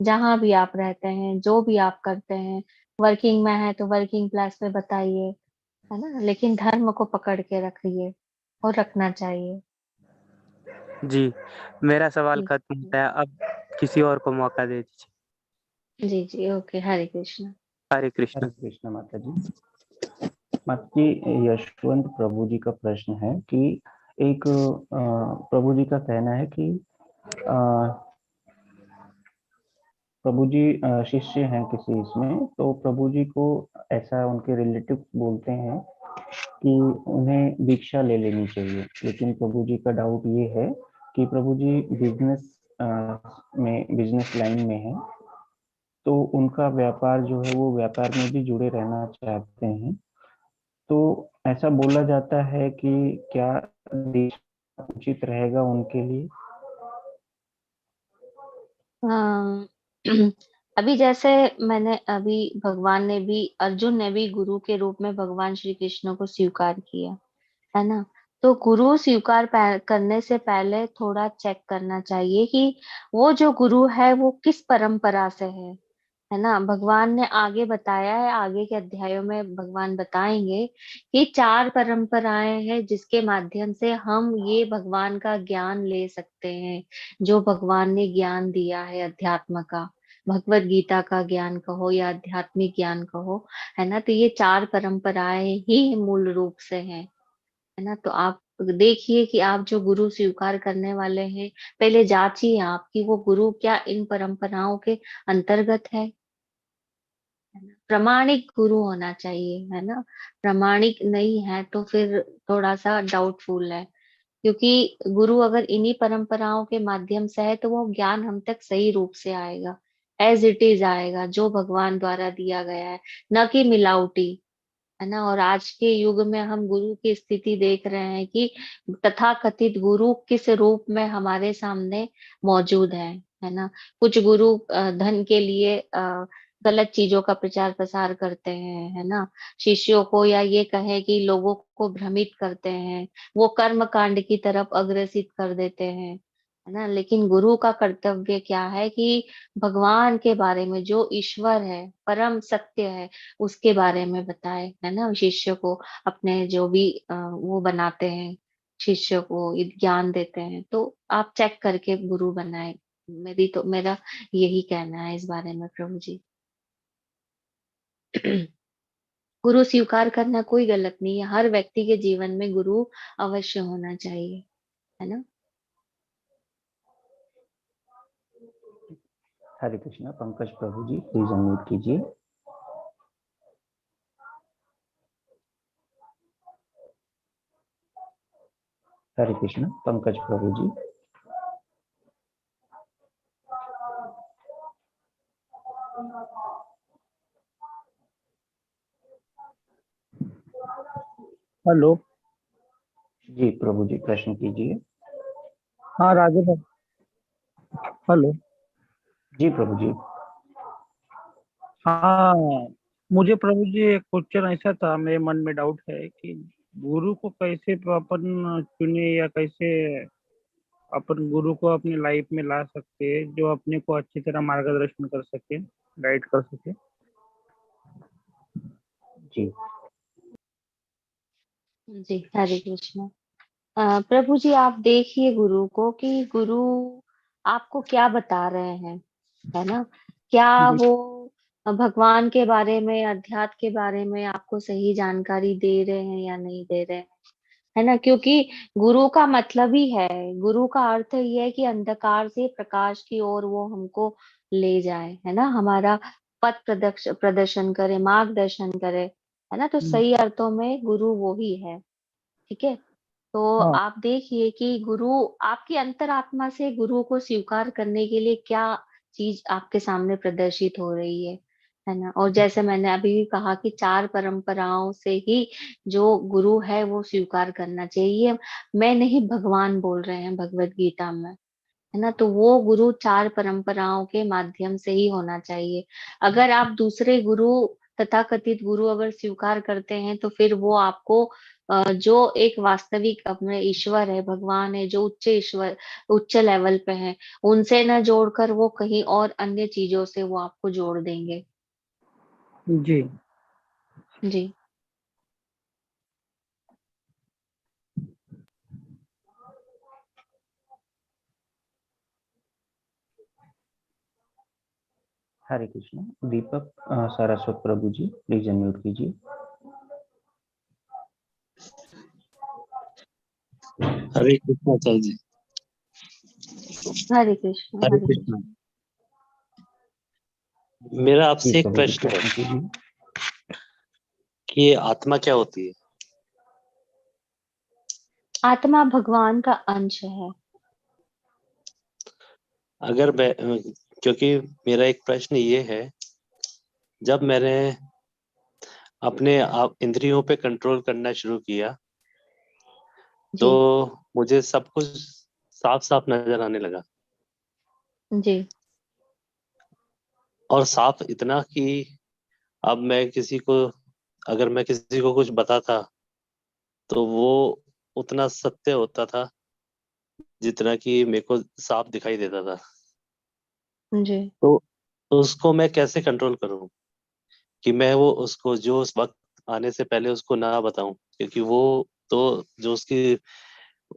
जहां भी आप रहते हैं, जो भी आप करते हैं। वर्किंग में है तो वर्किंग प्लेस पे बताइए, है ना, लेकिन धर्म को पकड़ के रखिए और रखना चाहिए। जी, मेरा सवाल जी खत्म होता है, अब किसी और को मौका दे दीजिए। जी जी ओके, हरे कृष्ण। हरे कृष्ण। हरे कृष्ण माता जी। माता जी, यशवंत प्रभु जी का प्रश्न है कि एक प्रभु जी का कहना है कि अ, प्रभु जी शिष्य हैं किसी इसमें, तो प्रभु जी को ऐसा उनके रिलेटिव बोलते हैं कि उन्हें दीक्षा ले लेनी चाहिए, लेकिन प्रभु जी का डाउट ये है कि प्रभु जी बिजनेस लाइन में है, तो उनका व्यापार जो है वो व्यापार में भी जुड़े रहना चाहते हैं। तो ऐसा बोला जाता है कि क्या दीक्षा उचित रहेगा उनके लिए? हाँ अभी जैसे मैंने अभी भगवान ने भी, अर्जुन ने भी गुरु के रूप में भगवान श्री कृष्ण को स्वीकार किया, है ना। तो गुरु स्वीकार करने से पहले थोड़ा चेक करना चाहिए कि वो जो गुरु है वो किस परंपरा से है ना। भगवान ने आगे बताया है, आगे के अध्यायों में भगवान बताएंगे कि 4 परंपराएं हैं जिसके माध्यम से हम ये भगवान का ज्ञान ले सकते हैं, जो भगवान ने ज्ञान दिया है अध्यात्म का, भगवत गीता का ज्ञान कहो या आध्यात्मिक ज्ञान कहो, है ना। तो ये 4 परंपराएं ही मूल रूप से हैं, है ना। तो आप देखिए कि आप जो गुरु स्वीकार करने वाले हैं, पहले जांचिए आप कि वो गुरु क्या इन परंपराओं के अंतर्गत है ना। प्रमाणिक गुरु होना चाहिए, है ना। प्रमाणिक नहीं है तो फिर थोड़ा सा डाउटफुल है, क्योंकि गुरु अगर इन्हीं परंपराओं के माध्यम से है तो वो ज्ञान हम तक सही रूप से आएगा, एज इट इज आएगा, जो भगवान द्वारा दिया गया है, न कि मिलावटी, है ना। और आज के युग में हम गुरु की स्थिति देख रहे हैं कि तथाकथित गुरु किस रूप में हमारे सामने मौजूद है ना। कुछ गुरु धन के लिए गलत चीजों का प्रचार प्रसार करते हैं, है ना, शिष्यों को, या ये कहे कि लोगों को भ्रमित करते हैं, वो कर्म कांड की तरफ अग्रसित कर देते हैं, है ना। लेकिन गुरु का कर्तव्य क्या है कि भगवान के बारे में, जो ईश्वर है, परम सत्य है, उसके बारे में बताए, है ना, शिष्य को, अपने जो भी वो बनाते हैं, शिष्य को ये ज्ञान देते हैं। तो आप चेक करके गुरु बनाए, मेरा यही कहना है इस बारे में प्रभु जी। गुरु स्वीकार करना कोई गलत नहीं है, हर व्यक्ति के जीवन में गुरु अवश्य होना चाहिए, है ना। हरे कृष्णा। पंकज प्रभु जी प्लीज अनम्यूट कीजिए। हरे कृष्णा। पंकज प्रभु जी। हेलो। जी प्रभु जी प्रश्न कीजिए। हाँ राजू भाई। हेलो। जी प्रभु जी। हाँ, मुझे प्रभु जी एक क्वेश्चन ऐसा था, मेरे मन में डाउट है कि गुरु को कैसे अपन चुने, या कैसे अपन गुरु को अपनी लाइफ में ला सकते हैं जो अपने को अच्छी तरह मार्गदर्शन कर सके, गाइड कर सके। जी जी हरे कृष्णा। प्रभु जी आप देखिए गुरु को कि गुरु आपको क्या बता रहे हैं, है ना, क्या जी वो भगवान के बारे में, अध्यात्म के बारे में आपको सही जानकारी दे रहे हैं या नहीं दे रहे हैं, है ना। क्योंकि गुरु का मतलब ही है, गुरु का अर्थ ये है कि अंधकार से प्रकाश की ओर वो हमको ले जाए, है ना, हमारा पथ प्रदर्शन करे, मार्गदर्शन करे, है ना। तो सही अर्थों में गुरु वो ही है, ठीक है। तो हाँ। आप देखिए कि गुरु, आपकी अंतरात्मा से गुरु को स्वीकार करने के लिए क्या चीज आपके सामने प्रदर्शित हो रही है ना। और जैसे मैंने अभी भी कहा कि 4 परंपराओं से ही जो गुरु है वो स्वीकार करना चाहिए। मैं नहीं, भगवान बोल रहे हैं भगवत गीता में, है ना। तो वो गुरु 4 परंपराओं के माध्यम से ही होना चाहिए। अगर आप दूसरे गुरु, तथाकथित गुरु अगर स्वीकार करते हैं, तो फिर वो आपको जो एक वास्तविक अपने ईश्वर है, भगवान है, जो उच्च ईश्वर, उच्च लेवल पे है, उनसे न जोड़कर वो कहीं और अन्य चीजों से वो आपको जोड़ देंगे। जी। जी हरे कृष्णा। दीपक सारस्वत प्रभु जी प्लीज अनम्यूट कीजिए। हरे कृष्णा आचार्य जी। हरे कृष्ण हरे हरे कृष्णा। कृष्ण। मेरा जी आपसे एक प्रभु जी प्रश्न है प्रश्न कीजिए। कि ये आत्मा क्या होती है? आत्मा भगवान का अंश है। अगर मैं क्योंकि मेरा एक प्रश्न ये है, जब मैंने अपने आप इंद्रियों पे कंट्रोल करना शुरू किया तो जी मुझे सब कुछ साफ साफ नजर आने लगा। जी और साफ इतना कि अब मैं किसी को, अगर मैं किसी को कुछ बताता तो वो उतना सत्य होता था जितना कि मेरे को साफ दिखाई देता था। जी तो उसको मैं कैसे कंट्रोल करूं कि मैं वो उसको जो उस वक्त आने से पहले उसको ना बताऊं, क्योंकि वो तो जो उसकी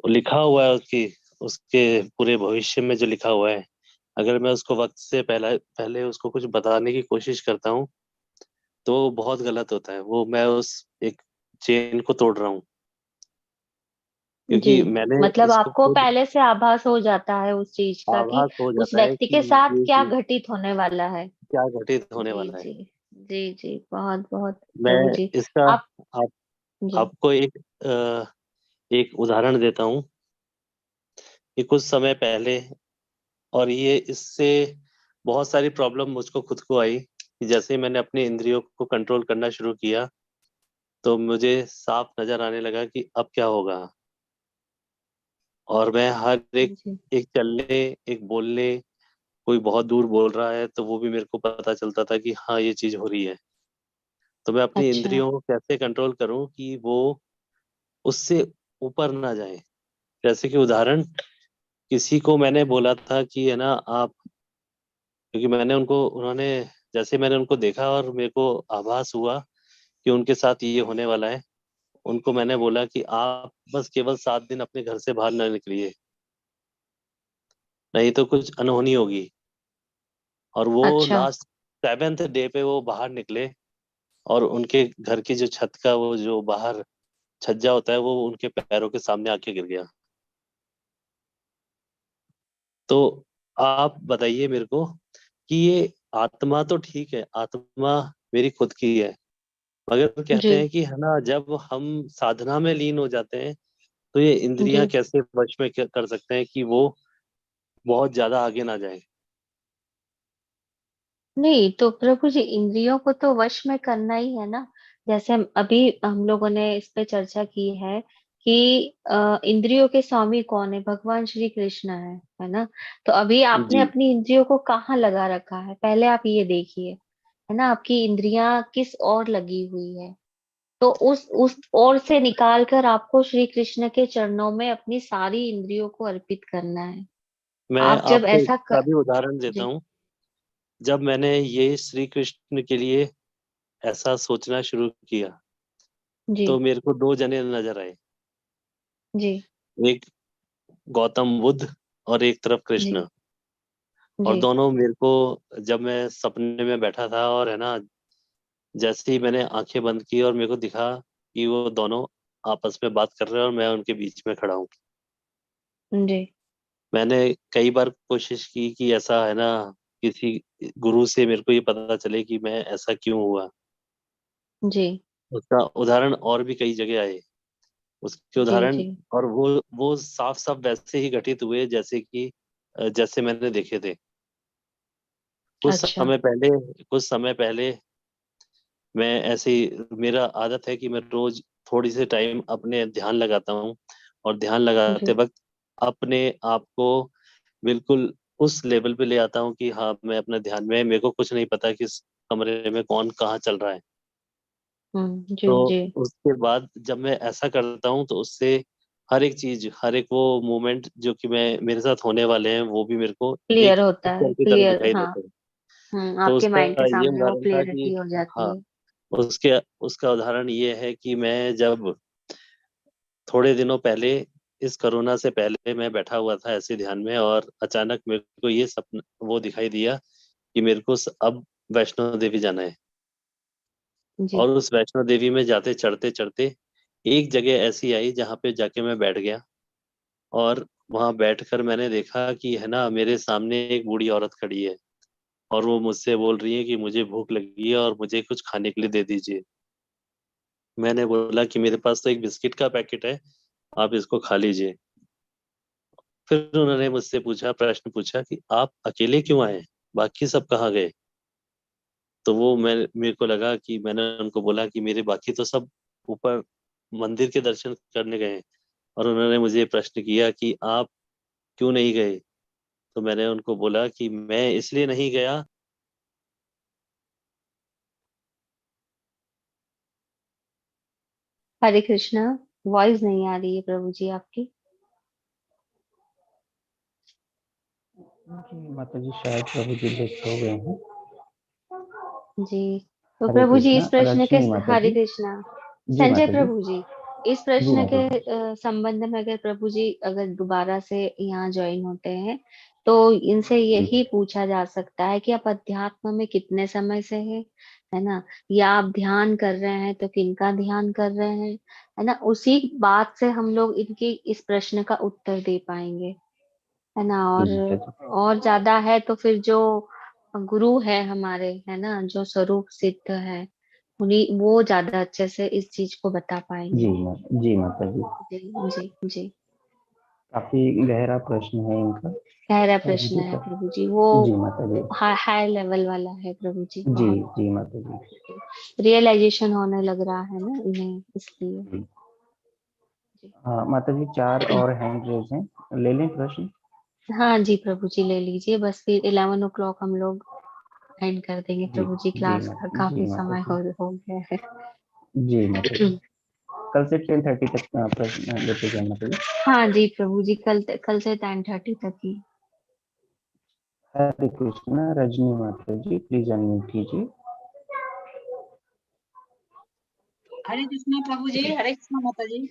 लिखा हुआ है, उसकी उसके पूरे भविष्य में जो लिखा हुआ है, अगर मैं उसको वक्त से पहले पहले उसको कुछ बताने की कोशिश करता हूँ तो बहुत गलत होता है। वो मैं उस एक चेन को तोड़ रहा हूँ, जी। क्योंकि मैंने मतलब इसको आपको खुद पहले से आभास हो जाता है उस चीज का कि आभास हो उस जाता है व्यक्ति कि के साथ ये क्या चीज घटित होने वाला है। क्या घटित होने जी वाला है। जी जी जी, बहुत बहुत प्रभु मैं जी। इसका आप आप, जी आपको एक उदाहरण देता हूँ कि कुछ समय पहले, और ये इससे बहुत सारी प्रॉब्लम मुझको खुद को आई कि जैसे ही मैंने अपने इंद्रियों को कंट्रोल करना शुरू किया तो मुझे साफ नजर आने लगा कि अब क्या होगा। और मैं हर एक जी एक चलने, एक बोलने कोई बहुत दूर बोल रहा है तो वो भी मेरे को पता चलता था कि हाँ ये चीज हो रही है। तो मैं अपनी अच्छा। इंद्रियों को कैसे कंट्रोल करूं कि वो उससे ऊपर ना जाए। जैसे कि उदाहरण, किसी को मैंने बोला था कि है ना आप, क्योंकि उन्होंने, जैसे मैंने उनको देखा और मेरे को आभास हुआ कि उनके साथ ये होने वाला है, उनको मैंने बोला कि आप बस केवल 7 दिन अपने घर से बाहर ना निकलिए, नहीं तो कुछ अनहोनी होगी। और वो अच्छा। लास्ट 7th डे पे वो बाहर निकले, और उनके घर की जो छत का वो जो बाहर छज्जा होता है वो उनके पैरों के सामने आके गिर गया। तो आप बताइए मेरे को कि ये आत्मा तो ठीक है, आत्मा मेरी खुद की है, मगर जी। कहते हैं कि है ना जब हम साधना में लीन हो जाते हैं तो ये जी। इंद्रियां कैसे वश में कर सकते हैं कि वो बहुत ज्यादा आगे ना जाए। नहीं तो प्रभु जी, इंद्रियों को तो वश में करना ही है ना। जैसे अभी हम लोगों ने इस पे चर्चा की है कि इंद्रियों के स्वामी कौन है, भगवान श्री कृष्ण है ना। तो अभी आपने जी। अपनी इंद्रियों को कहाँ लगा रखा है, पहले आप ये देखिए, है ना, आपकी इंद्रियां किस ओर लगी हुई है। तो उस ओर से निकाल कर आपको श्री कृष्ण के चरणों में अपनी सारी इंद्रियों को अर्पित करना है। मैं आप जब आपको ऐसा इसका भी उदाहरण देता जी। हूँ। जब मैंने ये श्री कृष्ण के लिए ऐसा सोचना शुरू किया जी। तो मेरे को 2 जने नजर आए। जी। एक गौतम बुद्ध और एक तरफ जी। कृष्ण। और जी। दोनों मेरे को, जब मैं सपने में बैठा था और है ना, जैसे ही मैंने आंखें बंद की और मेरे को दिखा कि वो दोनों आपस में बात कर रहे हैं और मैं उनके बीच में खड़ा हूँ। जी। मैंने कई बार कोशिश की कि ऐसा है ना, किसी गुरु से मेरे को ये पता चले कि मैं ऐसा क्यों हुआ। जी। उसका उदाहरण और भी कई जगह आए, उसके जी। उदाहरण। जी। और वो साफ साफ वैसे ही घटित हुए जैसे कि जैसे मैंने देखे थे। कुछ अच्छा। समय पहले कुछ समय पहले मैं ऐसे ही, मेरा आदत है कि मैं रोज थोड़ी सी टाइम अपने ध्यान लगाता हूँ। और ध्यान लगाते जी। वक्त अपने आप को बिल्कुल उस लेवल पे ले आता हूँ कि हाँ मैं अपने ध्यान में, मेरे को कुछ नहीं पता कि इस कमरे में कौन कहाँ चल रहा है। जी। तो जी। उसके बाद जब मैं ऐसा करता हूँ तो उससे हर एक चीज, हर एक वो मोमेंट जो कि मैं मेरे साथ होने वाले हैं वो भी मेरे को एक क्लियर होता है, पिक्चर की तरह क्लियर, दिखाई हाँ। देते हैं। तो आपके उसका माइंड के ये सामने वो उदाहरण था कि क्लियरिटी हो हाँ, जाती है। उसके उसका उदाहरण ये है कि मैं जब थोड़े दिनों पहले, इस कोरोना से पहले मैं बैठा हुआ था ऐसे ध्यान में, और अचानक मेरे को ये सपना वो दिखाई दिया कि मेरे को अब वैष्णो देवी जाना है। जी। और उस वैष्णो देवी में जाते चढ़ते चढ़ते एक जगह ऐसी आई जहाँ पे जाके मैं बैठ गया। और वहां बैठकर मैंने देखा कि है ना मेरे सामने एक बूढ़ी औरत खड़ी है, और वो मुझसे बोल रही है कि मुझे भूख लगी है और मुझे कुछ खाने के लिए दे दीजिए। मैंने बोला कि मेरे पास तो एक बिस्किट का पैकेट है, आप इसको खा लीजिए। फिर उन्होंने मुझसे प्रश्न पूछा कि आप अकेले क्यों आए, बाकी सब कहाँ गए। तो वो मेरे को लगा कि मैंने उनको बोला कि मेरे बाकी तो सब ऊपर मंदिर के दर्शन करने गए हैं। और उन्होंने मुझे प्रश्न किया कि आप क्यों नहीं गए। तो मैंने उनको बोला कि मैं इसलिए नहीं गया। हरे कृष्णा। वॉइस नहीं आ रही है प्रभु जी आपकी। जी माता जी, शायद प्रभु जी व्यस्त हो गए हैं। जी। तो हरे प्रभु जी कृष्णा, इस प्रश्न के, रजनी माता हरे जी। कृष्णा, जी संजय माता जी। प्रभु जी, इस जी प्रश्न माता के जी। संबंध में अगर प्रभु जी अगर दोबारा से यहाँ ज्वाइन होते हैं तो इनसे जी। यही पूछा जा सकता है कि आप अध्यात्म में कितने समय से हैं, है ना, या आप ध्यान कर रहे हैं तो किनका ध्यान कर रहे हैं, है ना। उसी बात से हम लोग इनकी इस प्रश्न का उत्तर दे पाएंगे, है ना। जी माता जी। और ज्यादा है तो फिर जो गुरु है हमारे, है ना, जो स्वरूप सिद्ध है, उन्हीं वो ज्यादा अच्छे से इस चीज को बता पाएंगे। जी माता जी। जी। जी। जी। काफी गहरा प्रश्न है इनका। गहरा प्रभु प्रश्न जी है का। प्रभु जी, वो जी माता जी। हाई लेवल वाला है प्रभु जी, जी। बहुत जी माता जी। रियलाइजेशन होने लग रहा है ना इन्हें, इसलिए। जी। जी। हाँ माता जी, 4 और हैंड रेज हैं, ले लें प्रश्न। हाँ जी प्रभु जी, ले लीजिए। बस फिर 11 o'clock हम लोग एंड कर देंगे जी प्रभु जी जी क्लास का, जी काफी माता समय जी। हो गया है। जी माता जी, कल से 10:30 तक प्रश्न लेते जाए माता जी। हाँ जी प्रभु जी, कल से 10:30 तक ही। हरे कृष्णा। रजनी माता जी प्लीज अनम्यूट कीजिए। हरे कृष्णा प्रभु जी, हरे कृष्णा माता जी।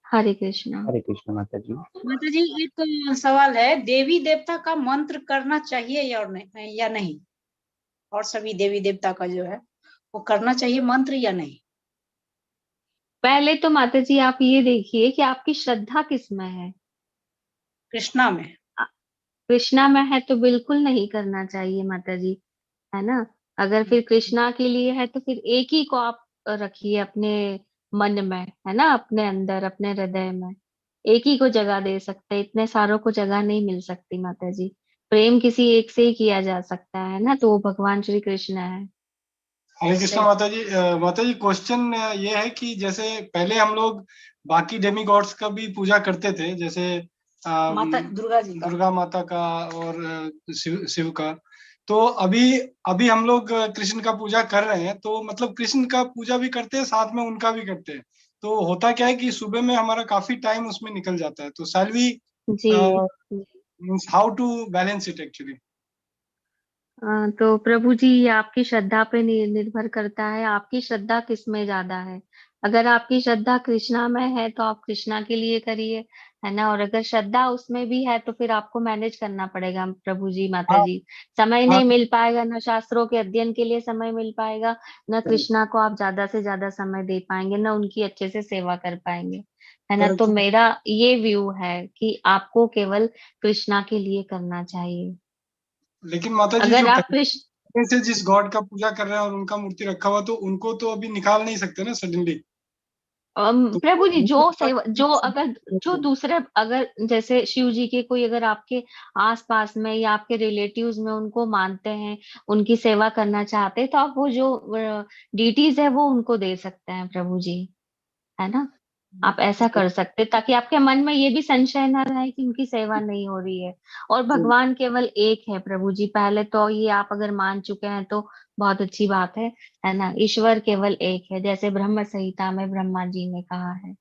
हरे कृष्णा। हरे कृष्णा माता जी। माता जी एक सवाल है, देवी देवता का मंत्र करना चाहिए या नहीं? और सभी देवी देवता का जो है वो करना चाहिए मंत्र या नहीं? पहले तो माता जी आप ये देखिए कि आपकी श्रद्धा किसमें है। कृष्णा में। कृष्णा में है तो बिल्कुल नहीं करना चाहिए माता जी, है ना। अगर फिर कृष्णा के लिए है तो फिर एक ही को आप रखिए अपने मन में, है ना, अपने अंदर, अपने हृदय में। एक ही को जगह दे सकते, इतने सारों को जगह नहीं मिल सकती माता जी। प्रेम किसी एक से ही किया जा सकता है ना, तो वो भगवान श्री कृष्ण है। हरे कृष्णा माता जी क्वेश्चन ये है कि जैसे पहले हम लोग बाकी डेमी गॉड्स का भी पूजा करते थे, जैसे माता दुर्गा जी का। दुर्गा माता का और शिव का। तो अभी अभी हम लोग कृष्ण का पूजा कर रहे हैं, तो मतलब कृष्ण का पूजा भी करते हैं, साथ में उनका भी करते हैं। तो होता क्या है कि सुबह में हमारा काफी टाइम उसमें निकल जाता है, तो शैल वी जी। Means how to balance it actually. तो प्रभु जी ये आपकी श्रद्धा पे निर्भर करता है, आपकी श्रद्धा किस में ज्यादा है। अगर आपकी श्रद्धा कृष्णा में है तो आप कृष्णा के लिए करिए, है ना। और अगर श्रद्धा उसमें भी है तो फिर आपको मैनेज करना पड़ेगा प्रभु जी माता हाँ जी। समय हाँ। नहीं मिल पाएगा, न शास्त्रों के अध्ययन के लिए समय मिल पाएगा, न कृष्णा को आप ज्यादा से ज्यादा समय दे पाएंगे, न उनकी अच्छे से सेवा कर पाएंगे, है ना। तो करेक्ट। मेरा ये व्यू है कि आपको केवल कृष्णा के लिए करना चाहिए। लेकिन माता जी अगर जो आप कृष्ण पहले से जिस गॉड का पूजा कर रहे हैं और उनका मूर्ति रखा हुआ, तो उनको तो अभी निकाल नहीं सकते ना सडनली। तो प्रभु जी जो सेवा जो अगर जो दूसरे, अगर जैसे शिव जी के कोई अगर आपके आसपास में या आपके रिलेटिव्स में उनको मानते हैं, उनकी सेवा करना चाहते हैं, तो आप वो जो डीटीज है वो उनको दे सकते हैं प्रभु जी, है ना। आप ऐसा कर सकते हैं, ताकि आपके मन में ये भी संशय न रहे कि उनकी सेवा नहीं हो रही है। और भगवान केवल एक है प्रभु जी, पहले तो ये आप अगर मान चुके हैं तो बहुत अच्छी बात है ना। ईश्वर केवल एक है, जैसे ब्रह्म संहिता में ब्रह्मा जी ने कहा है।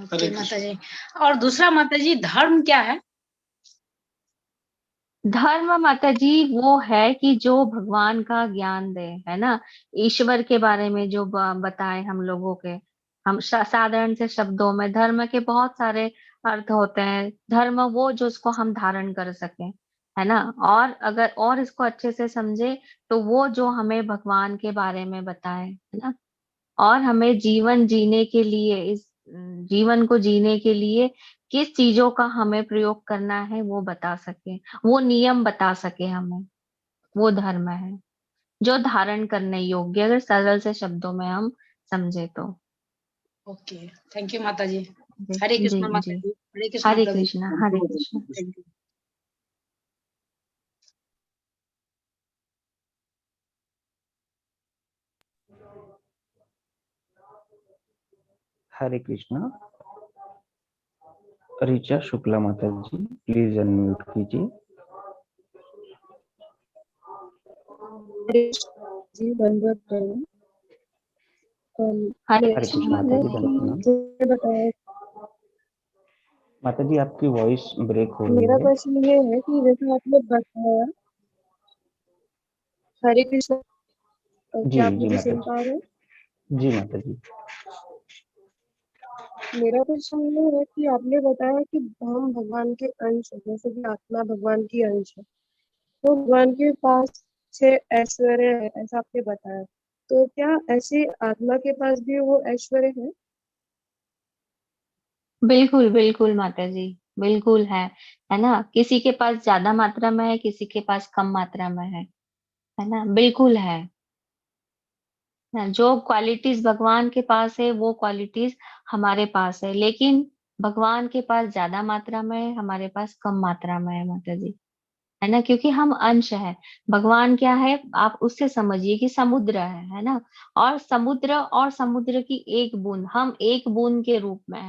ओके माता जी। और दूसरा माता जी, धर्म क्या है? धर्म माता जी वो है कि जो भगवान का ज्ञान दे, है ना। ईश्वर के बारे में जो बताए हम लोगों के, हम साधारण से शब्दों में, धर्म के बहुत सारे अर्थ होते हैं। धर्म वो जो उसको हम धारण कर सके, है ना। और अगर और इसको अच्छे से समझे तो वो जो हमें भगवान के बारे में बताए, है ना। और हमें जीवन जीने के लिए, इस जीवन को जीने के लिए किस चीजों का हमें प्रयोग करना है वो बता सके, वो नियम बता सके हमें, वो धर्म है जो धारण करने योग्य, अगर सरल से शब्दों में हम समझे तो। ओके, थैंक यू माता जी। जी हरे जी कृष्णा माता जी। जी, हरे कृष्णा हरे प्रभु। कृष्णा, हरे कृष्णा। Thank you. हरे कृष्णा। ऋचा शुक्ला माता जी प्लीज अनम्यूट कीजिए। जी दंडवत प्रणाम। हरे मेरा हरे कृष्णा कृष्णा प्रश्न माता माता है जी, जी। दंडवत। कि जैसे बताया, माता जी आपकी वॉइस ब्रेक हो रही मेरा है। प्रश्न ये है कि जैसे आपने बताया, हरे कृष्ण, जी क्या आप जी मुझे माता सुन जी। पा रहे हैं? जी माता जी। मेरा प्रश्न ये है कि आपने बताया कि हम भगवान के अंश हैं, जैसे कि आत्मा भगवान की अंश है, तो भगवान के पास 6 ऐश्वर्य है, ऐसा आपने बताया। तो क्या ऐसे आत्मा के पास भी वो ऐश्वर्य है? बिल्कुल बिल्कुल माता जी, बिल्कुल है ना। किसी के पास ज्यादा मात्रा में है, किसी के पास कम मात्रा में है ना, बिल्कुल है ना। जो क्वालिटीज भगवान के पास है वो क्वालिटीज हमारे पास है, लेकिन भगवान के पास ज्यादा मात्रा में है, हमारे पास कम मात्रा में है माता जी, है ना। क्योंकि हम अंश है। भगवान क्या है, आप उससे समझिए कि समुद्र है ना। और समुद्र की एक बूंद, हम एक बूंद के रूप में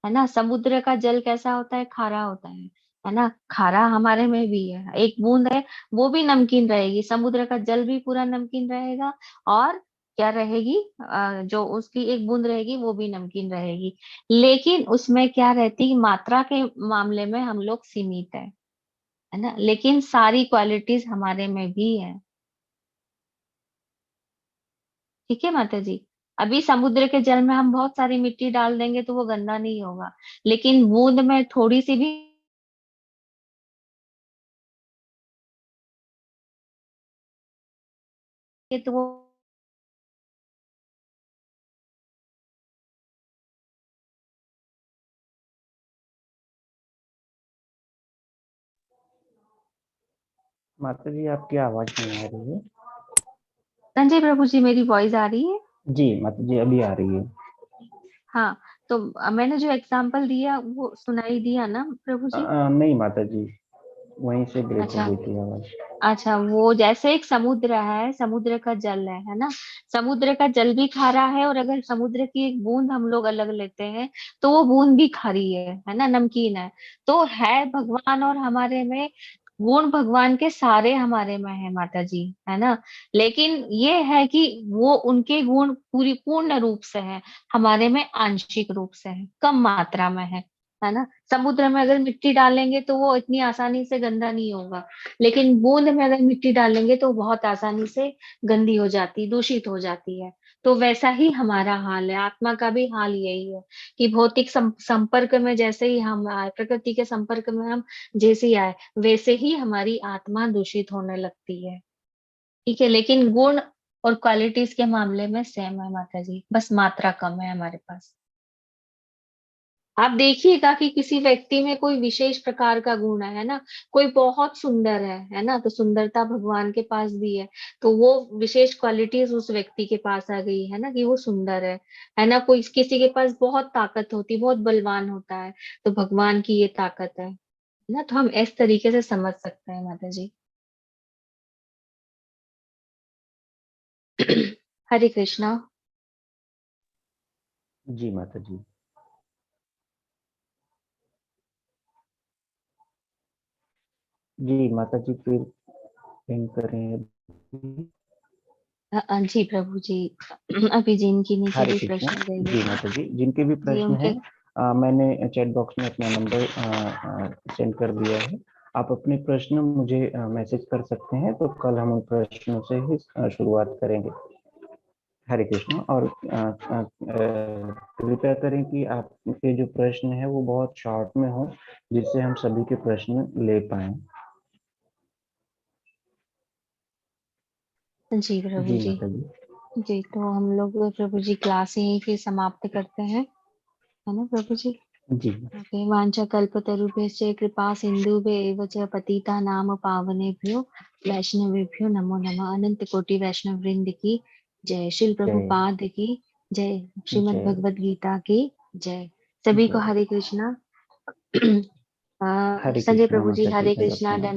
है ना। समुद्र का जल कैसा होता है, खारा होता है। है ना। खारा हमारे में भी है, एक बूंद है वो भी नमकीन रहेगी, समुद्र का जल भी पूरा नमकीन रहेगा, और क्या रहेगी, जो उसकी एक बूंद रहेगी वो भी नमकीन रहेगी। लेकिन उसमें क्या रहती, मात्रा के मामले में हम लोग सीमित है ना, लेकिन सारी क्वालिटीज हमारे में भी है। ठीक है माता जी। अभी समुद्र के जल में हम बहुत सारी मिट्टी डाल देंगे तो वो गंदा नहीं होगा, लेकिन बूंद में थोड़ी सी भी तो वो माता जी आपकी आवाज नहीं आ रही है। संजय प्रभु जी, मेरी वॉइस आ रही है? जी माता जी अभी आ रही है। हाँ, तो मैंने जो एग्जाम्पल दिया वो सुनाई दिया ना प्रभु जी? नहीं माता जी, वहीं से ब्रेक हो अच्छा गई थी आवाज। अच्छा, वो जैसे एक समुद्र है, समुद्र का जल है ना, समुद्र का जल भी खारा है, और अगर समुद्र की एक बूंद हम लोग अलग लेते हैं तो वो बूंद भी खारी है ना, नमकीन है। तो है भगवान और हमारे में गुण, भगवान के सारे हमारे में है माता जी, है ना। लेकिन ये है कि वो उनके गुण पूरी पूर्ण रूप से है, हमारे में आंशिक रूप से है, कम मात्रा में है ना। समुद्र में अगर मिट्टी डालेंगे तो वो इतनी आसानी से गंदा नहीं होगा, लेकिन बूंद में अगर मिट्टी डालेंगे तो बहुत आसानी से गंदी हो जाती, दूषित हो जाती है। तो वैसा ही हमारा हाल है, आत्मा का भी हाल यही है कि भौतिक संपर्क में जैसे ही हम आए, प्रकृति के संपर्क में हम जैसे ही आए, वैसे ही हमारी आत्मा दूषित होने लगती है। ठीक है, लेकिन गुण और क्वालिटीज के मामले में सेम है माता जी, बस मात्रा कम है हमारे पास। आप देखिएगा कि किसी व्यक्ति में कोई विशेष प्रकार का गुण है ना, कोई बहुत सुंदर है ना, तो सुंदरता भगवान के पास भी है, तो वो विशेष क्वालिटीज उस व्यक्ति के पास आ गई है ना, कि वो सुंदर है ना। कोई किसी के पास बहुत ताकत होती, बहुत बलवान होता है, तो भगवान की ये ताकत है ना। तो हम इस तरीके से समझ सकते हैं माता जी। हरे कृष्णा। जी माता जी। जी माता जी फिर पिंक करें। जी प्रभु जी, अभी जिनकी नीचे हरे भी कृष्णा। प्रश्न गए जी थे माता जी, जिनके भी जी प्रश्न उनके। हैं मैंने चैट बॉक्स में अपना नंबर सेंड कर दिया है। आप अपने प्रश्न मुझे मैसेज कर सकते हैं, तो कल हम उन प्रश्नों से ही शुरुआत करेंगे। हरे कृष्णा। और कृपया करें कि आपके जो प्रश्न है वो बहुत शॉर्ट में हो, जिससे हम सभी के प्रश्न ले पाएं। जी प्रभु जी जी। माता जी। जी, तो हम लोग प्रभु जी क्लास यहीं फिर समाप्त करते हैं, है ना प्रभु जी। जी ओके, वांछा कल्पतरुभ्यश्च कृपा सिन्धुभ्येव च पतिता नाम पावनेभ्यो वैष्णवेभ्यो नमो नमः। अनंत कोटि वैष्णव वृंद की जय, श्रील जय प्रभुपाद की जय, श्रीमद् जय भगवद गीता की जय। सभी को जय। हरे कृष्णा। हरे संजय कृष्णा प्रभु जी माता जी, हरे अब कृष्णा, अपना दंडवत।